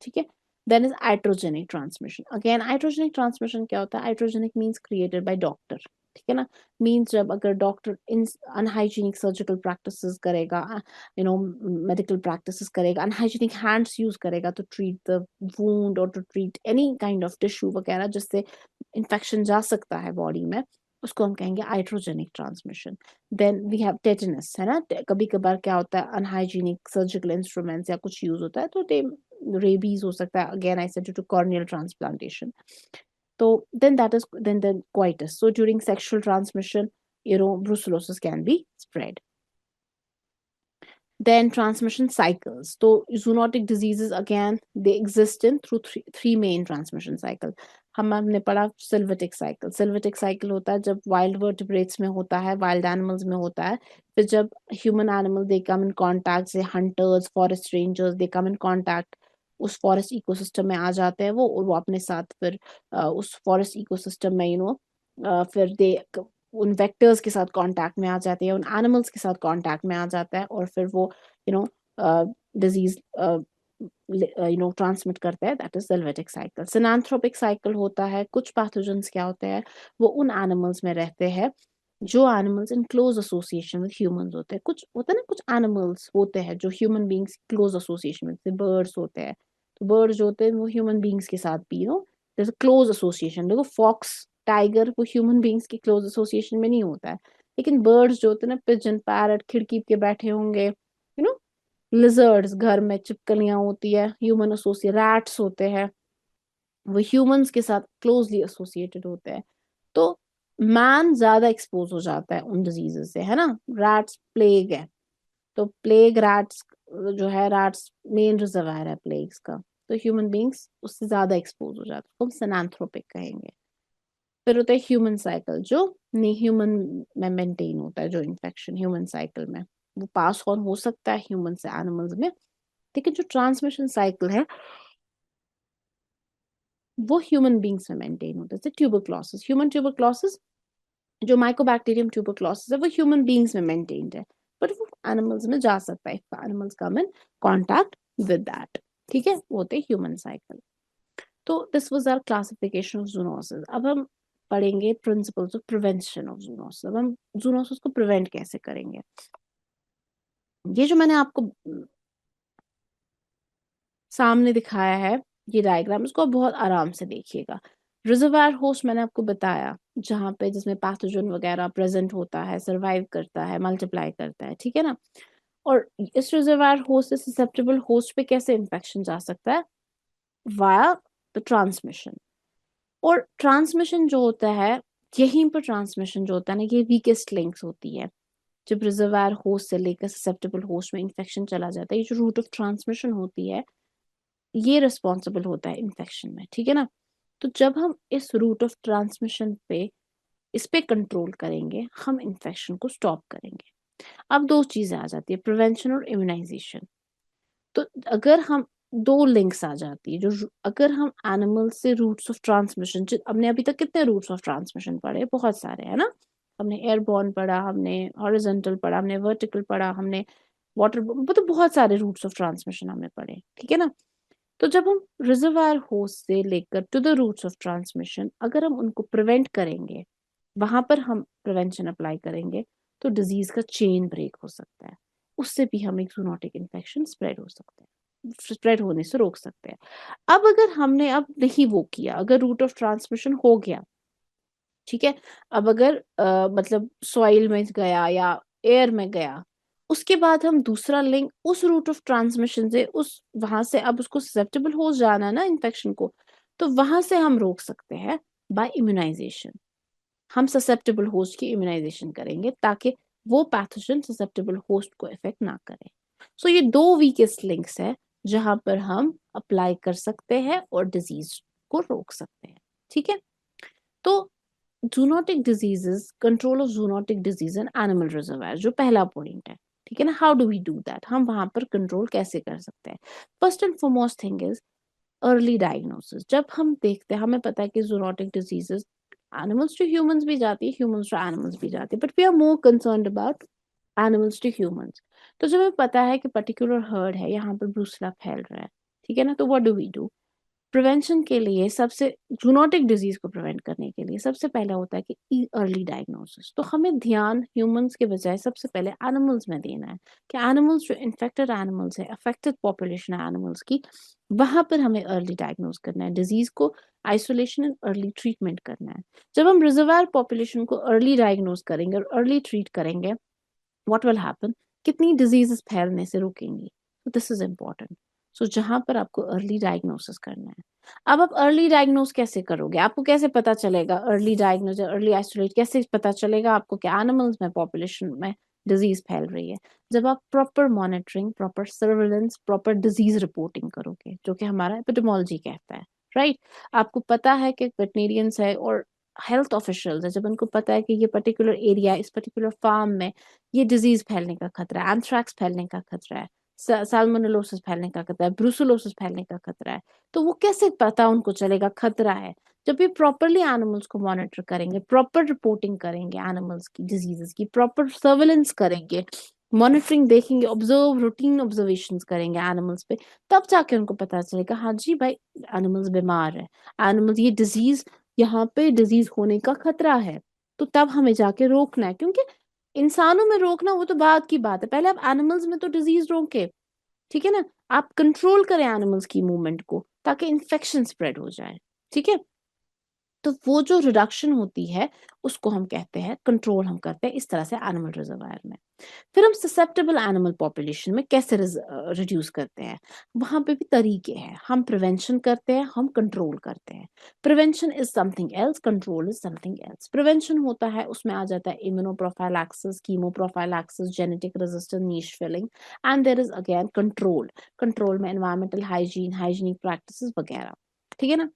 ठीक है। Then is iatrogenic transmission. Again iatrogenic transmission क्या होता है? Iatrogenic means created by doctor, ठीक है ना। मीन्स जब अगर doctor in unhygienic surgical practices करेगा, मेडिकल प्रैक्टिसेस करेगा, अनहाइजीनिक हैंड्स यूज करेगा टू ट्रीट द वूंड और to treat any kind of tissue वगैरह जिससे इन्फेक्शन जा सकता है बॉडी में, उसको हम कहेंगे iatrogenic transmission. Then we have tetanus, है ना। कभी कभार क्या होता है, अनहाइजीनिक सर्जिकल इंस्ट्रूमेंट्स या कुछ यूज होता है तो रेबीज हो सकता है, again I said due to corneal transplantation. तो then coitus, so during sexual transmission, brucellosis can be spread. Then transmission cycles, so zoonotic diseases again they exist in through three main transmission cycle. हमने पढ़ा सिल्वेटिक cycle. सिल्वेटिक cycle होता है जब wild vertebrates में होता है, wild animals में होता है, फिर जब human animal they come in contact से, hunters, forest rangers they come in contact, उस फॉरेस्ट इकोसिस्टम में आ जाते हैं वो, और वो अपने साथ फिर उस फॉरेस्ट इकोसिस्टम में फिर दे उन वेक्टर्स के साथ कांटेक्ट में आ जाते हैं, उन एनिमल्स के साथ कांटेक्ट में आ जाता है, और फिर वो डिजीज ट्रांसमिट करता है, दैट इज सिल्वेटिक साइकिल। सिनेंथ्रोपिक साइकिल होता है, कुछ पैथोजेंस क्या होते हैं, वो उन एनिमल्स में रहते हैं जो animals in close association with humans होते हैं। कुछ होता है ना, कुछ एनिमल्स होते हैं जो ह्यूमन बींग्स क्लोज एसोसिएशन में, जैसे बर्ड्स होते हैं, तो बर्ड्स जो होते हैं वो ह्यूमन बींग्स के साथ भी जैसे क्लोज एसोसिएशन। देखो फॉक्स, टाइगर, वो ह्यूमन बींग्स की क्लोज एसोसिएशन में नहीं होता है, लेकिन बर्ड्स जो होते हैं ना, पिजन, पैरट, खिड़की पे बैठे होंगे, लिजर्ड्स, घर में चिपकलियां होती है, ह्यूमन एसोसिएट, रैट्स होते हैं, वो ह्यूमंस के साथ क्लोजली एसोसिएटेड होते हैं। तो मैन ज्यादा एक्सपोज हो जाता है उन डिजीजेस से, है ना। रैट्स, प्लेग है, तो प्लेग रैट्स जो है, रैट्स मेन रिजर्वायर है प्लेग्स का, तो ह्यूमन बींग्स उससे ज्यादा एक्सपोज हो जाते हैं, तो हम सिनेंथ्रोपिक कहेंगे। फिर होता है ह्यूमन साइकिल, जो ह्यूमन में मेंटेन होता है, जो इन्फेक्शन ह्यूमन साइकिल में वो पास ऑन हो सकता है ह्यूमन से एनिमल्स में, लेकिन जो ट्रांसमिशन साइकिल है वो ह्यूमन बींग्स में मेंटेन होता है। जैसे ट्यूबरक्लोसिस, ह्यूमन ट्यूबरक्लोसिस, जो माइकोबैक्टीरियम ट्यूबरक्लोसिस है, वो ह्यूमन बींग्स में मेंटेन्ड है, बट वो एनिमल्स में जा सकता है, animals come in contact with that, ठीक है, वो होते ह्यूमन साइकिल। तो this was our classification of zoonosis. अब हम पढ़ेंगे principles of prevention of zoonosis. अब हम जूनोसिस को प्रिवेंट कैसे करेंगे। ये जो मैंने आपको सामने दिखाया है, ये डायग्राम, इसको आप बहुत आराम से देखिएगा। रिजर्वायर होस्ट मैंने आपको बताया, जहाँ पे जिसमें पैथोजन वगैरह प्रेजेंट होता है, सरवाइव करता है, मल्टीप्लाई करता है, ठीक है ना। और इस रिजर्वायर होस्ट से ससेप्टेबल होस्ट पे कैसे इन्फेक्शन जा सकता है? Via the transmission. और ट्रांसमिशन जो होता है, यहीं पर ट्रांसमिशन जो होता है ना, ये वीकेस्ट लिंक्स होती है। जब रिजर्वायर होस्ट से लेकर ससेप्टेबल होस्ट में इन्फेक्शन चला जाता है, ये जो रूट ऑफ ट्रांसमिशन होती है, ये रिस्पॉन्सिबल होता है इन्फेक्शन में, ठीक है ना। तो जब हम इस रूट ऑफ ट्रांसमिशन पे इस पे कंट्रोल करेंगे, हम इन्फेक्शन को स्टॉप करेंगे। अब दो चीजें आ जाती है, प्रिवेंशन और इम्यूनाइजेशन। तो अगर हम दो लिंक्स आ जाती है, जो अगर हम एनिमल से रूट्स ऑफ ट्रांसमिशन, हमने अभी तक कितने रूट्स ऑफ ट्रांसमिशन पढ़े? बहुत सारे, है ना। हमने एयरबॉर्न पढ़ा, हमने हॉरिजॉन्टल पढ़ा, हमने वर्टिकल पढ़ा, हमने वाटर, मतलब बहुत सारे रूट्स ऑफ ट्रांसमिशन हमने पढ़े, ठीक है ना। तो जब हम रिजर्वायर होस्ट से लेकर to the routes of transmission, अगर हम उनको प्रिवेंट करेंगे, वहां पर हम प्रिवेंशन अप्लाई करेंगे, तो डिजीज का चेन ब्रेक हो सकता है, उससे भी हम एक जूनोटिक इन्फेक्शन स्प्रेड हो सकते हैं, स्प्रेड होने से रोक सकते हैं। अब अगर हमने अब नहीं वो किया, अगर रूट ऑफ ट्रांसमिशन हो गया, ठीक है, अब अगर मतलब सॉइल में गया या एयर में गया, उसके बाद हम दूसरा लिंक उस रूट ऑफ ट्रांसमिशन से, उस वहां से अब उसको ससेप्टेबल हो जाना है ना इन्फेक्शन को, तो वहां से हम रोक सकते हैं बाय इम्यूनाइजेशन। हम ससेप्टेबल होस्ट की इम्यूनाइजेशन करेंगे ताकि वो पैथोजन ससेप्टेबल होस्ट को इफेक्ट ना करे। सो ये दो वीकेस्ट लिंक्स है जहां पर हम अप्लाई कर सकते हैं और डिजीज को रोक सकते हैं, ठीक है। तो zoonotic diseases, control of zoonotic disease and animal reservoir, जो पहला पॉइंट है, ठीक है ना। How do we do that, हम वहां पर कंट्रोल कैसे कर सकते हैं? First and foremost thing is early diagnosis. जब हम देखते हैं, हमें पता है कि zoonotic diseases animals to humans भी जाती है, ह्यूमंस टू एनिमल्स भी जाती है, but we are more concerned about animals to humans. तो जब हमें पता है कि पर्टिकुलर हर्ड है, यहाँ पर ब्रूसला फैल रहा है, ठीक है ना, तो what do we do? Prevention के लिए सबसे, जूनोटिक डिजीज को प्रिवेंट करने के लिए सबसे पहला होता है कि अर्ली डायग्नोसिस। तो हमें ध्यान ह्यूमंस के बजाय सबसे पहले एनिमल्स में देना है कि एनिमल्स जो इन्फेक्टेड एनिमल्स है, अफेक्टेड पॉपुलेशन है एनिमल्स की, वहां पर हमें अर्ली डायग्नोस करना है डिजीज को, आइसोलेशन एंड अर्ली ट्रीटमेंट करना है। जब हम रिजर्वायर पॉपुलेशन को अर्ली डायग्नोस करेंगे और अर्ली ट्रीट करेंगे, व्हाट विल हैपन, कितनी डिजीजेस फैलने से रुकेंगी। तो दिस इज इम्पोर्टेंट। सो जहां पर आपको अर्ली डायग्नोसिस करना है, अब आप अर्ली डायग्नोस कैसे करोगे? आपको कैसे पता चलेगा अर्ली डायग्नोस या अर्ली आइसोलेट कैसे पता चलेगा आपको कि एनिमल्स में, पॉपुलेशन में डिजीज फैल रही है? जब आप proper monitoring, proper surveillance, proper disease reporting करोगे, जो कि हमारा एपिडेमोलॉजी कहता है, राइट? आपको पता है कि वेटनेरियंस है और हेल्थ ऑफिशियल्स है, जब उनको पता है कि ये पर्टिकुलर एरिया, इस पर्टिकुलर फार्म में ये डिजीज फैलने का खतरा है, एंथ्रैक्स फैलने का खतरा है, साल्मोनेलोसिस फैलने का खतरा है, ब्रूसोलोसिस फैलने का खतरा है, तो वो कैसे पता उनको चलेगा खतरा है? जब ये प्रॉपरली एनिमल्स को मॉनिटर करेंगे, प्रॉपर रिपोर्टिंग करेंगे एनिमल्स की डिजीजेस की, प्रॉपर सर्वेलेंस करेंगे, मॉनिटरिंग देखेंगे, ऑब्जर्व, रूटीन ऑब्जर्वेशंस करेंगे एनिमल्स पे, तब जाके उनको पता चलेगा हाँ जी भाई, एनिमल्स बीमार है, एनिमल्स ये डिजीज, यहाँ पे डिजीज होने का खतरा है। तो तब हमें जाके रोकना है, क्योंकि इंसानों में रोकना वो तो बाद की बात है, पहले आप एनिमल्स में तो डिजीज रोके, ठीक है ना? आप कंट्रोल करें एनिमल्स की मूवमेंट को ताकि इन्फेक्शन स्प्रेड हो जाए, ठीक है? तो वो जो रिडक्शन होती है उसको हम कहते हैं कंट्रोल, हम करते हैं इस तरह से एनिमल रिजर्वायर में। फिर हम ससेप्टेबल एनिमल पॉपुलेशन में कैसे रिड्यूस करते हैं? वहां पे भी तरीके हैं, हम प्रिवेंशन करते हैं, हम कंट्रोल करते हैं। Prevention is something else, control is something else. Prevention होता है, उसमें आ जाता है immunoprophylaxis, chemoprophylaxis, genetic resistance, niche filling, and there is again control. Control में एनवायरमेंटल हाइजीन, हाइजीनिक प्रैक्टिसेस वगैरह, ठीक है ना?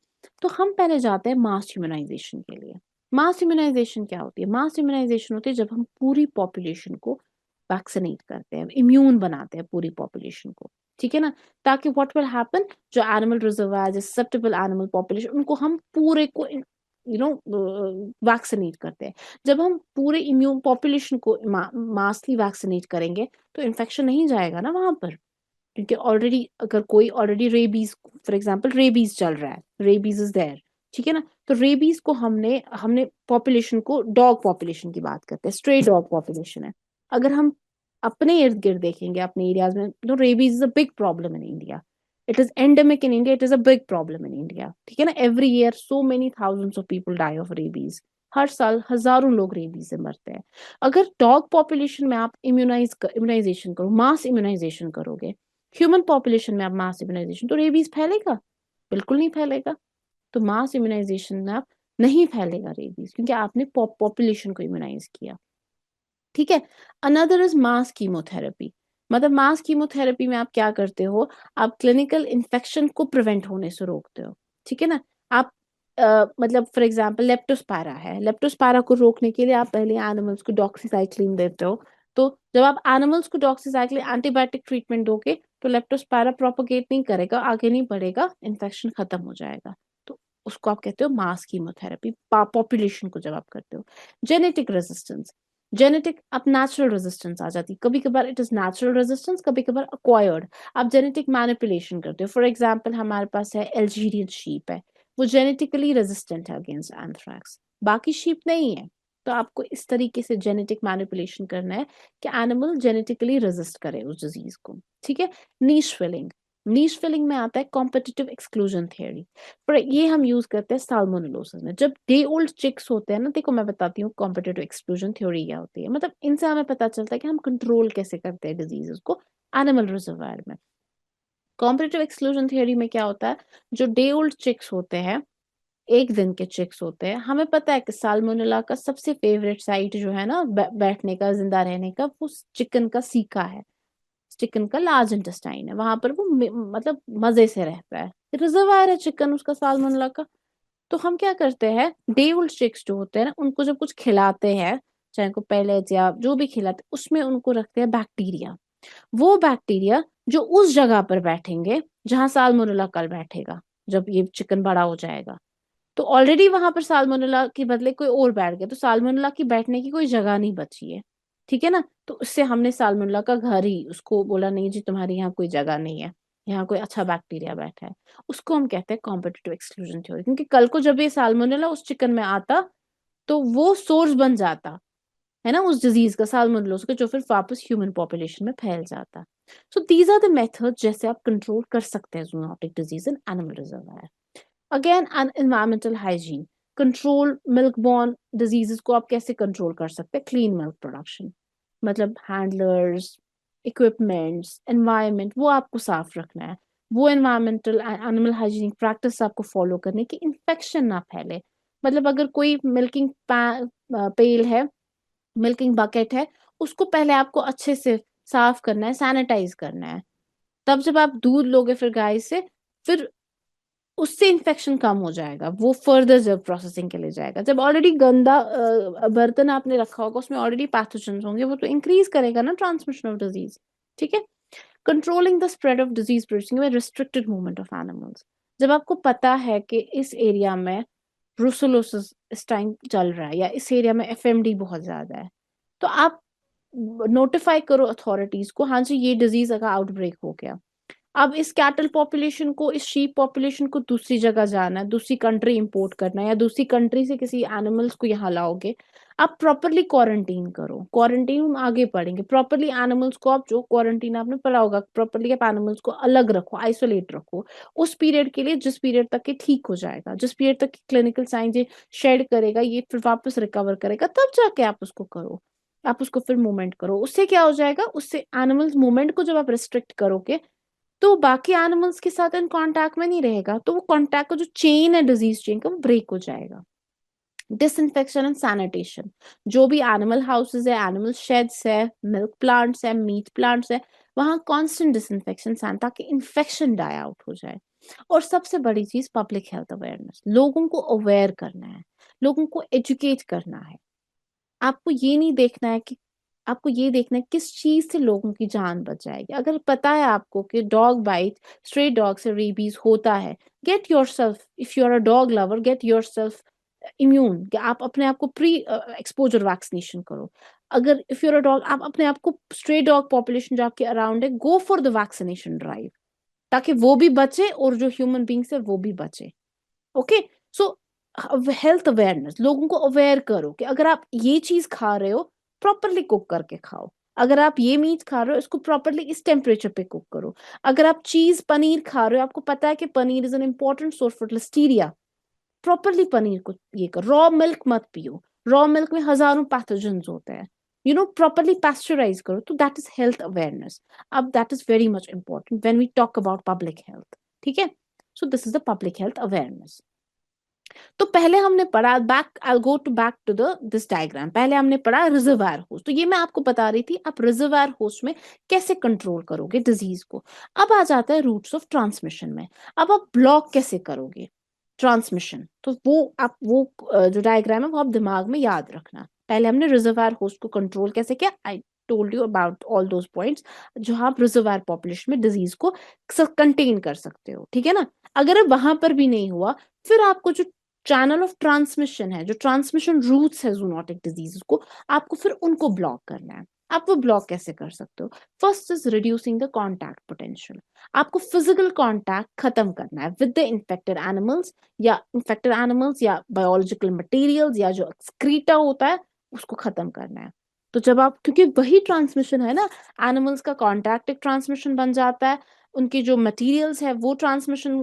तो हम पहले जाते हैं मास इम्यूनाइजेशन के लिए। मास इम्यूनाइजेशन क्या होती है? मास इम्यूनाइजेशन होती है जब हम पूरी पॉपुलेशन को वैक्सीनेट करते हैं, इम्यून बनाते हैं पूरी पॉपुलेशन को, ठीक है ना? ताकि व्हाट विल हैपन, जो एनिमल रिजर्वायर, जो ससेप्टेबल एनिमल पॉपुलेशन, उनको हम पूरे को वैक्सीनेट करते हैं। जब हम पूरे इम्यून पॉपुलेशन को मासली वैक्सीनेट करेंगे, तो इन्फेक्शन नहीं जाएगा ना वहां पर, क्योंकि ऑलरेडी अगर कोई already rabies, for example rabies चल रहा है, रेबीज इज देयर, ठीक है ना? तो रेबीज को हमने हमने पॉपुलेशन को, डॉग पॉपुलेशन की बात करते हैं, स्ट्रे डॉग पॉपुलेशन है, अगर हम अपने इर्द गिर्द देखेंगे अपने एरियाज में, तो rabies is a big problem in India. It is endemic in India, it is a big problem in India, ठीक है ना? Every year so many thousands of people die of rabies, हर साल हजारों लोग रेबीज से मरते हैं। अगर डॉग पॉपुलेशन में आप इम्यूनाइजेशन करो, मास इम्यूनाइजेशन करोगे, ह्यूमन पॉपुलेशन में आप मास इम्यूनाइजेशन, तो रेबीज फैलेगा? बिल्कुल नहीं फैलेगा। तो मास इम्यूनाइजेशन में आप, नहीं फैलेगा रेबीज, क्योंकि आपने पॉपुलेशन को इम्यूनाइज किया, ठीक है? Another is mass chemotherapy. मतलब मास कीमोथेरेपी में आप क्या करते हो? आप क्लिनिकल इन्फेक्शन को प्रिवेंट होने से रोकते हो, ठीक है ना? आप मतलब फॉर एग्जांपल लेप्टोस्पायरा है, लेप्टोस्पायरा को रोकने के लिए आप पहले एनिमल्स को डॉक्सीसाइक्लिन देते हो। तो जब आप एनिमल्स को डॉक्सीसाइक्लिन एंटीबायोटिक ट्रीटमेंट दोगे, तो लेप्टोस्पायरा प्रोपोगेट नहीं करेगा, आगे नहीं बढ़ेगा, इन्फेक्शन खत्म हो जाएगा। तो उसको आप कहते हो मास कीमोथेरेपी, पॉपुलेशन को जब आप करते हो। जेनेटिक रेजिस्टेंस, जेनेटिक, अब नेचुरल रेजिस्टेंस आ जाती है, कभी कभार इट इज नेचुरल रेजिस्टेंस, कभी कभार अक्वायर्ड। आप जेनेटिक मैनिपुलेशन करते हो, फॉर एग्जांपल हमारे पास है एल्जीरियन शीप है, वो जेनेटिकली रेजिस्टेंट है अगेंस्ट एंथ्रैक्स, बाकी शीप नहीं है। तो आपको इस तरीके से जेनेटिक मैनिपुलेशन करना है कि एनिमल जेनेटिकली रेजिस्ट करे उस डिजीज को, ठीक है? नीश फिलिंग, नीश फिलिंग में आता है कॉम्पिटिटिव एक्सक्लूजन थ्योरी, पर ये हम यूज करते हैं साल्मोनेलोसिस में। जब डे ओल्ड चिक्स होते हैं ना, देखो मैं बताती हूँ कॉम्पिटिटिव एक्सक्लूजन थ्योरी क्या होती है। मतलब इनसे हमें पता चलता है कि हम कंट्रोल कैसे करते हैं डिजीजेस को एनिमल रिजर्वायर में। कॉम्पिटिटिव एक्सक्लूजन थ्योरी में क्या होता है, जो डे ओल्ड चिक्स होते हैं, एक दिन के चिक्स होते हैं, हमें पता है कि साल्मोनेला का सबसे फेवरेट साइट जो है ना, बैठने का, जिंदा रहने का, वो चिकन का सीका है, चिकन का लार्ज इंटेस्टाइन है, वहां पर वो मतलब मजे से रहता है, रिजर्वायर है चिकन उसका, साल्मोनेला का। तो हम क्या करते हैं, डे ओल्ड चिक्स जो होते हैं ना, उनको जब कुछ खिलाते हैं, चाहे को पैलेट या जो भी खिलाते, उसमें उनको रखते हैं बैक्टीरिया। वो बैक्टीरिया जो उस जगह पर बैठेंगे जहां साल्मोनेला कल बैठेगा, जब ये चिकन बड़ा हो जाएगा। तो ऑलरेडी वहां पर साल्मोनेला के बदले कोई और बैठ गया, तो साल्मोनेला की बैठने की कोई जगह नहीं बची है, ठीक है ना। तो उससे हमने साल्मोनेला का घर ही उसको बोला, नहीं जी तुम्हारी यहाँ कोई जगह नहीं है, यहाँ कोई अच्छा बैक्टीरिया बैठा है। उसको हम कहते हैं कॉम्पिटिटिव एक्सक्लूजन थ्योरी, क्योंकि कल को जब ये साल्मोनेला उस चिकन में आता तो वो सोर्स बन जाता है ना उस डिजीज का, साल्मोनेलोसिस का, जो फिर वापस ह्यूमन पॉपुलेशन में फैल जाता। So these are the method जैसे आप कंट्रोल कर सकते हैं zoonotic disease in animal reservoir. Again an environmental hygiene, control milk borne diseases को आप कैसे कंट्रोल कर सकते हैं? क्लीन मिल्क प्रोडक्शन, मतलब हैंडलर्स, इक्विपमेंट्स, एनवायरमेंट, वो आपको साफ रखना है। वो एनवायरमेंटल एनिमल हाइजीनिक प्रैक्टिस आपको फॉलो करने की, इन्फेक्शन ना फैले। मतलब अगर कोई मिल्किंग पेल है, मिल्किंग बकेट है, उसको पहले आपको अच्छे से साफ करना है, सैनिटाइज करना है। तब जब आप दूध लोगे फिर गाय से, फिर उससे इन्फेक्शन कम हो जाएगा, वो फर्दर जब प्रोसेसिंग के लिए जाएगा। जब ऑलरेडी गंदा बर्तन आपने रखा होगा, उसमें ऑलरेडी पैथोजेंस होंगे, वो तो इंक्रीज करेगा ना ट्रांसमिशन ऑफ डिजीज। ठीक है। Controlling the spread of disease producing में रिस्ट्रिक्टेड मूवमेंट ऑफ एनिमल्स। जब आपको पता है कि इस एरिया में ब्रुसेलोसिस इस टाइम चल रहा है, या इस एरिया में एफएमडी बहुत ज्यादा है, तो आप नोटिफाई करो अथॉरिटीज को, हाँ जी ये डिजीज का आउटब्रेक हो गया। अब इस कैटल पॉपुलेशन को, इस शीप पॉपुलेशन को दूसरी जगह जाना है, दूसरी कंट्री इंपोर्ट करना है, या दूसरी कंट्री से किसी एनिमल्स को यहाँ लाओगे, आप प्रॉपरली क्वारंटीन करो। क्वारंटीन हम आगे पढ़ेंगे। प्रॉपरली एनिमल्स को आप, जो क्वारंटीन आपने पढ़ा होगा, प्रॉपरली आप एनिमल्स को अलग रखो, आइसोलेट रखो उस पीरियड के लिए जिस पीरियड तक ये ठीक हो जाएगा, जिस पीरियड तक क्लिनिकल साइंस ये शेड करेगा, ये फिर वापस रिकवर करेगा, तब जाके आप उसको करो। आप उसको फिर मूवमेंट करो। उससे क्या हो जाएगा, उससे एनिमल्स मूवमेंट को जब आप रिस्ट्रिक्ट करोगे तो बाकी एनिमल्स के साथ इन कांटेक्ट में नहीं रहेगा, तो वो कांटेक्ट का जो चेन है, डिजीज चेन का, वो ब्रेक हो जाएगा। डिसइंफेक्शन एंड सैनिटेशन, जो भी एनिमल हाउसेज है, एनिमल शेड्स है, मिल्क प्लांट्स है, मीट प्लांट्स है, वहां कांस्टेंट डिसइंफेक्शन सैन, ताकि इन्फेक्शन डाई आउट हो जाए। और सबसे बड़ी चीज पब्लिक हेल्थ अवेयरनेस, लोगों को अवेयर करना है, लोगों को एजुकेट करना है। आपको ये नहीं देखना है कि, आपको ये देखना है किस चीज से लोगों की जान बच जाएगी। अगर पता है आपको कि डॉग बाइट, स्ट्रे डॉग से रेबीज होता है, get yourself, if you are a dog lover, get yourself immune, कि आप अपने आप को प्री एक्सपोजर वैक्सीनेशन करो। अगर इफ यूर अ डॉग, आप अपने आप को, स्ट्रे डॉग पॉपुलेशन जो आपके अराउंड है, go for the vaccination drive, ताकि वो भी बचे और जो ह्यूमन बींग्स है वो भी बचे। ओके। सो हेल्थ अवेयरनेस, लोगों को अवेयर करो कि अगर आप ये चीज खा रहे हो, प्रॉपरली कुक करके खाओ। अगर आप ये मीट खा रहे हो, इसको प्रॉपरली इस टेम्परेचर पे कुक करो। अगर आप चीज पनीर खा रहे हो, आपको पता है कि paneer is an important source for Listeria, properly paneer को ये करो। रॉ मिल्क मत पियो, रॉ मिल्क में हजारों पैथोजेंस होते हैं। प्रॉपरली पास्चराइज करो। तो दैट इज हेल्थ अवेयरनेस। अब that is very much important when we talk about public health. ठीक है। So this is the public health awareness. तो पहले हमने पढ़ा, back I go to back to the this diagram, पहले हमने पढ़ा रिजर्वायर होस्ट। तो ये मैं आपको बता रही थी आप रिजर्वायर होस्ट में कैसे कंट्रोल करोगे डिजीज को। अब आ जाता है रूट्स ऑफ ट्रांसमिशन में। अब आप ब्लॉक कैसे करोगे ट्रांसमिशन, तो वो आप वो जो डायग्राम है वो आप दिमाग में याद रखना। पहले हमने रिजर्वायर होस्ट को कंट्रोल कैसे किया, I told you about all those points, जो आप रिजर्वायर पॉपुलेशन में डिजीज को कंटेन कर सकते हो। ठीक है ना। अगर वहां पर भी नहीं हुआ, फिर आपको जो चैनल ऑफ ट्रांसमिशन है, जो ट्रांसमिशन रूट्स है जूनोटिक डिजीज को, आपको फिर उनको ब्लॉक करना है। आप वो ब्लॉक कैसे कर सकते हो? First is reducing the contact potential. आपको फिजिकल कॉन्टैक्ट खत्म करना है विद द इन्फेक्टेड एनिमल्स या बायोलॉजिकल मटेरियल्स, या जो एक्सक्रीटा होता है उसको खत्म करना है। तो जब आप, क्योंकि वही ट्रांसमिशन है ना, एनिमल्स का कॉन्टैक्ट एक ट्रांसमिशन बन जाता है, उनके जो मटेरियल्स है वो ट्रांसमिशन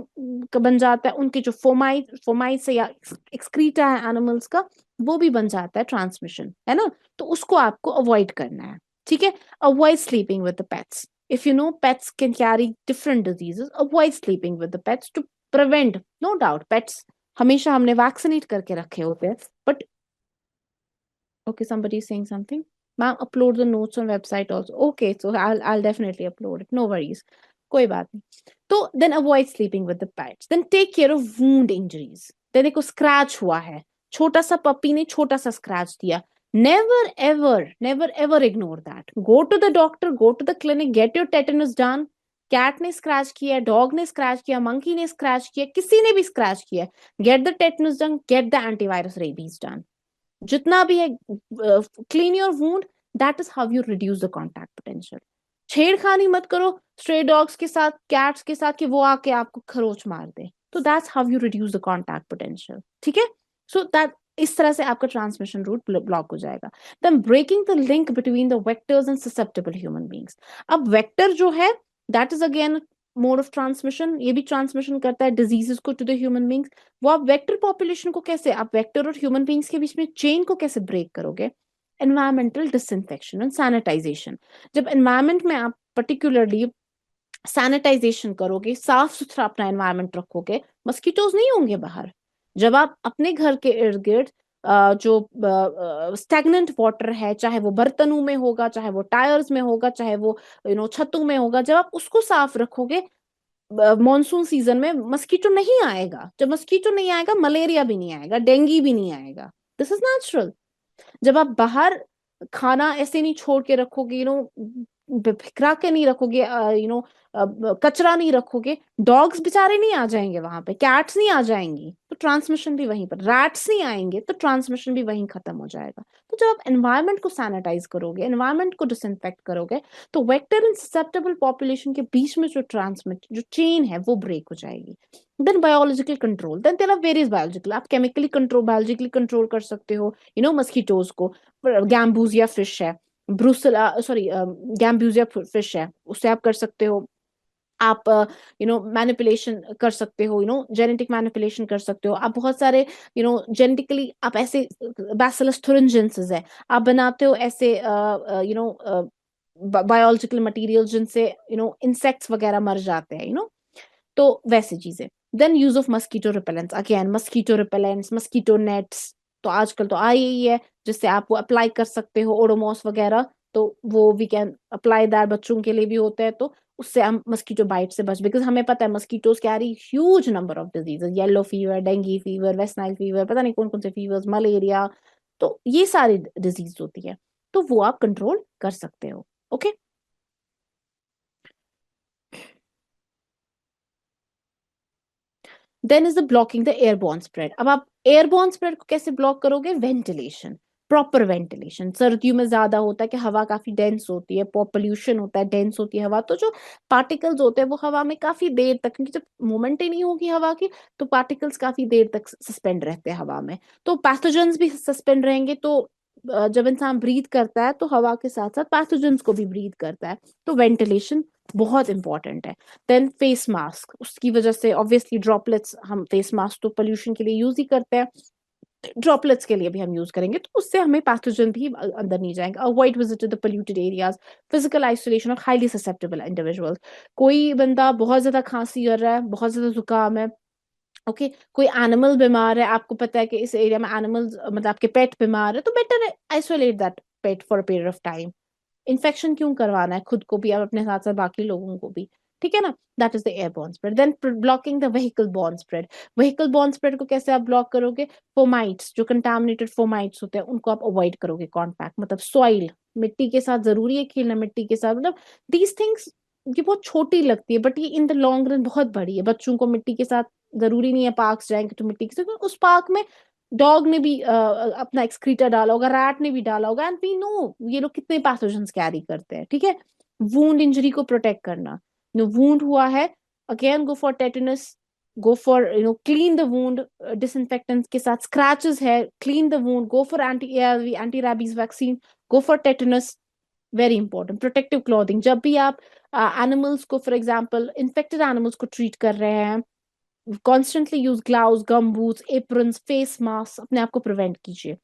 का बन जाता है, उनके जो फोमाइट से या एक्सक्रीटा है एनिमल्स का, वो भी बन जाता है ट्रांसमिशन, है ना। तो उसको आपको अवॉइड करना है। ठीक है। Avoid sleeping with the pets. If you know pets can carry different diseases, avoid sleeping with the pets to prevent. No doubt pets हमेशा हमने वैक्सीनेट करके रखे होते हैं, but okay, somebody is saying something. Ma'am, upload the notes on website also. Okay, so I'll definitely upload it. No worries. कोई बात नहीं। तो then avoid sleeping with the pets. Then take care of wound injuries. then देखो scratch हुआ है, छोटा सा puppy ने छोटा सा स्क्रैच दिया, never ever ignore that. Go to the doctor, go to the clinic, get your tetanus done. Cat ने स्क्रैच किया, डॉग ने स्क्रैच किया, मंकी ने स्क्रैच किया, किसी ने भी स्क्रैच किया, get the tetanus done, get the antivirus rabies done. जितना भी है, clean your wound, that is how you reduce the contact potential. छेड़खानी मत करो स्ट्रे डॉग्स के साथ, कैट्स के साथ, कि वो आके आपको खरोच मार दे. तो that's how you reduce the contact potential. ठीक है. सो दैट इस तरह से आपका ट्रांसमिशन रूट ब्लॉक हो जाएगा. Then breaking the link between the vectors and susceptible human beings. अब वेक्टर जो है that is again mode of transmission. ये भी ट्रांसमिशन करता है डिजीजेस को टू द ह्यूमन बींग्स. वो आप वेक्टर पॉपुलेशन को कैसे, आप वेक्टर और ह्यूमन बींग्स के बीच में चेन को कैसे ब्रेक करोगे? Environmental disinfection and sanitisation. जब एनवायरमेंट में आप पर्टिकुलरली सैनिटाइजेशन करोगे, साफ सुथरा अपना एनवायरमेंट रखोगे, मस्कीटोज नहीं होंगे बाहर. जब आप अपने घर के इर्द गिर्द जो स्टैग्नेंट वाटर है, चाहे वो बर्तनों में होगा, चाहे वो टायर्स में होगा, चाहे वो छतों में होगा, जब आप उसको साफ रखोगे, मॉनसून सीजन में मस्कीटो नहीं आएगा. जब मस्कीटो नहीं आएगा, मलेरिया भी नहीं आएगा, डेंगू भी नहीं आएगा. This is natural. जब आप बाहर खाना ऐसे नहीं छोड़ के रखोगे, बिखरा के नहीं रखोगे, कचरा नहीं रखोगे, डॉग्स बेचारे नहीं आ जाएंगे वहां पे, कैट्स नहीं आ जाएंगी, तो ट्रांसमिशन भी वहीं पर, रैट्स नहीं आएंगे तो ट्रांसमिशन भी वहीं खत्म हो जाएगा. तो जब आप एनवायरनमेंट को सैनिटाइज करोगे, एनवायरनमेंट को डिसइंफेक्ट करोगे, तो वेक्टर एंड ससेप्टेबल पॉपुलेशन के बीच में जो चेन है वो ब्रेक हो जाएगी. Then biological control. Then there are various biological. आप केमिकली कंट्रोल, बायोलॉजिकली कंट्रोल कर सकते हो मस्कीटोज को. गैम्बूजिया फिश है, ब्रूसला सॉरी गैम्ब्यूजिया फिश है, उससे आप कर सकते हो. आप मैनिपुलेशन कर सकते हो, जेनेटिक मैनिपुलेशन कर सकते हो. आप बहुत सारे जेनेटिकली आप ऐसे बैसिलस थुरिंजेंसिस है, आप बनाते हो ऐसे बायोलॉजिकल मटेरियल जिनसे इंसेक्ट्स वगैरह मर जाते हैं, तो वैसी चीजें. Then use of mosquito repellents. Again mosquito repellents, mosquito nets तो आजकल तो आई ही है, जिससे आप वो अप्लाई कर सकते हो, ओडोमॉस वगैरह. तो वो वी कैन अप्लाई दैट, बच्चों के लिए भी होता है, तो उससे हम मस्कीटो बाइट से बच, बिकॉज हमें पता है mosquitoes carry huge number of diseases, yellow fever, dengue fever, waste Nile fever, पता नहीं कौन कौन से फीवर्स, मलेरिया. तो ये सारी डिजीज होती है, तो वो आप कंट्रोल कर सकते हो. Okay. Then is the blocking the airborne spread. अब आप एयरबॉर्न स्प्रेड को कैसे ब्लॉक करोगे? Ventilation, proper ventilation. सर्दियों में ज्यादा होता है कि हवा काफी डेंस होती है, पॉल्यूशन होता है, डेंस होती है हवा, तो जो पार्टिकल्स होते हैं वो हवा में काफी देर तक, क्योंकि जब मोमेंट ही नहीं होगी हवा की, तो पार्टिकल्स काफी देर तक सस्पेंड रहते हैं हवा में, तो पैथोजेंस भी सस्पेंड रहेंगे. तो जब इंसान ब्रीथ करता है तो हवा के साथ साथ पैथोजेंस को भी ब्रीथ करता है. तो वेंटिलेशन बहुत इंपॉर्टेंट है. देन फेस मास्क, उसकी वजह से ऑब्वियसली ड्रॉपलेट्स, हम फेस मास्क तो पोल्यूशन के लिए यूज ही करते हैं, ड्रॉपलेट्स के लिए भी हम यूज करेंगे, तो उससे हमें पैथोजन भी अंदर नहीं जाएंगे. Avoid visit to the polluted areas. Physical isolation of highly susceptible individuals. कोई बंदा बहुत ज्यादा खांसी कर रहा है, बहुत ज्यादा जुकाम है, ओके, कोई एनिमल बीमार है, आपको पता है कि इस एरिया में एनिमल्स, मतलब आपके पेट बीमार है, तो बेटर है isolate that pet for a period of time. Infection क्यों करवाना है खुद को भी और अपने साथ साथ बाकी लोगों को भी. ठीक है ना. That is the airborne spread. Then blocking the vehicle borne spread. Vehicle borne spread को कैसे आप ब्लॉक करोगे? फोमाइट्स, जो कंटामिनेटेड फोमाइट्स होते हैं उनको आप अवॉइड करोगे. कॉन्टैक्ट मतलब सॉइल, मिट्टी के साथ जरूरी है खेलना, मिट्टी के साथ, मतलब दीज थिंग्स, ये बहुत छोटी लगती है बट ये इन द लॉन्ग रन बहुत बड़ी है. बच्चों को मिट्टी के साथ, जरूरी नहीं है पार्क्स जाएंगे तो मिट्टी के साथ, उस पार्क में डॉग ने भी अपना एक्सक्रीटा डाला होगा, रैट ने भी डाला होगा, एंड वी नो ये लोग कितने पैथोजेंस कैरी करते हैं. ठीक है. वूंड इंजरी को प्रोटेक्ट करना. वूंड हुआ है, again go for tetanus, go for clean the wound disinfectant के साथ. स्क्रैचेस है, clean the wound, go for anti ARV, anti rabies vaccine, go for tetanus. Very important. Protective clothing. जब भी आप एनिमल्स को, फॉर एग्जाम्पल इन्फेक्टेड एनिमल्स को treat कर रहे हैं, कॉन्स्टेंटली यूज ग्लाव्स, गम बूट्स, एप्रन्स, फेस मास्क, अपने आप को प्रिवेंट कीजिए.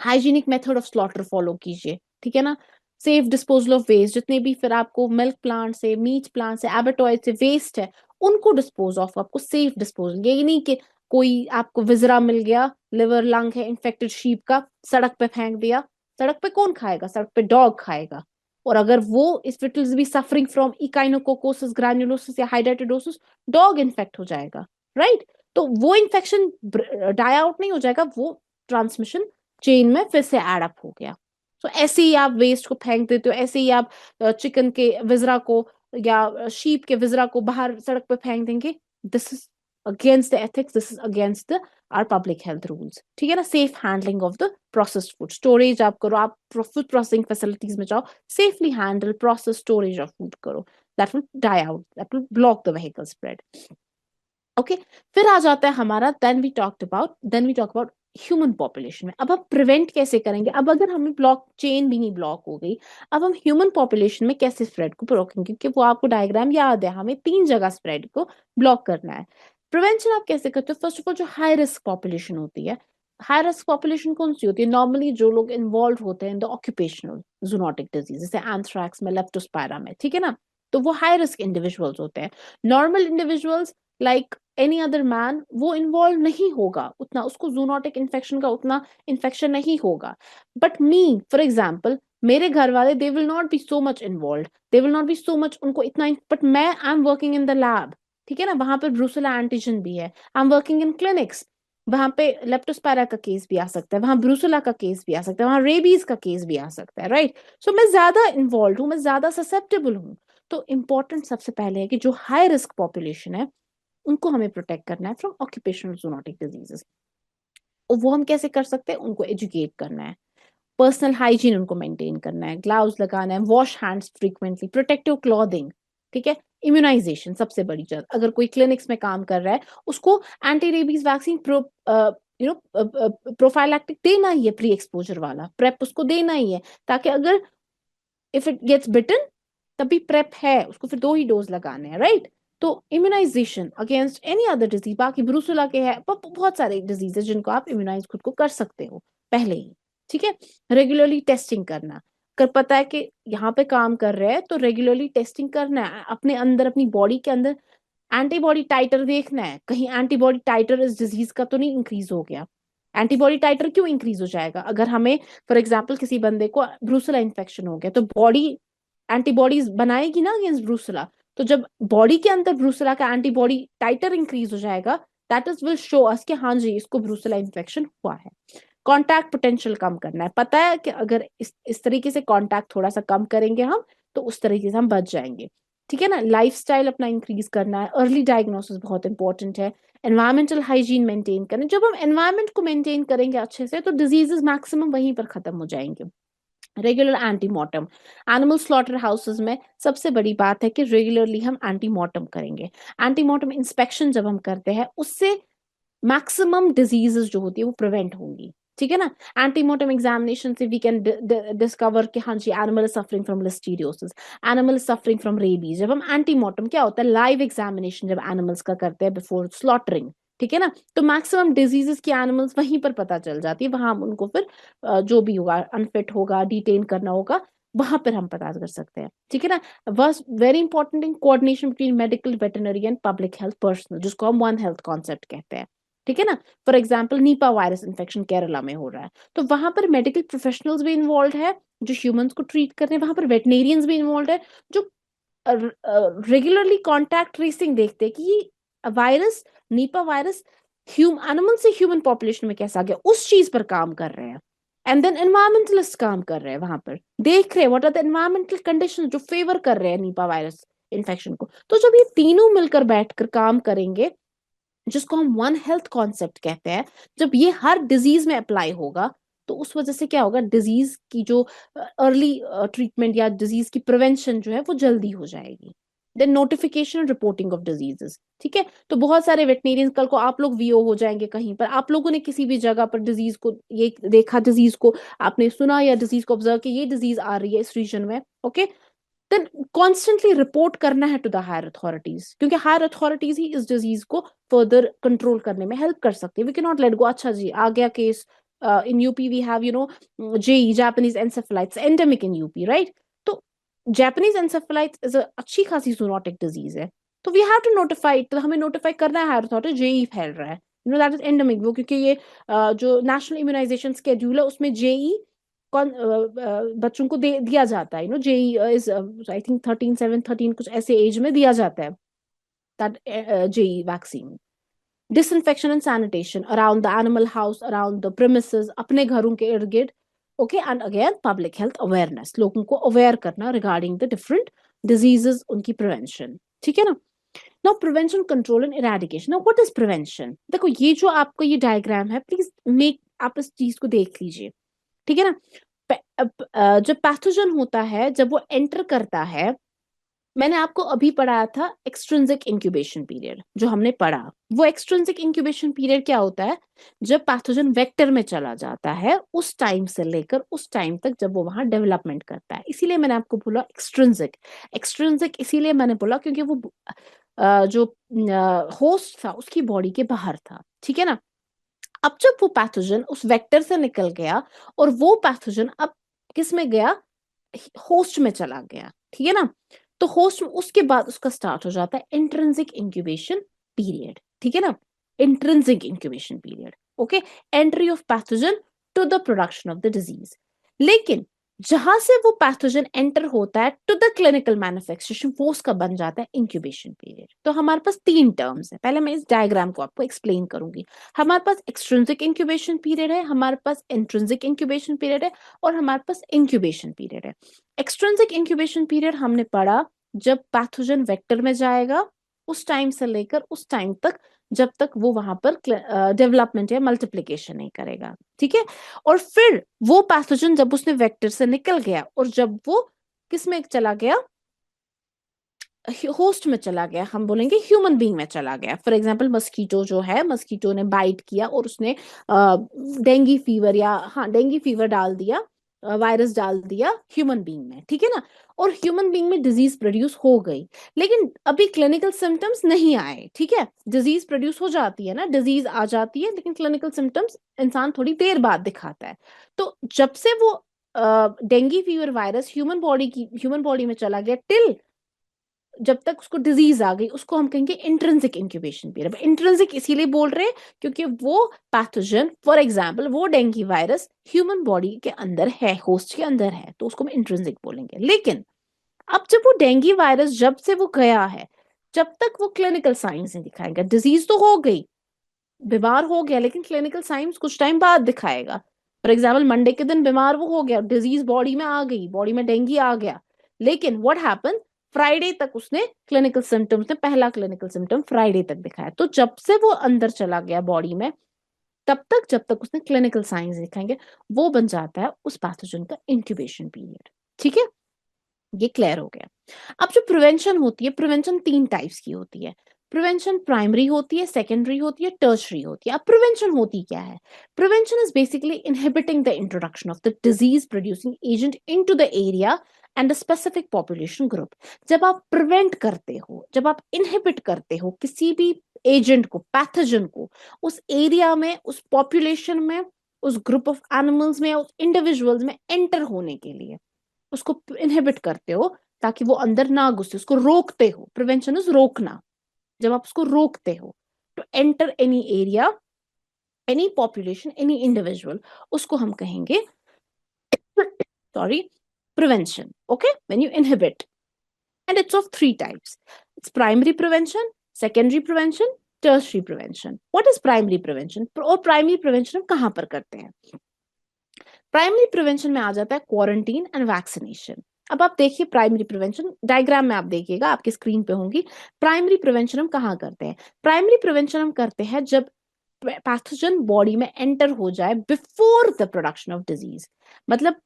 Hygienic method of slaughter follow कीजिए. ठीक है ना. Safe disposal of waste. जितने भी फिर आपको मिल्क प्लांट से, मीट प्लांट से, एबेटॉय से वेस्ट है, उनको डिस्पोज ऑफ, आपको सेफ डिस्पोजल. ये नहीं कि कोई आपको विजरा मिल गया, लिवर लंग है इन्फेक्टेड शीप का, सड़क पे फेंक दिया. सड़क पे कौन खाएगा? सड़क पे डॉग खाएगा. और अगर वो if it will be suffering from echinococcosis granulosis या हाइड्रेटिडोसिस, डॉग इन्फेक्ट हो जाएगा. राइट. तो वो इन्फेक्शन डाई आउट नहीं हो जाएगा, वो ट्रांसमिशन चेन में फिर से एड अप हो गया. तो ऐसे ही आप वेस्ट को फेंक देते हो, ऐसे ही आप चिकन के विजरा को या शीप के विजरा को बाहर सड़क पे फेंक देंगे. This is against the ethics, this is against the our public health rules, ठीक है ना। Safe handling of the processed food, storage आप करो, आप फूड प्रोसेसिंग फैसिलिटीज में जाओ, safely handle process storage of food करो, that will die out, that will block the vehicle spread. Okay, फिर आ जाता है हमारा then we talk about human population में। अब हम प्रिवेंट कैसे करेंगे, अब अगर हमें ब्लॉक चेन भी नहीं ब्लॉक हो गई, अब हम ह्यूमन पॉपुलेशन में कैसे स्प्रेड को रोकेंगे, क्योंकि वो आपको डायग्राम याद है, हमें 3 जगह स्प्रेड को ब्लॉक करना है। प्रिवेंशन आप कैसे करते हो, फर्स्ट ऑफ ऑल जो हाई रिस्क पॉपुलेशन होती है, हाई रिस्क पॉपुलेशन कौन सी होती है, नॉर्मली जो लोग इन्वॉल्व होते हैं in the occupational zoonotic disease, जैसे एंथ्रैक्स में, लेप्टोस्पायरा में, ठीक है ना, तो वो हाई रिस्क इंडिविजुअल्स होते हैं। Normal individuals like any other man वो इन्वॉल्व नहीं होगा उतना, उसको जूनोटिक इन्फेक्शन का उतना इन्फेक्शन नहीं होगा। बट मी फॉर एग्जाम्पल, मेरे घर वाले they will not be so much involve, they will not be so much, उनको इतना, बट मैं I am working in the lab, ठीक है ना, वहां पर ब्रूसेला एंटीजन भी है, I am working in clinics, वहां पे लेप्टोस्पायरा का केस भी आ सकता है, वहां ब्रूसेला का केस भी आ सकता है, वहां रेबीज का केस भी आ सकता है, राइट। सो मैं ज्यादा इन्वॉल्व हूँ, मैं ज्यादा ससेप्टेबल हूँ। तो इंपॉर्टेंट सबसे पहले है कि जो हाई रिस्क पॉपुलेशन है उनको हमें प्रोटेक्ट करना है फ्रॉम ऑक्यूपेशनल जूनोटिक डिजीजेस। और वो हम कैसे कर सकते हैं, उनको एजुकेट करना है, पर्सनल हाइजीन उनको मेंटेन करना है, ग्लव्स लगाना है, wash hands frequently, protective clothing, ठीक है। इम्यूनाइजेशन सबसे बड़ी चीज, अगर कोई क्लिनिक्स में काम कर रहा है उसको एंटी रेबीज वैक्सीन प्रोफाइलैक्टिक देना ही है, प्री एक्सपोजर वाला प्रेप उसको देना ही है, ताकि अगर इफ इट गेट्स बिटन तभी प्रेप है, उसको फिर 2 ही डोज लगाने हैं, राइट। तो immunization against any other disease, बाकी ब्रूसुला के है, बहुत सारे डिजीज है जिनको आप इम्यूनाइज खुद को कर सकते हो पहले ही, ठीक है। रेगुलरली टेस्टिंग करना, अगर पता है कि यहाँ पे काम कर रहे हैं तो रेगुलरली टेस्टिंग करना है, अपने अंदर अपनी बॉडी के अंदर एंटीबॉडी टाइटर देखना है, कहीं एंटीबॉडी टाइटर इस डिजीज का तो नहीं इंक्रीज हो गया। एंटीबॉडी टाइटर क्यों इंक्रीज हो जाएगा, अगर हमें फॉर एग्जाम्पल किसी बंदे को ब्रूसुला इन्फेक्शन हो गया तो बॉडी एंटीबॉडीज बनाएगी ना अगेंस्ट ब्रूसुला, तो जब बॉडी के अंदर ब्रूसुला का एंटीबॉडी टाइटर इंक्रीज हो जाएगा, that is will show us कि हाँ जी इसको ब्रूसुला इन्फेक्शन हुआ है। कॉन्टैक्ट पोटेंशियल कम करना है, पता है कि अगर इस तरीके से कॉन्टैक्ट थोड़ा सा कम करेंगे हम तो उस तरीके से हम बच जाएंगे, ठीक है ना। लाइफस्टाइल अपना इंक्रीज करना है, अर्ली डायग्नोसिस बहुत इंपॉर्टेंट है, एनवायरमेंटल हाइजीन मेंटेन करना, जब हम एनवायरमेंट को मेंटेन करेंगे अच्छे से तो डिजीजेस मैक्सिमम वहीं पर खत्म हो जाएंगे। Regular antemortem, animal slaughter houses में सबसे बड़ी बात है कि रेगुलरली हम एंटीमॉर्टम करेंगे। एंटीमॉर्टम इंस्पेक्शन जब हम करते हैं उससे मैक्सिमम डिजीजेस जो होती है वो प्रिवेंट होंगी, ठीक है ना। एंटीमोर्टम एग्जामिनेशन से वी कैन डिस्कवर कि हाँ जी animal suffering from listeriosis, animal suffering from rabies. जब हम एंटीमोर्टम क्या होता है, लाइव एग्जामिनेशन जब एनिमल्स का करते हैं बिफोर स्लॉटरिंग, ठीक है ना, तो मैक्सिमम डिजीजेस की एनिमल्स वहीं पर पता चल जाती है, वहां हम उनको फिर जो भी होगा अनफिट होगा डिटेन करना होगा वहां पर हम पता कर सकते हैं, ठीक है ना। Was very important in coordination between medical veterinary and public health personnel, जिसको हम वन हेल्थ कॉन्सेप्ट कहते हैं, ठीक है ना। For example Nipah virus infection Kerala में हो रहा है तो वहां पर मेडिकल प्रोफेशनल्स भी इन्वॉल्व है जो ह्यूमंस को ट्रीट कर रहे हैं, वहां पर वेटनेरियंस भी इन्वॉल्व है जो रेगुलरली कॉन्टैक्ट ट्रेसिंग देखते हैं कि ये वायरस, नीपा वायरस एनिमल से ह्यूमन पॉपुलेशन में कैसा आ गया, उस चीज पर काम कर रहे हैं। एंड देन एनवायरमेंटलिस्ट काम कर रहे हैं वहां पर, देख रहे हैं what are the environmental condition जो फेवर कर रहे हैं नीपा वायरस इन्फेक्शन को। तो जब ये तीनों मिलकर बैठकर काम करेंगे, जिसको हम वन हेल्थ कॉन्सेप्ट कहते हैं, जब ये हर डिजीज में अप्लाई होगा तो उस वजह से क्या होगा, डिजीज की जो अर्ली ट्रीटमेंट या डिजीज की प्रिवेंशन जो है वो जल्दी हो जाएगी। Then notification reporting of diseases, ठीक है। तो बहुत सारे वेटनेरियंस, कल को आप लोग वीओ हो जाएंगे कहीं पर, आप लोगों ने किसी भी जगह पर डिजीज को ये देखा, डिजीज को आपने सुना या डिजीज को ऑब्जर्व कि ये डिजीज आ रही है इस रीजन में, ओके, देन कॉन्स्टेंटली रिपोर्ट करना है टू द हायर अथॉरिटीज, क्योंकि हायर अथॉरिटीज ही इस डिजीज को फर्दर कंट्रोल करने में हेल्प कर सकती है। We can not let go, अच्छा जी आ गया case in UP, we have JE Japanese encephalitis endemic in UP, right. तो जापानीज एंसेफेलाइटिस इज अच्छी खासी जूनोटिक डिजीज है, तो वी हैव टू नोटिफाई, तो हमें नोटिफाई करना है हायर अथॉरिटी, जेई फैल रहा है, दैट इज एंडेमिक, वो क्योंकि ये जो नेशनल इम्यूनाइजेशन स्केड्यूल है उसमें जेई कौन बच्चों को दिया जाता है, जेई इज आई थिंक 13 कुछ ऐसे एज में दिया जाता है that JE vaccine. Disinfection and sanitation around the animal house, around the premises, अपने घरों के इर्द गिर्द, okay. And again public health awareness, लोगों को अवेयर करना रिगार्डिंग द डिफरेंट डिजीजेस, उनकी प्रिवेंशन, ठीक है ना। Now prevention, control and eradication. Now what is prevention? देखो ये जो आपको ये डायग्राम है, प्लीज मेक, आप इस चीज को देख लीजिए, ठीक है ना। जब पैथोजन होता है, जब वो एंटर करता है, मैंने आपको अभी पढ़ाया था एक्सट्रिंसिक इंक्यूबेशन पीरियड, जो हमने पढ़ा, वो एक्सट्रिंसिक इंक्यूबेशन पीरियड क्या होता है? जब पैथोजन वेक्टर में चला जाता है, उस टाइम से लेकर उस टाइम तक जब वो वहां डेवलपमेंट करता है। इसीलिए मैंने आपको बोला एक्सट्रिंसिक। एक्सट्रिंसिक इसीलिए मैंने बोला क्योंकि वो जो होस्ट था उसकी बॉडी के बाहर था, ठीक है ना। अब जब वो पैथोजन उस वेक्टर से निकल गया और वो पैथोजन अब किस में गया? होस्ट में चला गया, ठीक है ना। तो होस्ट में उसके बाद उसका स्टार्ट हो जाता है इंट्रिंसिक इंक्यूबेशन पीरियड, ठीक है ना। Intrinsic incubation period, okay. Entry of pathogen to the production of the disease. लेकिन जहां से वो पैथोजन एंटर होता है टू द क्लिनिकल मैनिफेस्टेशन, वो उसका बन जाता है इंक्यूबेशन पीरियड। तो हमारे पास तीन टर्म्स है, पहले मैं इस डायग्राम को आपको एक्सप्लेन करूंगी। हमारे पास एक्सट्रिंसिक इंक्यूबेशन पीरियड है, हमारे पास इंट्रिंसिक इंक्यूबेशन पीरियड है, और हमारे पास इंक्यूबेशन पीरियड है। एक्सट्रिंसिक इंक्यूबेशन पीरियड हमने पढ़ा जब पैथोजन वेक्टर में जाएगा, उस टाइम से लेकर उस टाइम तक जब तक वो वहां पर डेवलपमेंट या मल्टीप्लिकेशन नहीं करेगा, ठीक है। और फिर वो पैथोजन जब उसने वेक्टर से निकल गया और जब वो किस में चला गया? होस्ट में चला गया, हम बोलेंगे ह्यूमन बीइंग में चला गया। फॉर एग्जांपल मस्कीटो जो है, मस्कीटो ने बाइट किया और उसने डेंगी फीवर या हाँ डेंगी फीवर डाल दिया, वायरस डाल दिया ह्यूमन बीइंग में, ठीक है ना। और ह्यूमन बीइंग में डिजीज प्रोड्यूस हो गई, लेकिन अभी क्लिनिकल सिम्टम्स नहीं आए, ठीक है। डिजीज प्रोड्यूस हो जाती है ना, डिजीज आ जाती है, लेकिन क्लिनिकल सिम्टम्स इंसान थोड़ी देर बाद दिखाता है। तो जब से वो dinghy fever virus human body में चला गया, टिल जब तक उसको डिजीज आ गई, उसको हम कहेंगे इंट्रिंसिक इंक्यूबेशन पीरियड। इंट्रिंसिक इसीलिए बोल रहे हैं क्योंकि वो पैथोजन, फॉर एग्जांपल वो डेंगी वायरस ह्यूमन बॉडी के अंदर है, होस्ट के अंदर है, तो उसको हम इंट्रिंसिक बोलेंगे। लेकिन अब जब वो डेंगी वायरस जब से वो गया है, जब तक वो क्लिनिकल साइंस नहीं दिखाएगा, डिजीज तो हो गई, बीमार हो गया, लेकिन क्लिनिकल साइंस कुछ टाइम बाद दिखाएगा। फॉर एग्जाम्पल मंडे के दिन बीमार वो हो गया, डिजीज बॉडी में आ गई, बॉडी में डेंगी आ गया, लेकिन व्हाट हैपन, फ्राइडे तक उसने क्लिनिकल सिम्टम्स ने पहला क्लिनिकल सिम्टम फ्राइडे तक दिखाया। तो जब से वो अंदर चला गया बॉडी में, तब तक जब तक उसने क्लिनिकल साइंस दिखाएंगे, वो बन जाता है उस पैथोजन का इंक्यूबेशन पीरियड, ठीक है। ये क्लियर हो गया। अब जो प्रिवेंशन होती है, प्रिवेंशन तीन टाइप्स की होती है। प्रिवेंशन प्राइमरी होती है, सेकेंडरी होती है, टर्शरी होती है। अब प्रिवेंशन होती क्या है? Prevention is basically inhibiting the introduction of the disease producing agent into the area and a specific population group. जब आप प्रिवेंट करते हो, जब आप इनहिबिट करते हो किसी भी एजेंट को, पैथोजन को, उस एरिया में, उस पॉपुलेशन में, उस ग्रुप ऑफ एनिमल्स में, उस इंडिविजुअल्स में एंटर होने के लिए उसको इनहिबिट करते हो ताकि वो अंदर ना घुसे, उसको रोकते हो। प्रिवेंशन इज रोकना। जब आप उसको रोकते हो to enter any area, any population, any individual, उसको हम कहेंगे sorry prevention, okay. When you inhibit, and it's of three types. It's primary prevention, secondary prevention, tertiary prevention. What is primary prevention? और प्राइमरी प्रिवेंशन हम कहां पर करते हैं? Primary prevention में आ जाता है क्वारंटीन एंड वैक्सीनेशन। अब आप देखिए प्राइमरी प्रिवेंशन डायग्राम में, आप देखिएगा आपकी स्क्रीन पे होंगी। प्राइमरी प्रिवेंशन हम कहाँ करते हैं? प्राइमरी प्रिवेंशन हम करते हैं जब पैथोजन बॉडी में एंटर हो जाए before the production of disease. मतलब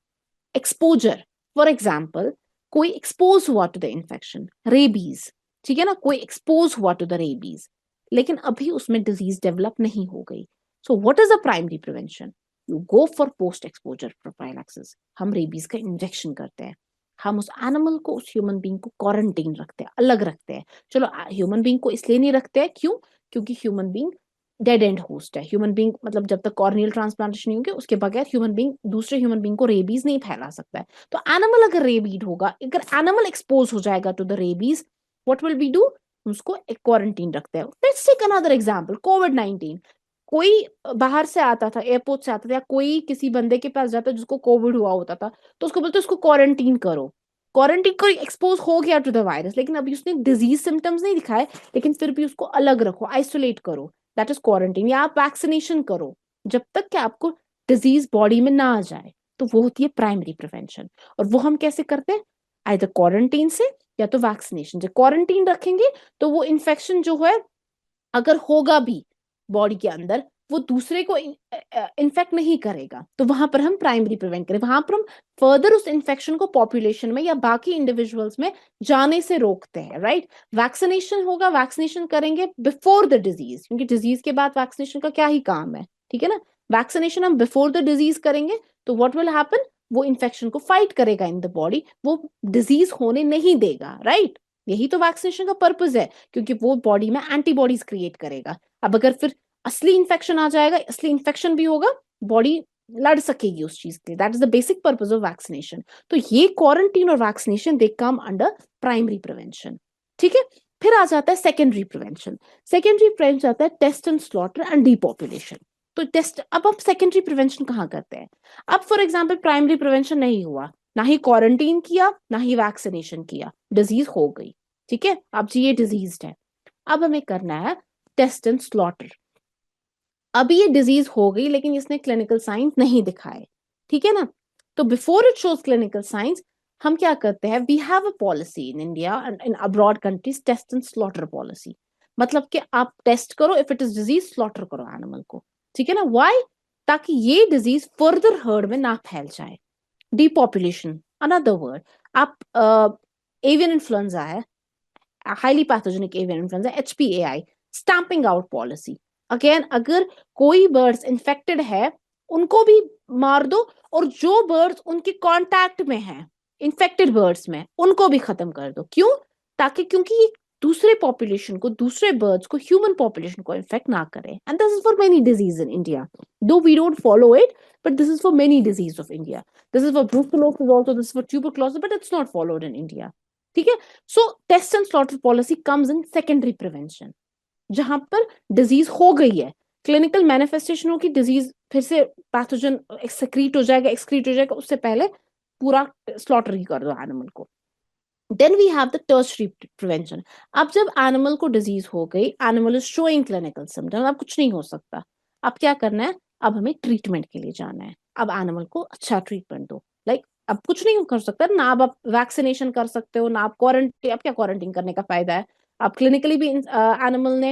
एक्सपोजर, फॉर एग्जाम्पल कोई एक्सपोज हुआ टू द इन्फेक्शन, रेबीज, ठीक है ना, कोई एक्सपोज हुआ टू द रेबीज, लेकिन अभी उसमें डिजीज डेवलप नहीं हो गई। So what is the primary prevention? You go for post exposure prophylaxis. हम रेबीज का इंजेक्शन करते हैं, हम उस एनिमल को, उस ह्यूमन बींग को क्वारंटीन रखते हैं, अलग रखते हैं। चलो ह्यूमन बींग को इसलिए नहीं रखते हैं, क्यों? क्योंकि human being dead end host है। ह्यूमन बींग मतलब जब तक कॉर्नियल ट्रांसप्लांटेशन नहीं होगी उसके बगैर ह्यूमन बींग दूसरे ह्यूमन बींग को रेबीज नहीं फैला सकता है। तो एनिमल अगर रेबीड होगा, अगर एनिमल एक्सपोज हो जाएगा to the rabies, what will be do? उसको एक क्वारंटीन रखते हैं। लेट्स टेक अनदर एग्जांपल, कोविड-19। कोई बाहर से आता था, एयरपोर्ट से आता था, या कोई किसी बंदे के पास जाता जिसको कोविड हुआ होता था, तो उसको बोलते उसको क्वारंटीन करो। क्वारंटीन को एक्सपोज हो गया टू द वायरस, लेकिन अभी उसने डिजीज सिम्टम्स नहीं दिखाए, लेकिन फिर भी उसको अलग रखो, आइसोलेट करो, दैट इज क्वारंटीन। या आप वैक्सीनेशन करो जब तक कि आपको डिजीज बॉडी में ना आ जाए, तो वो होती है प्राइमरी प्रिवेंशन। और वो हम कैसे करते हैं? आइदर क्वारंटीन से या तो वैक्सीनेशन से। क्वारंटीन रखेंगे तो वो इन्फेक्शन जो है अगर होगा भी बॉडी के अंदर वो दूसरे को इन्फेक्ट नहीं करेगा, तो वहां पर हम प्राइमरी प्रिवेंट करें, वहां पर हम फर्दर उस इन्फेक्शन को पॉपुलेशन में या बाकी इंडिविजुअल्स में जाने से रोकते हैं, राइट। वैक्सीनेशन होगा, वैक्सीनेशन करेंगे बिफोर द डिजीज, क्योंकि डिजीज के बाद वैक्सीनेशन का क्या ही काम है, ठीक है ना। वैक्सीनेशन हम बिफोर द डिजीज करेंगे तो व्हाट विल हैपन, वो इन्फेक्शन को फाइट करेगा इन द बॉडी, वो डिजीज होने नहीं देगा, राइट। यही तो वैक्सीनेशन का पर्पज है, क्योंकि वो बॉडी में एंटीबॉडीज क्रिएट करेगा। अब अगर फिर असली इन्फेक्शन आ जाएगा, असली इन्फेक्शन भी होगा, बॉडी लड़ सकेगी उस चीज के लिए। That is the basic purpose of vaccination. तो ये क्वारंटीन और वैक्सीनेशन दे कम अंडर प्राइमरी प्रिवेंशन, ठीक है। फिर आ जाता है सेकेंडरी प्रिवेंशन। सेकेंडरी प्रिवेंशन आता है टेस्ट एंड स्लॉटर एंड डीपॉपुलेशन। तो टेस्ट, अब आप सेकेंडरी प्रिवेंशन कहाँ करते हैं। अब फॉर एग्जाम्पल प्राइमरी प्रिवेंशन नहीं हुआ, ना ही क्वारंटीन किया ना ही वैक्सीनेशन किया, डिजीज हो गई, ठीक है, अब जी ये डिजीज है। अब हमें करना है टेस्ट एंड स्लॉटर। अभी ये डिजीज हो गई लेकिन इसने क्लिनिकल साइंस नहीं दिखाए, ठीक है ना। तो before it shows clinical science हम क्या करते हैं, we have a policy in India and in abroad countries, test and slaughter policy. मतलब कि आप टेस्ट करो, if it is disease slaughter करो एनिमल को, ठीक है ना। व्हाई, ताकि ये डिजीज फर्दर हर्ड में ना फैल जाए। डिपॉपुलेशन अनदर वर्ड, आप एवियन इन्फ्लुएंजा है, highly pathogenic avian influenza, HPAI, stamping out policy. Again अगर कोई बर्ड्स इन्फेक्टेड है उनको भी मार दो, और जो बर्ड्स उनके कांटेक्ट में हैं इन्फेक्टेड बर्ड्स में उनको भी खत्म कर दो। क्यों, ताकि क्योंकि ये दूसरे पॉपुलेशन को, दूसरे बर्ड्स को, ह्यूमन पॉपुलेशन को इन्फेक्ट ना करे। And this is for many disease in India, though we don't follow it, but this is for many diseases of India. This is for brucellosis also, this is for tuberculosis, but it's not followed in India. ठीक है। So test and slaughter policy comes in secondary prevention, जहां पर disease हो गई है, clinical manifestation हो कि disease फिर से पैथोजन एक्सक्रीट हो जाएगा, उससे पहले पूरा स्लॉटर ही कर दो एनिमल को। Then we have the tertiary prevention. अब जब एनिमल को डिजीज हो गई, animal is showing clinical symptoms, अब कुछ नहीं हो सकता, अब क्या करना है, अब हमें ट्रीटमेंट के लिए जाना है। अब एनिमल को अच्छा ट्रीटमेंट दो, लाइक अब कुछ नहीं कर सकता ना, अब आप वैक्सीनेशन कर सकते हो ना, आप क्वारंटीन, अब क्या क्वारंटीन करने का फायदा है। आप क्लिनिकली भी एनिमल ने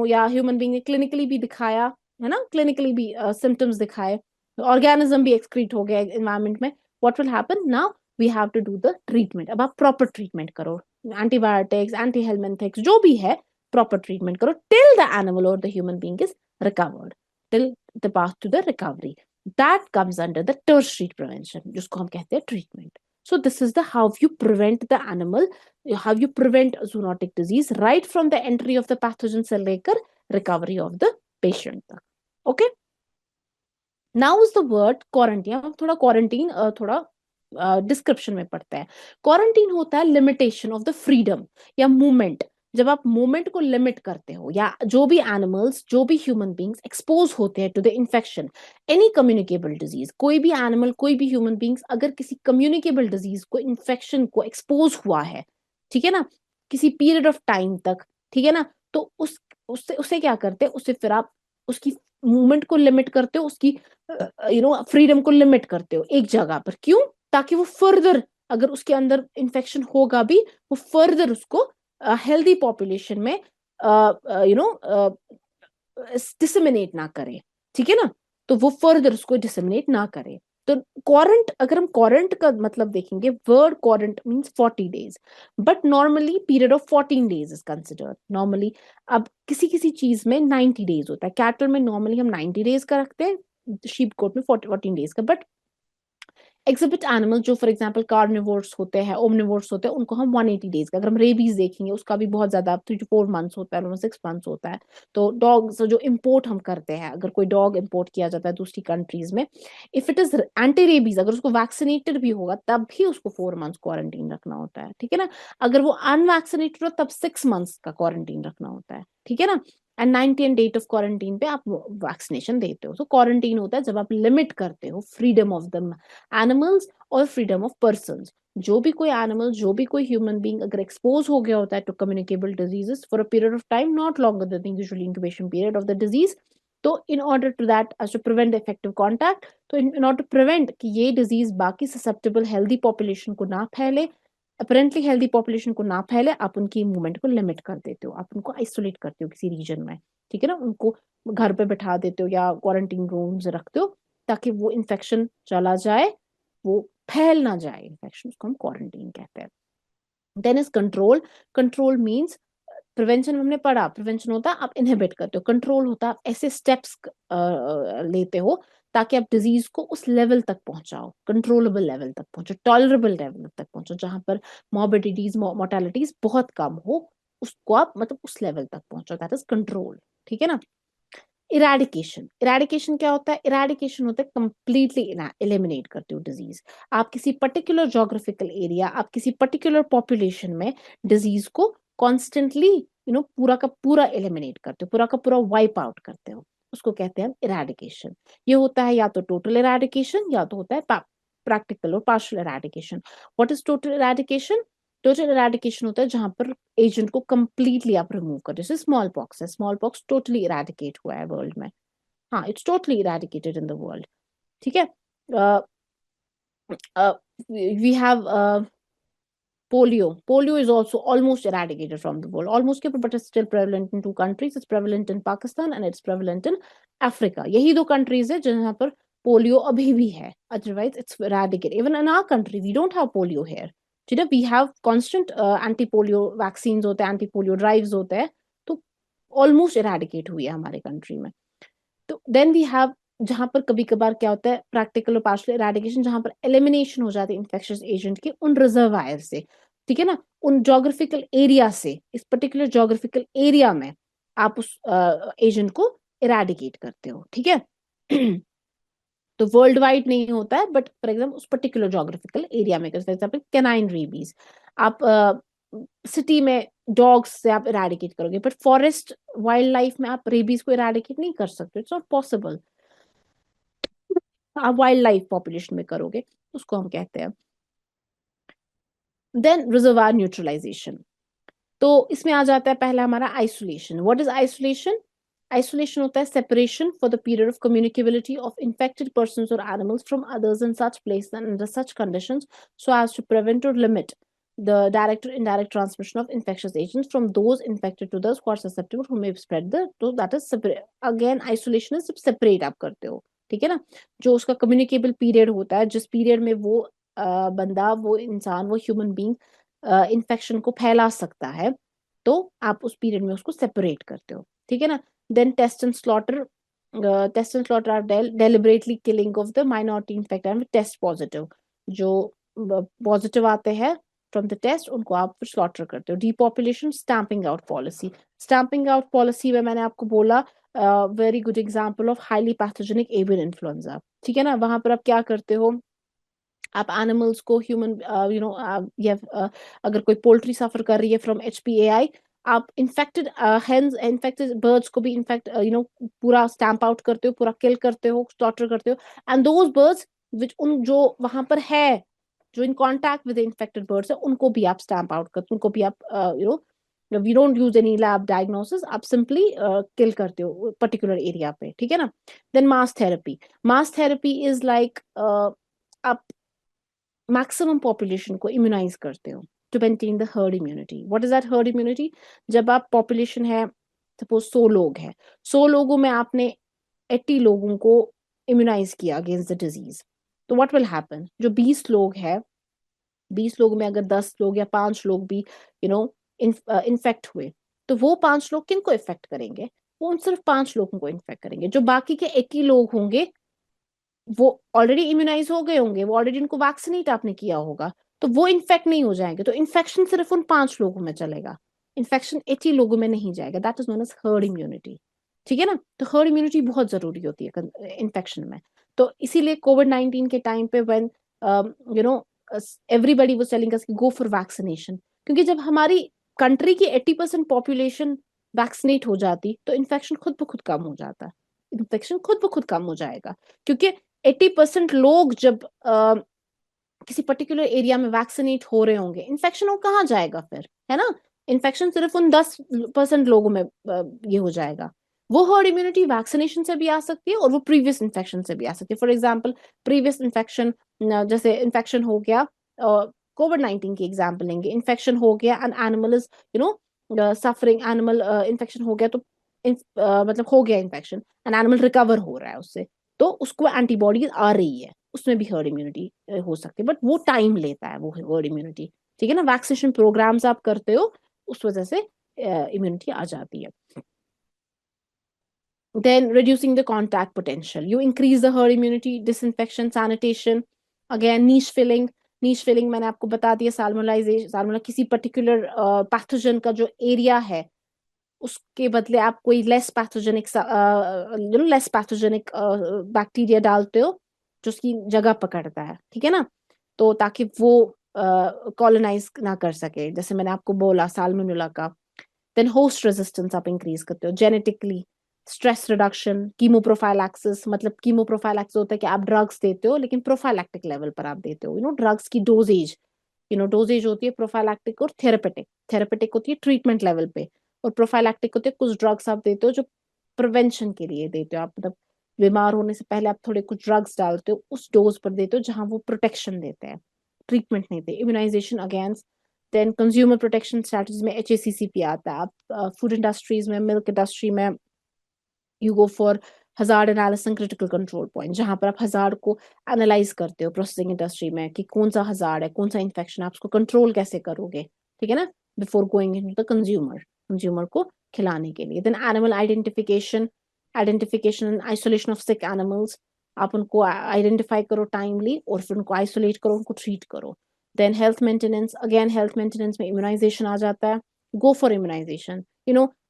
या ह्यूमन बीइंग ने क्लिनिकली भी दिखाया है ना, क्लिनिकली भी सिम्टम्स दिखाए, ऑर्गेनिज्म भी एक्सक्रीट हो गया एनवायरमेंट में। What will happen now, we have to do the treatment. अब आप प्रॉपर ट्रीटमेंट करो, एंटीबायोटिक्स, एंटी हेलमिंथिक्स, जो भी है प्रॉपर ट्रीटमेंट करो टिल द एनिमल और the human being is recovered, till the path to the recovery. That comes under the tertiary prevention, जिसको हम कहते हैं treatment. So this is the how you prevent the animal, how you prevent zoonotic disease right from the entry of the pathogen से लेकर recovery of the patient तक। Okay, now is the word quarantine। अब थोड़ा quarantine थोड़ा description में पढ़ते हैं। Quarantine होता है लिमिटेशन ऑफ द फ्रीडम या मूवमेंट। जब आप मूवमेंट को लिमिट करते हो, या जो भी एनिमल्स, जो भी ह्यूमन बींग्स एक्सपोज होते हैं to the infection, any communicable disease, कोई भी एनिमल, कोई भी ह्यूमन बींग्स अगर किसी कम्युनिकेबल डिजीज को, इन्फेक्शन को एक्सपोज हुआ है, ठीक है ना, किसी पीरियड ऑफ टाइम तक, ठीक है ना, तो उससे उसे क्या करते हैं, उसे फिर आप उसकी मूवमेंट को लिमिट करते हो, उसकी फ्रीडम को लिमिट करते हो एक जगह पर। क्यों, ताकि वो फर्दर, अगर उसके अंदर इन्फेक्शन होगा भी, वो फर्दर उसको हेल्दी पॉपुलेशन में डिसमिनेट ना करे, ठीक है ना, तो वो फर्दर उसको डिसमिनेट ना करे। तो क्वारंट, अगर हम क्वारंट का मतलब देखेंगे, word quadrant means 40 days, but normally period of 14 days is considered normally. अब किसी किसी चीज में 90 डेज होता है, कैटल में नॉर्मली हम 90 डेज का रखते हैं, शीप कोट में 14 डेज का। बट एग्जिबिट एनिमल जो फॉर एग्जांपल कार्निवोर्स होते हैं, ओमनिवोर्स होते हैं, उनको हम 180 डेज का, अगर हम रेबीज देखेंगे उसका भी बहुत ज्यादा 3 to 4 months होता है, 6 months होता है। तो डॉग्स जो इम्पोर्ट हम करते हैं, अगर कोई डॉग इम्पोर्ट किया जाता है दूसरी कंट्रीज में, if it is anti rabies, अगर उसको वैक्सीनेटेड भी होगा तब भी उसको 4 months क्वारंटीन रखना होता है, ठीक है ना। अगर वो अनवैक्सीनेटेड हो तब 6 months का क्वारंटीन रखना होता है, ठीक है ना। एंड 90 डेट ऑफ क्वारंटीन पे आप वैक्सीनेशन देते हो। तो क्वारंटीन होता है जब आप लिमिट करते हो फ्रीडम ऑफ द एनिमल्स और फ्रीडम ऑफ पर्सन्स। जो भी कोई एनिमल, जो भी कोई ह्यूमन बीइंग अगर एक्सपोज हो गया होता है to communicable diseases for a period of time not longer than usually incubation period of the disease, तो in order to that to prevent effective contact, तो इन ऑर्डर टू प्रिवेंट कि ये disease बाकी susceptible healthy population को ना फैले, apparently healthy population को ना फैले, आप उनकी मूवमेंट को लिमिट कर देते हो, आप उनको आइसोलेट करते हो किसी रीजन में, ठीक है ना, उनको घर पे बैठा देते हो या क्वारंटीन रूम्स रखते हो ताकि वो इन्फेक्शन चला जाए, वो फैल ना जाए इन्फेक्शन, उसको हम क्वारंटीन कहते हैं। Then is control. Control means prevention हमने पढ़ा, प्रिवेंशन होता है आप इनहिबिट करते हो, कंट्रोल होता है आप ऐसे स्टेप्स लेते हो ताकि आप डिजीज को उस लेवल तक पहुंचाओ, कंट्रोलेबल लेवल तक पहुंचो, टॉलरेबल लेवल तक पहुंचो, जहां पर मॉर्बिडिटीज मोर्टेलिटीज बहुत कम हो, उसको आप मतलब उस लेवल तक पहुंचो, दैट इज कंट्रोल, ठीक है ना। इरेडिकेशन, इरेडिकेशन क्या होता है? इरेडिकेशन होता है कंप्लीटली एलिमिनेट करते हो डिजीज। आप किसी पर्टिकुलर जोग्राफिकल एरिया, आप किसी पर्टिकुलर पॉपुलेशन में डिजीज को कॉन्स्टेंटली पूरा का पूरा एलिमिनेट करते हो, पूरा का पूरा वाइप आउट करते हो, उसको कहते हैं इरेडिकेशन। ये होता है या तो टोटल इरेडिकेशन या तो होता है प्रैक्टिकल और partial eradication. What is total eradication? Total eradication होता है जहां पर एजेंट को कंप्लीटली आप रिमूव कर, जैसे स्मॉल पॉक्स है, स्मॉल पॉक्स टोटली इरेडिकेट हुआ है वर्ल्ड में, हाँ it's totally eradicated in the world, ठीक है। We have polio is also almost eradicated from the world, almost, but it's still prevalent in 2 countries, it's prevalent in Pakistan and it's prevalent in Africa, यही 2 countries है जहां पर polio अभी भी है, otherwise it's eradicated. Even in our country we don't have polio here, ठीक है, we have constant anti polio vaccines होते हैं, anti polio drives होते हैं, तो ऑलमोस्ट इरेडिकेट हुई है हमारे कंट्री में। तो देन वी हैव जहां पर कभी कभार क्या होता है प्रैक्टिकल और पार्शियल इरेडिकेशन, जहां पर एलिमिनेशन हो जाती है इन्फेक्शियस एजेंट के उन रिजर्वायर से, ठीक है ना, उन जोग्राफिकल एरिया से, इस पर्टिकुलर जोग्राफिकल एरिया में आप उस एजेंट को इरेडिकेट करते हो, ठीक है। तो वर्ल्ड वाइड नहीं होता है, बट फॉर एग्जाम्पल उस पर्टिकुलर जोग्राफिकल एरिया में, फॉर एग्जाम्पल कैनाइन रेबीज, आप सिटी में डॉग्स से आप इरेडिकेट करोगे, बट फॉरेस्ट वाइल्ड लाइफ में आप रेबीज को इरेडिकेट नहीं कर सकते, इट्स नॉट पॉसिबल, आप वाइल्ड लाइफ पॉपुलेशन में करोगे, उसको हम कहते हैं। देन रिजर्वायर न्यूट्रलाइजेशन, तो इसमें आ जाता है पहला हमारा isolation. What is isolation? Isolation होता है separation for the period of communicability of infected persons और animals from others in such place and under such conditions so as to prevent और limit the direct or indirect transmission of infectious agents from those infected to those who are susceptible who may spread the, so that is separate, again isolation is separate आप करते हो, ठीक है ना। जो उसका communicable period होता है, जिस पीरियड में वो बंदा, वो इंसान, वो ह्यूमन बीइंग इन्फेक्शन को फैला सकता है, तो आप उस पीरियड में उसको सेपरेट करते हो, ठीक है ना। Then test and slaughter, test and slaughter are deliberately killing of the minority infected test positive, जो पॉजिटिव आते हैं फ्रॉम द टेस्ट, उनको आप फिर स्लॉटर करते हो। Depopulation, stamping out policy, stamping out policy में मैंने आपको बोला very good example of highly pathogenic avian influenza, ठीक है ना। वहां पर आप क्या करते हो, आप एनिमल्स को ह्यूमन या अगर कोई पोल्ट्री सफर कर रही है फ्रॉम HPAI, आप इन्फेक्टेड हेंस, इन्फेक्टेड बर्ड्स को भी इनफैक्ट पूरा स्टैंप आउट करते हो, पूरा किल करते हो, स्लॉटर करते हो, एंड दोज बर्ड्स विच उन जो वहां पर है, जो इन कांटेक्ट विद इन्फेक्टेड बर्ड्स है, उनको भी आप स्टैंप आउट करते हो, उनको भी आप we don't use any lab diagnosis, आप सिंपली किल करते हो पर्टिकुलर एरिया पे, ठीक है ना। Then mass therapy, mass therapy is like आप मैक्सिमम पॉपुलेशन को इम्यूनाइज करते हो to maintain the herd immunity. What is that herd immunity? जब आप पॉपुलेशन है सपोज 100 लोग हैं, 100 लोगों में आपने 80 लोगों को इम्यूनाइज किया अगेंस्ट द डिजीज, तो व्हाट विल हैपन, जो 20 लोग हैं, 20 लोग में अगर 10 लोग या 5 लोग भी इन्फेक्ट हुए, तो वो 5 लोग किनको इफेक्ट करेंगे? वो उन सिर्फ 5 लोगों को इन्फेक्ट करेंगे, जो बाकी के 80 लोग होंगे वो ऑलरेडी इम्यूनाइज हो गए होंगे, वो ऑलरेडी उनको वैक्सीनेट आपने किया होगा, तो वो इन्फेक्ट नहीं हो जाएंगे, तो इन्फेक्शन सिर्फ उन 5 लोगों में चलेगा, इन्फेक्शन 80 लोगों में नहीं जाएगा, that is known as herd immunity, ठीक है ना। तो हर्ड इम्यूनिटी बहुत जरूरी होती है इन्फेक्शन में। तो इसीलिए कोविड-19 के टाइम पे when you know everybody was telling us go for vaccination, क्योंकि जब हमारी कंट्री की 80% पॉपुलेशन वैक्सीनेट हो जाती तो इन्फेक्शन खुद ब खुद कम हो जाता, इन्फेक्शन खुद ब खुद कम हो जाएगा, क्योंकि 80% लोग जब किसी पर्टिकुलर एरिया में वैक्सीनेट हो रहे होंगे, इन्फेक्शन वो कहाँ जाएगा फिर, है ना। इन्फेक्शन सिर्फ उन 10% लोगों में ये हो जाएगा, वो हर्ड इम्यूनिटी वैक्सीनेशन से भी आ सकती है और वो प्रीवियस इन्फेक्शन से भी आ सकती है। फॉर एग्जाम्पल प्रीवियस इन्फेक्शन, जैसे इन्फेक्शन हो गया, कोविड-19 की एग्जाम्पल लेंगे, इन्फेक्शन हो गया and animal is suffering, animal infection हो गया तो मतलब हो गया इन्फेक्शन एंड एनिमल रिकवर हो रहा है उससे, तो उसको एंटीबॉडीज आ रही है, उसमें भी हर्ड इम्यूनिटी हो सकती है, बट वो टाइम लेता है वो हर्ड इम्यूनिटी। ठीक है ना, वैक्सीनेशन प्रोग्राम्स आप करते हो उस वजह से इम्यूनिटी आ जाती है। Then reducing the contact potential, you increase the herd immunity, disinfection, sanitation, again niche filling मैंने आपको बता दिया, साल्मोलाइजेशन, साल्मोला किसी पर्टिकुलर पैथोजन का जो एरिया है उसके बदले आप कोई less pathogenic less pathogenic bacteria डालते हो जो उसकी जगह पकड़ता है, ठीक है ना, तो ताकि वो कॉलोनाइज ना कर सके, जैसे मैंने आपको बोला साल्मोनेला का। देन होस्ट रेजिस्टेंस आप इंक्रीज करते हो जेनेटिकली, स्ट्रेस रिडक्शन, कीमोप्रोफाइलैक्सिस, मतलब कीमोप्रोफाइलैक्सिस होता है कि आप ड्रग्स देते हो लेकिन प्रोफाइलैक्टिक लेवल पर आप देते हो, ड्रग्स की डोजेज, डोजेज होती है प्रोफाइलैक्टिक और थेरेपेटिक, थेरेपेटिक होती है ट्रीटमेंट लेवल पे और प्रोफाइलैक्टिक होते हैं कुछ ड्रग्स आप देते हो जो प्रिवेंशन के लिए देते हो, आप मतलब बीमार होने से पहले आप थोड़े कुछ ड्रग्स डालते हो उस डोज पर देते हो जहां वो प्रोटेक्शन देते हैं, ट्रीटमेंट नहीं देते। Immunisation against, then consumer protection strategies में HACCP आता है, आप फूड इंडस्ट्रीज में, मिल्क इंडस्ट्री में you go for hazard analysis critical control point, जहां पर आप हजार्ड को एनालाइज करते हो प्रोसेसिंग इंडस्ट्री में कि कौन सा हजार्ड है, कौन सा इन्फेक्शन, आप उसको कंट्रोल कैसे करोगे, ठीक है ना, before going into the consumer, consumer को खिलाने के लिए। Then animal identification, identification and isolation of sick animals, आप उनको आइडेंटिफाई करो टाइमली और फिर उनको आइसोलेट करो, उनको ट्रीट करो। Then health maintenance, again health maintenance में इम्यूनाइजेशन आ जाता है, गो फॉर इम्यूनाइजेशन,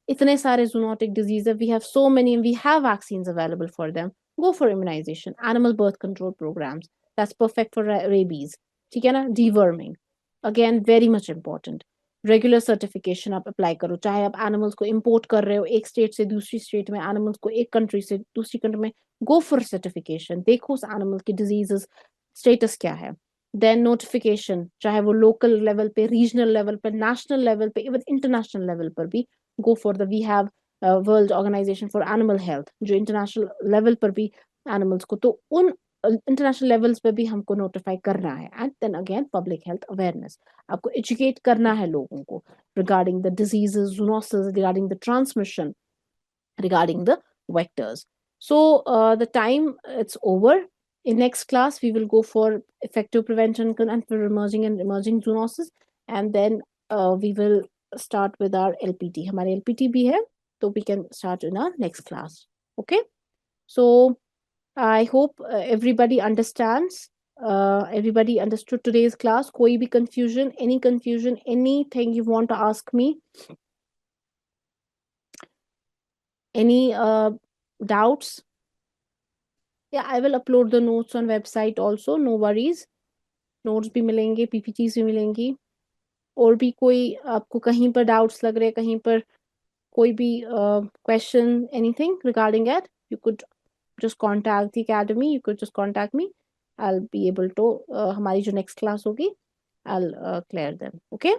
इतने सारे zoonotic disease है, we have so many and we have vaccines available for them, go for immunization, animal birth control programs, that's perfect for rabies, ठीक है ना, deworming, again very much important, regular certification आप apply करो, चाहे आप animals को import कर रहे हो एक स्टेट से दूसरी स्टेट में, एनिमल्स को एक कंट्री से दूसरी कंट्री में, गो फॉर सर्टिफिकेशन, देखो उस एनिमल की डिजीजेस स्टेटस क्या है। देन नोटिफिकेशन, चाहे वो लोकल लेवल पे, रीजनल लेवल पे, नेशनल लेवल पे, इवन इंटरनेशनल लेवल पर भी go for the, we have world organisation for animal health जो इंटरनेशनल लेवल पर भी एनिमल्स को, तो उन इंटरनेशनल लेवल्स पे भी हमको नोटिफाई करना है। And then again public health awareness, आपको एजुकेट करना है लोगों को regarding the diseases, zoonosis, regarding the transmission, regarding the vectors. So the time it's over. In next class, we will go for effective prevention and for emerging and emerging zoonosis, and then we will start with our LPT. हमारे LPT भी है, so we can start in our next class. Okay. So I hope everybody understands. Everybody understood today's class. कोई भी confusion, anything you want to ask me, any doubts? Yeah, I will upload the notes on website also, no worries. Notes भी मिलेंगे, PPTs भी मिलेंगी। और भी कोई आपको कहीं पर डाउट्स लग रहे हैं, कहीं पर कोई भी question, anything regarding that, you could just contact the academy, you could just contact me, I'll be able to हमारी जो नेक्स्ट क्लास होगी I'll clear them, okay?